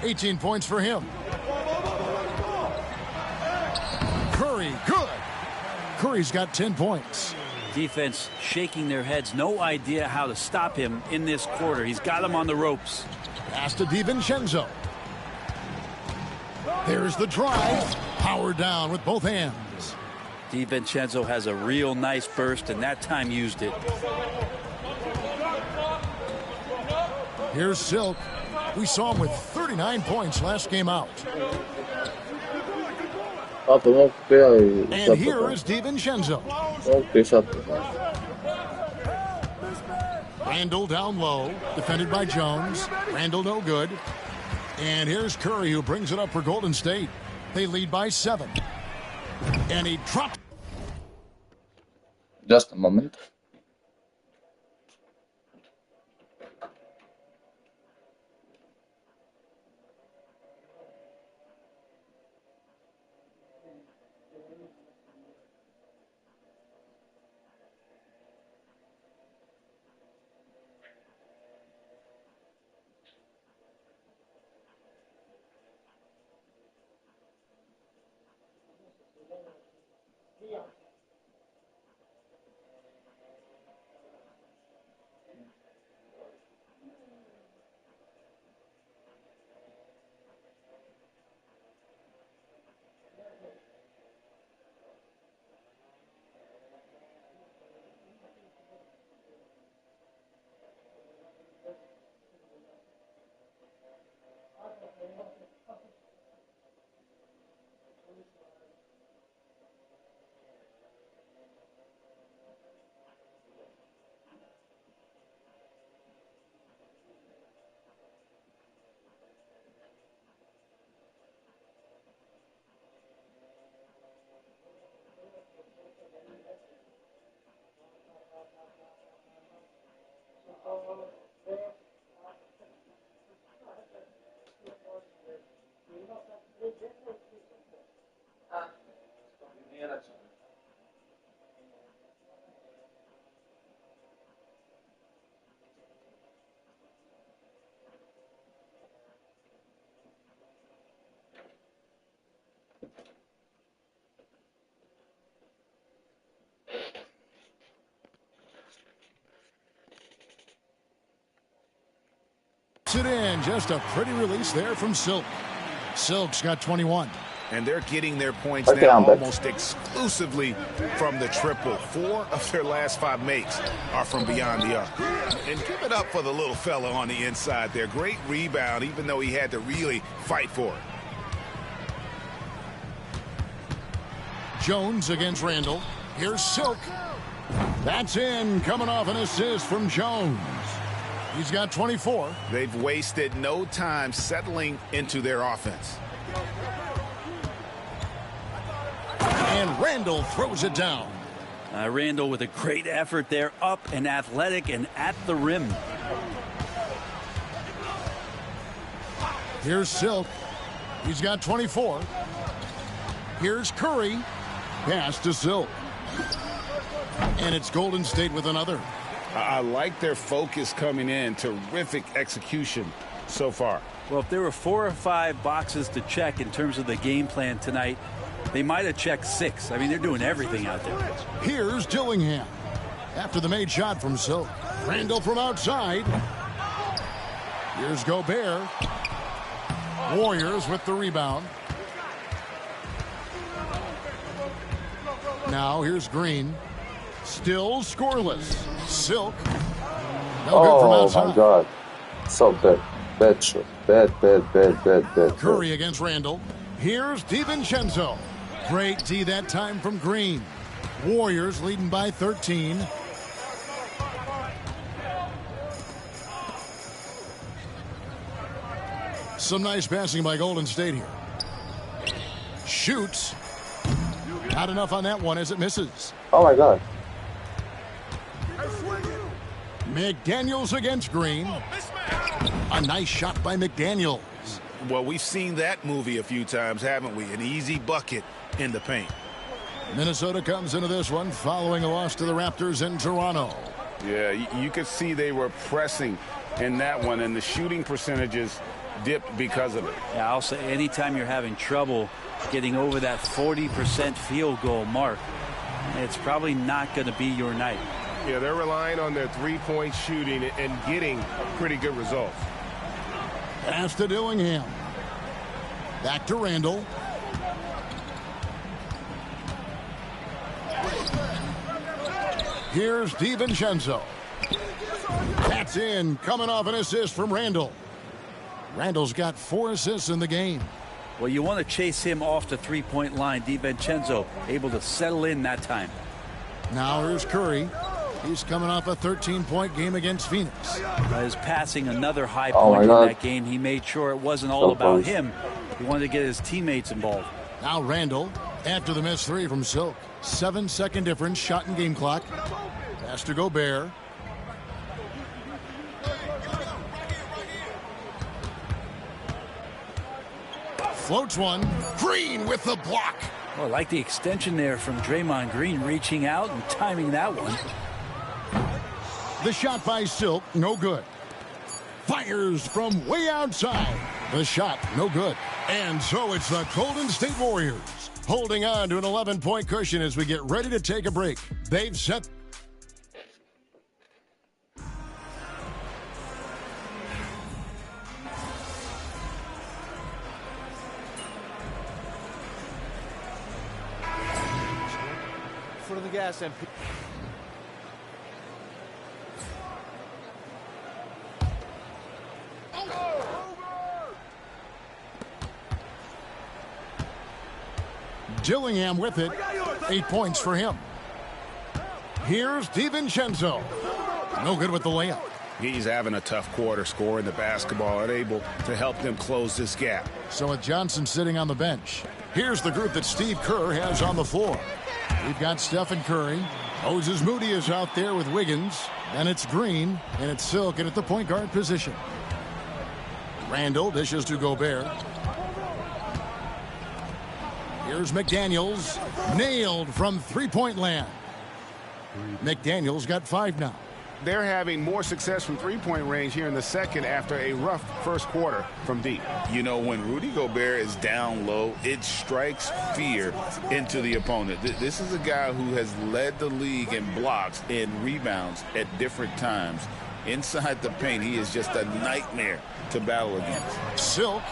18 points for him. Curry, good. Curry's got 10 points. Defense shaking their heads. No idea how to stop him in this quarter. He's got him on the ropes. Pass to DiVincenzo. There's the drive. Power down with both hands. DiVincenzo has a real nice burst, and that time used it. Here's Silk. We saw him with 39 points last game out. And here is DiVincenzo. Randall down low, defended by Jones. Randall no good. And here's Curry, who brings it up for Golden State. They lead by 7. And he dropped. Just a moment. It in. Just a pretty release there from Silk. Silk's got 21. And they're getting their points now almost exclusively from the triple. 4 of their last 5 makes are from beyond the arc. And give it up for the little fella on the inside there. Great rebound, even though he had to really fight for it. Jones against Randall. Here's Silk. That's in. Coming off an assist from Jones. He's got 24. They've wasted no time settling into their offense. And Randall throws it down. Randall with a great effort there, up and athletic and at the rim. Here's Silk. He's got 24. Here's Curry. Pass to Silk. And it's Golden State with another. I like their focus coming in. Terrific execution so far. Well, if there were 4 or 5 boxes to check in terms of the game plan tonight, they might have checked 6. I mean, they're doing everything out there. Here's Dillingham. After the made shot from Silk. Randall from outside. Here's Gobert. Warriors with the rebound. Now here's Green. Still scoreless. Silk. No good from outside. Oh my God. So good. Bad shot. Bad. Curry against Randall. Here's DiVincenzo. Great D that time from Green. Warriors leading by 13. Some nice passing by Golden State here. Shoots. Not enough on that one as it misses. Oh my God. McDaniels against Green. A nice shot by McDaniels. Well, we've seen that movie a few times, haven't we? An easy bucket in the paint. Minnesota comes into this one following a loss to the Raptors in Toronto. Yeah, you could see they were pressing in that one, and the shooting percentages dipped because of it. Yeah, I'll say anytime you're having trouble getting over that 40% field goal mark, it's probably not going to be your night. Yeah, they're relying on their three-point shooting and getting pretty good results. Pass to Dillingham. Back to Randall. Here's DiVincenzo. That's in, coming off an assist from Randall. Randall's got 4 assists in the game. Well, you want to chase him off the three-point line. DiVincenzo able to settle in that time. Now here's Curry. He's coming off a 13-point game against Phoenix. His passing another high point in that game. He made sure it wasn't all about him. He wanted to get his teammates involved. Now Randall, after the missed 3 from Silk. 7-second difference, shot and game clock. Pass to Gobert. Floats one. Green with the block. Well, I like the extension there from Draymond Green, reaching out and timing that one. The shot by Silk, no good. Fires from way outside. The shot, no good. And so it's the Golden State Warriors holding on to an 11-point cushion as we get ready to take a break. They've set... Foot on the gas, MP. Dillingham with it. 8 points for him. Here's DiVincenzo. No good with the layup. He's having a tough quarter, scoring the basketball, unable to help them close this gap. So with Johnson sitting on the bench, here's the group that Steve Kerr has on the floor. We've got Stephen Curry. Moses Moody is out there with Wiggins. And it's Green, and it's Silk, and at the point guard position. Randall dishes to Gobert. Here's McDaniels. Nailed from three-point land. McDaniels got 5 now. They're having more success from three-point range here in the second after a rough first quarter from deep. You know, when Rudy Gobert is down low, it strikes fear into the opponent. This is a guy who has led the league in blocks and rebounds at different times. Inside the paint, he is just a nightmare to battle against. Silk,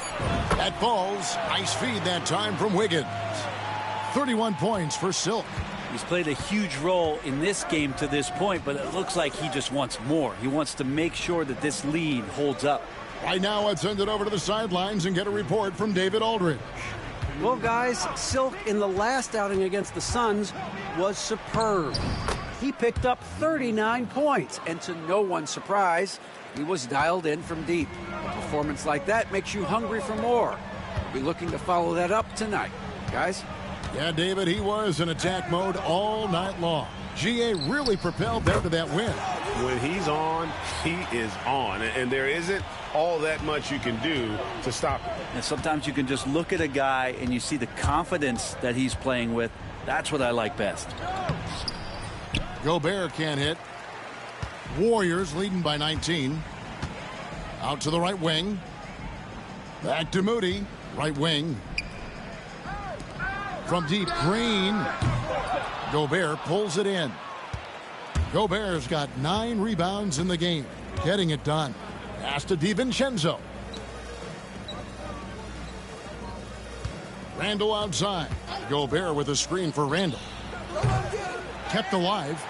that falls. Nice feed that time from Wiggins. 31 points for Silk. He's played a huge role in this game to this point, but it looks like he just wants more. He wants to make sure that this lead holds up. Right now, let's send it over to the sidelines and get a report from David Aldridge. Well, guys, Silk in the last outing against the Suns was superb. He picked up 39 points, and to no one's surprise, he was dialed in from deep. A performance like that makes you hungry for more. We'll be looking to follow that up tonight. Guys? Yeah, David, he was in attack mode all night long. GA really propelled them to that win. When he's on, he is on. And there isn't all that much you can do to stop him. And sometimes you can just look at a guy and you see the confidence that he's playing with. That's what I like best. Gobert can't hit. Warriors leading by 19. Out to the right wing. Back to Moody. Right wing. From deep, Green. Gobert pulls it in. Gobert's got 9 rebounds in the game. Getting it done. Pass to DiVincenzo. Randall outside. Gobert with a screen for Randall. Kept alive.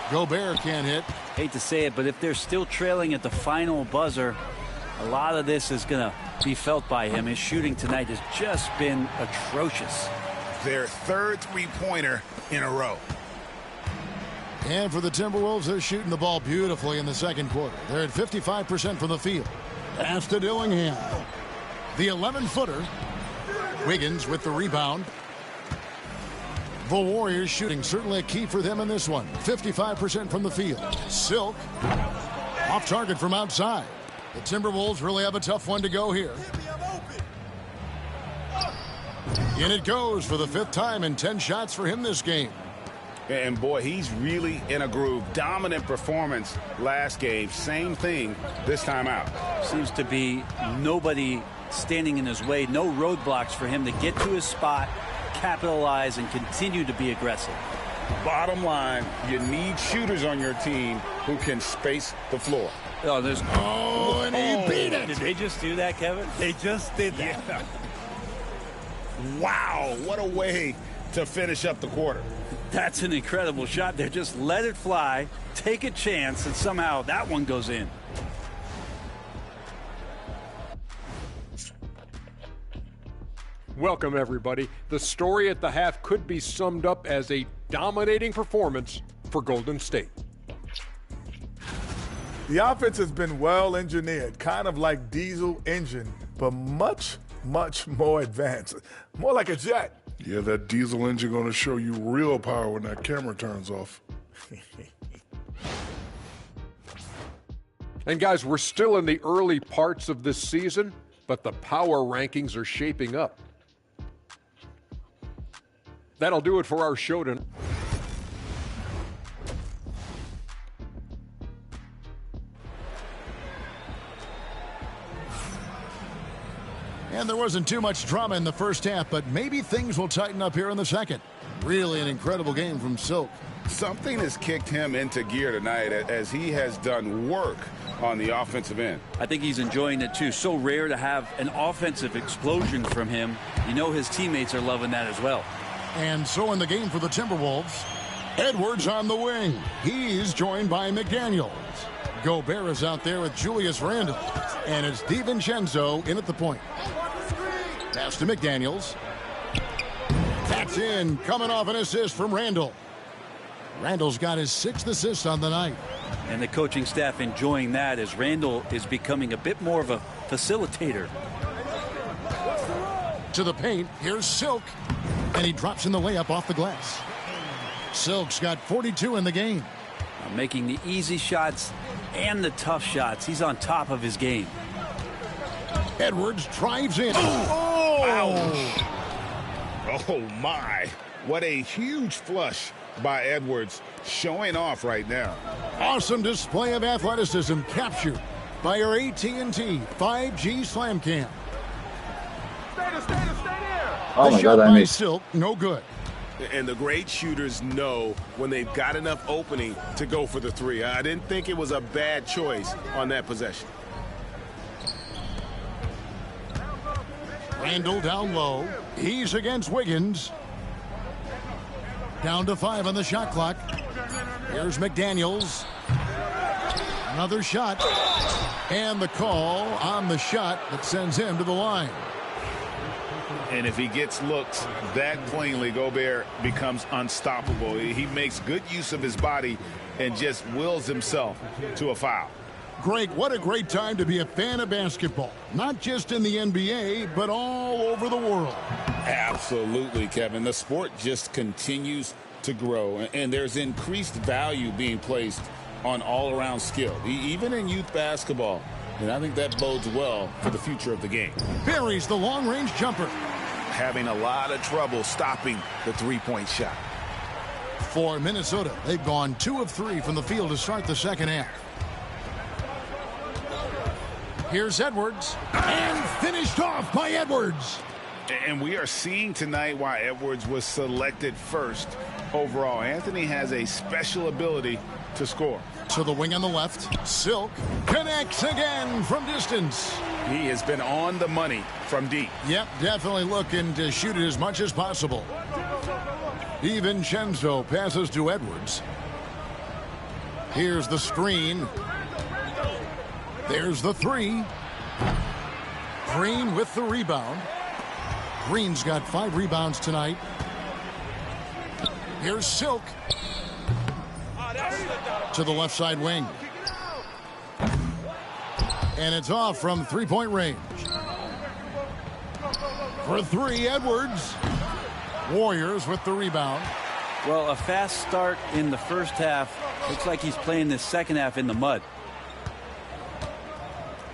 Gobert can't hit. Hate to say it, but if they're still trailing at the final buzzer, A lot of this is going to be felt by him. His shooting tonight has just been atrocious. Their third three-pointer in a row. And for the Timberwolves, they're shooting the ball beautifully in the second quarter. They're at 55% from the field. Pass to Dillingham. The 11-footer. Wiggins with the rebound. The Warriors shooting certainly a key for them in this one. 55% from the field. Silk off target from outside. The Timberwolves really have a tough one to go here. In it goes for the 5th time and 10 shots for him this game. And boy, he's really in a groove. Dominant performance last game. Same thing this time out. Seems to be nobody standing in his way. No roadblocks for him to get to his spot, capitalize, and continue to be aggressive. Bottom line, you need shooters on your team who can space the floor. Oh, there's... Oh, and he beat it. Did they just do that, Kevin? They just did that. Yeah. Wow, what a way to finish up the quarter. That's an incredible shot there. Just let it fly, take a chance, and somehow that one goes in. Welcome, everybody. The story at the half could be summed up as a dominating performance for Golden State. The offense has been well engineered, kind of like diesel engine, but much, much more advanced. More like a jet. Yeah, that diesel engine going to show you real power when that camera turns off. And guys, we're still in the early parts of this season, but the power rankings are shaping up. That'll do it for our show tonight. And there wasn't too much drama in the first half, but maybe things will tighten up here in the second. Really an incredible game from Silk. Something has kicked him into gear tonight as he has done work on the offensive end. I think he's enjoying it too. So rare to have an offensive explosion from him. You know his teammates are loving that as well. And so in the game for the Timberwolves, Edwards on the wing. He's joined by McDaniels. Gobert is out there with Julius Randle. And it's DiVincenzo in at the point. Pass to McDaniels. That's in, coming off an assist from Randle. Randle's got his 6th assist on the night. And the coaching staff enjoying that as Randle is becoming a bit more of a facilitator. To the paint, here's Silk. And he drops in the layup off the glass. Silk's got 42 in the game. Making the easy shots and the tough shots. He's on top of his game. Edwards drives in. Oh, my. What a huge flush by Edwards, showing off right now. Awesome display of athleticism captured by our AT&T 5G Slam Cam. Oh my God, I missed. Silk, no good. And the great shooters know when they've got enough opening to go for the three. I didn't think it was a bad choice on that possession. Randle down low. He's against Wiggins. Down to 5 on the shot clock. Here's McDaniels. Another shot. And the call on the shot that sends him to the line. And if he gets looked that plainly, Gobert becomes unstoppable. He makes good use of his body and just wills himself to a foul. Greg, what a great time to be a fan of basketball. Not just in the NBA, but all over the world. Absolutely, Kevin. The sport just continues to grow, and there's increased value being placed on all-around skill, even in youth basketball. And I think that bodes well for the future of the game. Buries the long-range jumper. Having a lot of trouble stopping the three-point shot. For Minnesota, they've gone 2 of 3 from the field to start the second half. Here's Edwards. And finished off by Edwards. And we are seeing tonight why Edwards was selected first overall. Anthony has a special ability to score. To the wing on the left. Silk connects again from distance. He has been on the money from deep. Yep, definitely looking to shoot it as much as possible. DiVincenzo passes to Edwards. Here's the screen. There's the 3. Green with the rebound. Green's got 5 rebounds tonight. Here's Silk to the left side wing. And it's off from three-point range. For 3, Edwards. Warriors with the rebound. Well, a fast start in the first half. Looks like he's playing this second half in the mud.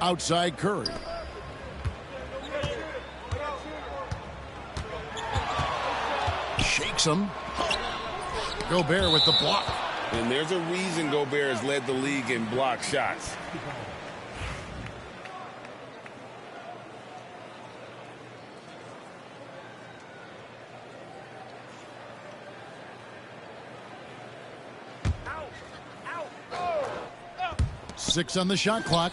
Outside Curry. Shakes him. Gobert with the block. And there's a reason Gobert has led the league in block shots. Six on the shot clock.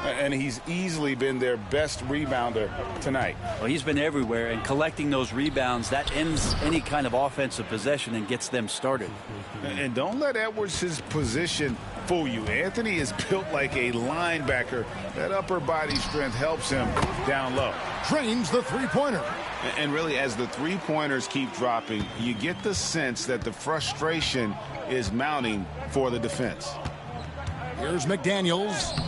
And he's easily been their best rebounder tonight. Well, he's been everywhere, and collecting those rebounds, that ends any kind of offensive possession and gets them started. And don't let Edwards' position fool you. Anthony is built like a linebacker. That upper body strength helps him down low. Drains the three-pointer. And really, as the three-pointers keep dropping, you get the sense that the frustration is mounting for the defense. Here's McDaniels.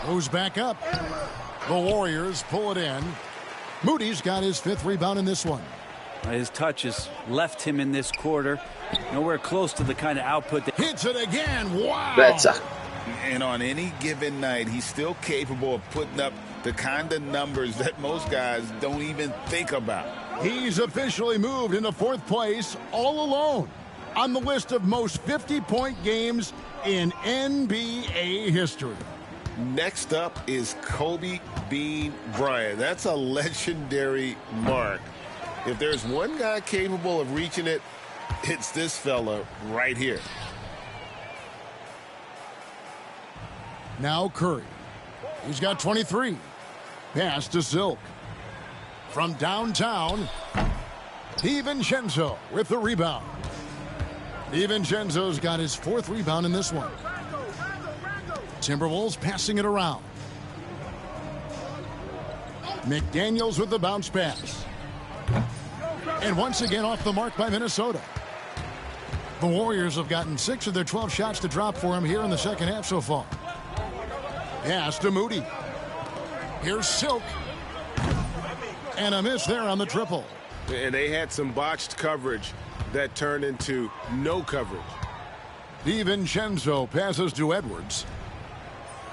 Goes back up. The Warriors pull it in. Moody's got his 5th rebound in this one. His touch has left him in this quarter. Nowhere close to the kind of output that hits it again. Wow. And on any given night, he's still capable of putting up the kind of numbers that most guys don't even think about. He's officially moved into 4th place all alone on the list of most 50-point games in NBA history. Next up is Kobe Bean Bryant. That's a legendary mark. If there's one guy capable of reaching it, it's this fella right here. Now Curry. He's got 23. Pass to Silk. From downtown, DiVincenzo with the rebound. DiVincenzo's got his 4th rebound in this one. Timberwolves passing it around. McDaniels with the bounce pass. And once again off the mark by Minnesota. The Warriors have gotten 6 of their 12 shots to drop for him here in the second half so far. Pass to Moody. Here's Silk. And a miss there on the triple. And they had some botched coverage that turned into no coverage. DiVincenzo passes to Edwards.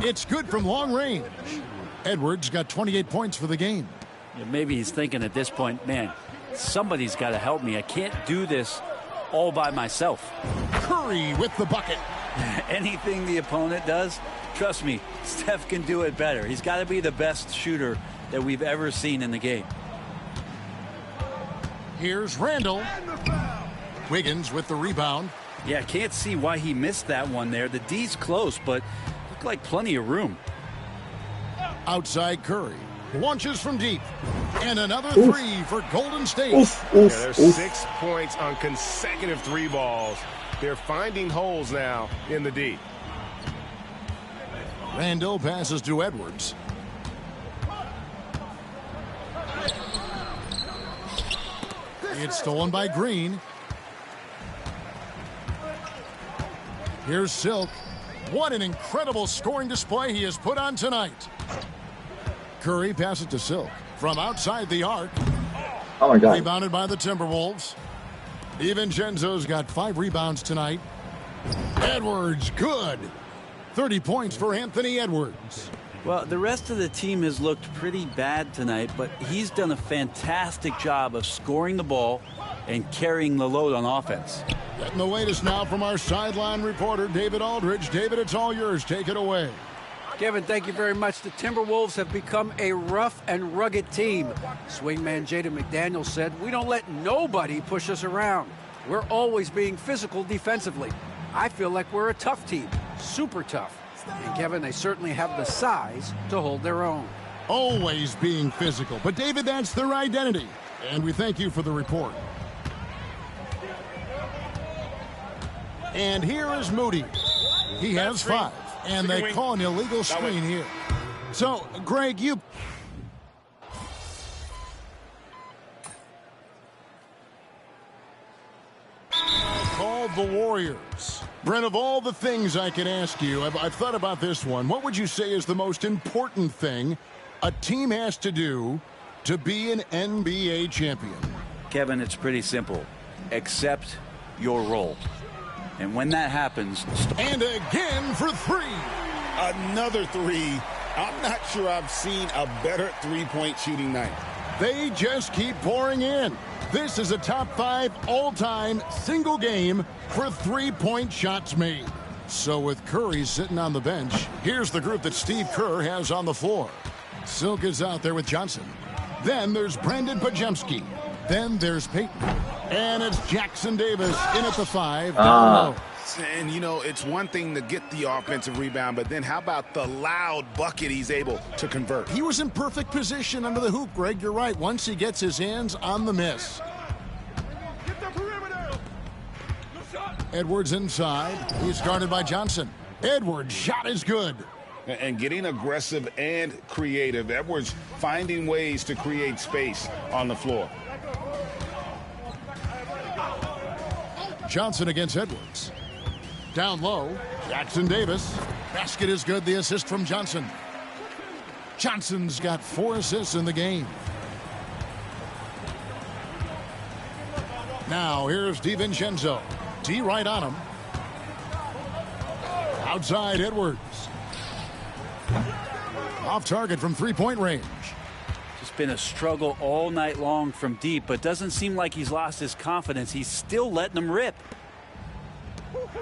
It's good from long range. Edwards got 28 points for the game. Yeah, maybe he's thinking at this point, man, somebody's got to help me. I can't do this all by myself. Curry with the bucket. Anything the opponent does, trust me, Steph can do it better. He's got to be the best shooter that we've ever seen in the game. Here's Randall. Wiggins with the rebound. Yeah, can't see why he missed that one there. The D's close, but looked like plenty of room. Outside Curry. Launches from deep. And another 3 for Golden State. There's 6 points on consecutive 3 balls. They're finding holes now in the D. Randall passes to Edwards. It's stolen by Green. Here's Silk. What an incredible scoring display he has put on tonight. Curry passes to Silk from outside the arc. Oh my God. Rebounded by the Timberwolves. DiVincenzo's got 5 rebounds tonight. Edwards, good. 30 points for Anthony Edwards. Well, the rest of the team has looked pretty bad tonight, but he's done a fantastic job of scoring the ball and carrying the load on offense. Getting the latest now from our sideline reporter, David Aldridge. David, it's all yours. Take it away. Kevin, thank you very much. The Timberwolves have become a rough and rugged team. Swingman Jaden McDaniels said, "We don't let nobody push us around. We're always being physical defensively. I feel like we're a tough team, super tough." And Kevin, they certainly have the size to hold their own. Always being physical. But David, that's their identity. And we thank you for the report. And here is Moody. He has 5. And they call an illegal screen here. So, Greg, you... called the Warriors. Brent, of all the things I can ask you, I've thought about this one. What would you say is the most important thing a team has to do to be an NBA champion? Kevin, it's pretty simple. Accept your role. And when that happens... And again for three. Another three. I'm not sure I've seen a better three-point shooting night. They just keep pouring in. This is a top 5 all-time single game for three-point shots made. So with Curry sitting on the bench, here's the group that Steve Kerr has on the floor. Silk is out there with Johnson. Then there's Brandon Pajemski. Then there's Payton. And it's Jackson Davis in at the 5. And, you know, it's one thing to get the offensive rebound, but then how about the loud bucket he's able to convert? He was in perfect position under the hoop, Greg. You're right. Once he gets his hands on the miss. Edwards inside. He's guarded by Johnson. Edwards' shot is good. And getting aggressive and creative. Edwards finding ways to create space on the floor. Johnson against Edwards. Down low, Jackson Davis. Basket is good. The assist from Johnson. Johnson's got 4 assists in the game. Now here's DiVincenzo. D right on him. Outside Edwards. Off target from three-point range. Just been a struggle all night long from deep, but doesn't seem like he's lost his confidence. He's still letting them rip.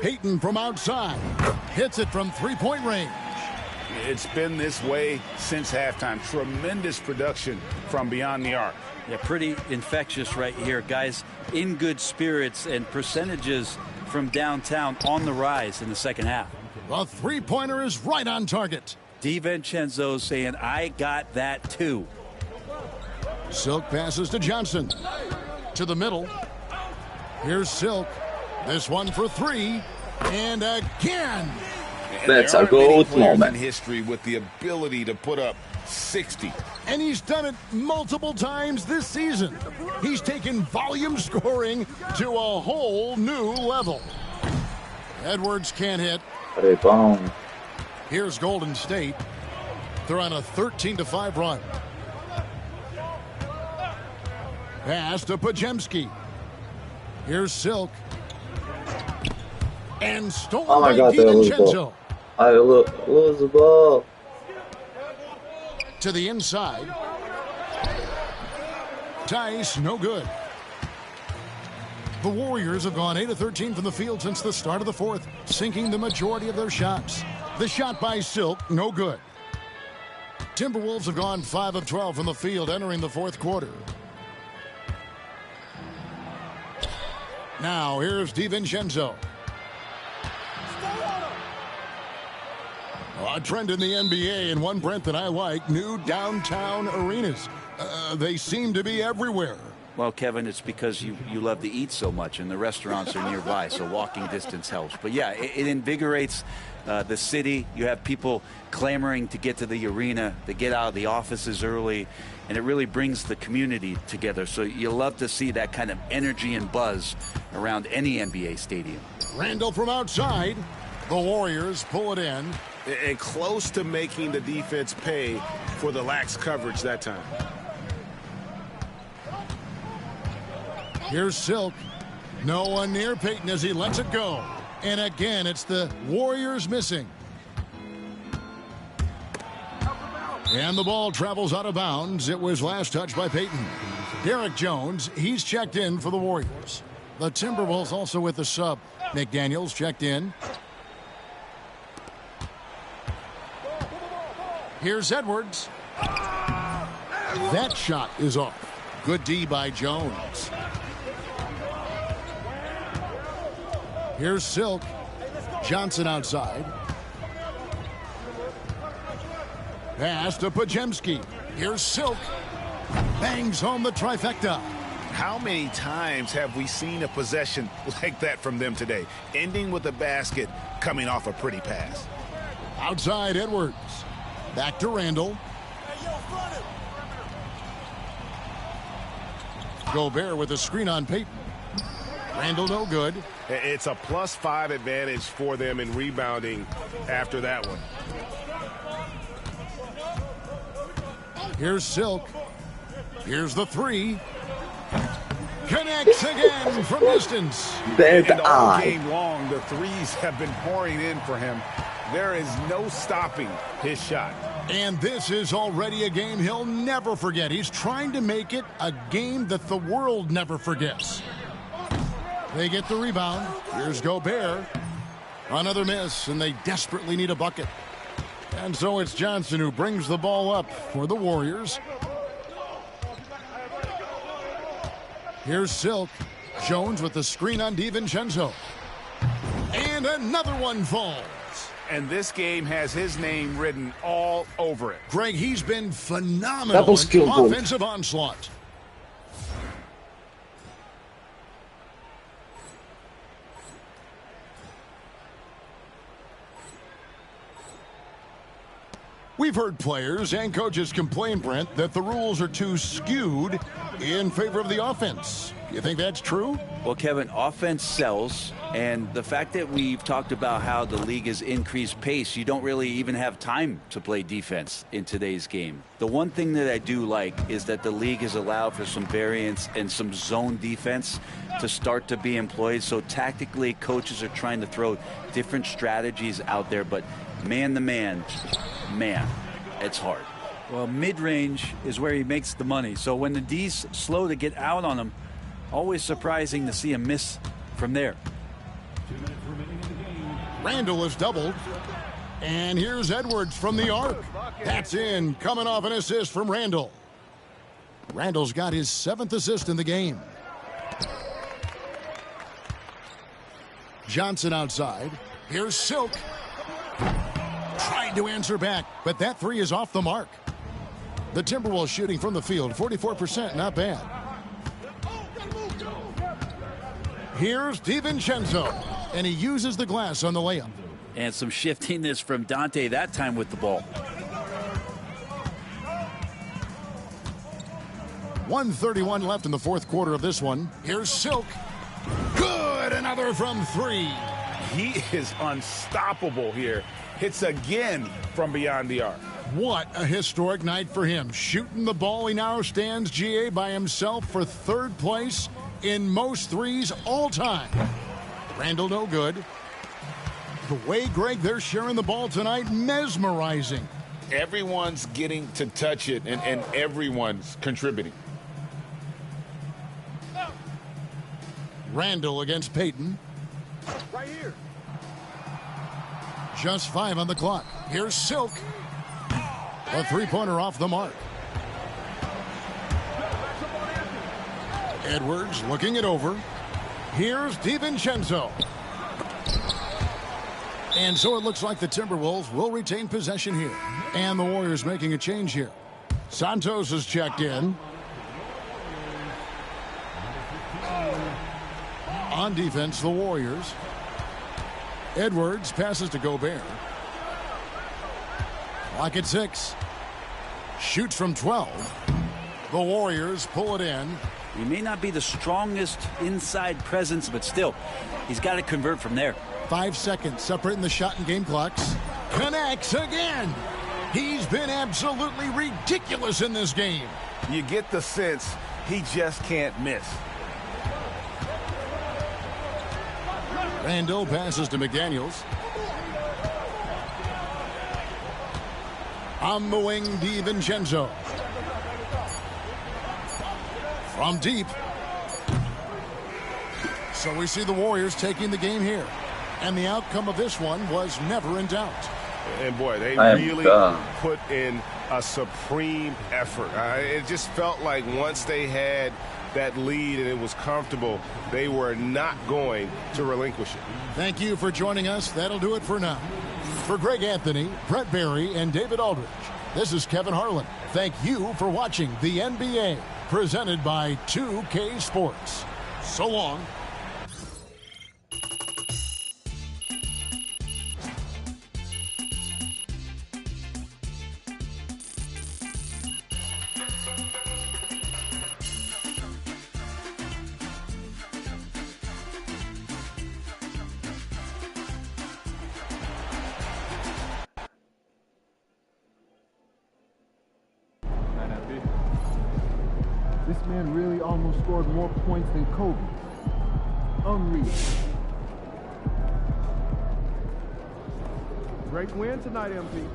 Payton from outside. Hits it from three-point range. It's been this way since halftime. Tremendous production from beyond the arc. Yeah, pretty infectious right here. Guys in good spirits, and percentages from downtown on the rise in the second half. The three-pointer is right on target. DiVincenzo saying, I got that too. Silk passes to Johnson. To the middle. Here's Silk. This one for 3. And again. That's a good moment. In history with the ability to put up 60. And he's done it multiple times this season. He's taken volume scoring to a whole new level. Edwards can't hit. Rebound. Here's Golden State. They're on a 13-5 run. Pass to Pajemski. Here's Silk. And stolen by DiVincenzo. I lose the ball. To the inside. Tice, no good. The Warriors have gone 8 of 13 from the field since the start of the fourth, sinking the majority of their shots. The shot by Silk, no good. Timberwolves have gone 5 of 12 from the field entering the fourth quarter. Now here's DiVincenzo. A trend in the NBA, and one, Brent, that I like, new downtown arenas. They seem to be everywhere. Well, Kevin, it's because you love to eat so much, and the restaurants are nearby, so walking distance helps. But yeah, it invigorates the city. You have people clamoring to get to the arena, to get out of the offices early, and it really brings the community together. So you love to see that kind of energy and buzz around any NBA stadium. Randall from outside. The Warriors pull it in. And close to making the defense pay for the lax coverage that time. Here's Silk. No one near Payton as he lets it go. And again, it's the Warriors missing. And the ball travels out of bounds. It was last touched by Payton. Derek Jones, he's checked in for the Warriors. The Timberwolves also with the sub. McDaniels checked in. Here's Edwards. That shot is off. Good D by Jones. Here's Silk. Johnson outside. Pass to Pajemski. Here's Silk. Bangs home the trifecta. How many times have we seen a possession like that from them today? Ending with a basket, coming off a pretty pass. Outside Edwards. Back to Randall. Gobert with a screen on Payton. Randall no good. It's a +5 advantage for them in rebounding after that one. Here's Silk. Here's the three. Connects again from distance. Dead and all eye. game long, the threes have been pouring in for him. There is no stopping his shot. And this is already a game he'll never forget. He's trying to make it a game that the world never forgets. They get the rebound. Here's Gobert. Another miss, and they desperately need a bucket. And so it's Johnson who brings the ball up for the Warriors. Here's Silk. Jones with the screen on DiVincenzo. And another one falls. And this game has his name written all over it. Greg, he's been phenomenal Double skill in goal. offensive onslaught. We've heard players and coaches complain, Brent, that the rules are too skewed in favor of the offense. You think that's true? Well, Kevin, offense sells, and the fact that we've talked about how the league has increased pace, you don't really even have time to play defense in today's game. The one thing that I do like is that the league has allowed for some variance and some zone defense to start to be employed. So tactically, coaches are trying to throw different strategies out there, but man-to-man, man, it's hard. Well, mid-range is where he makes the money. So when the D's slow to get out on him, always surprising to see him miss from there. Randall is doubled. And here's Edwards from the arc. That's in, coming off an assist from Randall. Randall's got his 7th assist in the game. Johnson outside. Here's Silk. Tried to answer back, but that three is off the mark. The Timberwolves shooting from the field, 44%, not bad. Here's DiVincenzo, and he uses the glass on the layup. And some shiftiness from Dante that time with the ball. 1:31 left in the fourth quarter of this one. Here's Silk. Good, another from three. He is unstoppable here. Hits again from beyond the arc. What a historic night for him. Shooting the ball, he now stands GA by himself for 3rd place in most threes all time. Randall no good. The way, Greg, they're sharing the ball tonight, mesmerizing. Everyone's getting to touch it, and everyone's contributing. Randall against Payton. Right here. Just 5 on the clock. Here's Silk. A three-pointer off the mark. Edwards looking it over. Here's DiVincenzo. And so it looks like the Timberwolves will retain possession here. And the Warriors making a change here. Santos has checked in. On defense, the Warriors. Edwards passes to Gobert. Clock at 6. Shoots from 12. The Warriors pull it in. He may not be the strongest inside presence, but still, he's got to convert from there. 5 seconds separating the shot and game clocks. Connects again. He's been absolutely ridiculous in this game. You get the sense he just can't miss. Randall passes to McDaniels. On the wing, DiVincenzo. From deep. So we see the Warriors taking the game here. And the outcome of this one was never in doubt. And boy, they really put in a supreme effort. It just felt like once they had that lead and it was comfortable, they were not going to relinquish it. Thank you for joining us. That'll do it for now. For Greg Anthony, Brett Barry, and David Aldridge, this is Kevin Harlan. Thank you for watching the NBA, presented by 2K Sports. So long. This man really almost scored more points than Kobe. Unreal. Great win tonight, MP.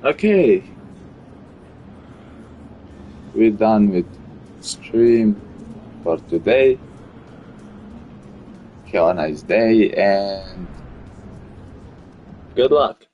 Okay, we're done with stream for today. Have a nice day and good luck.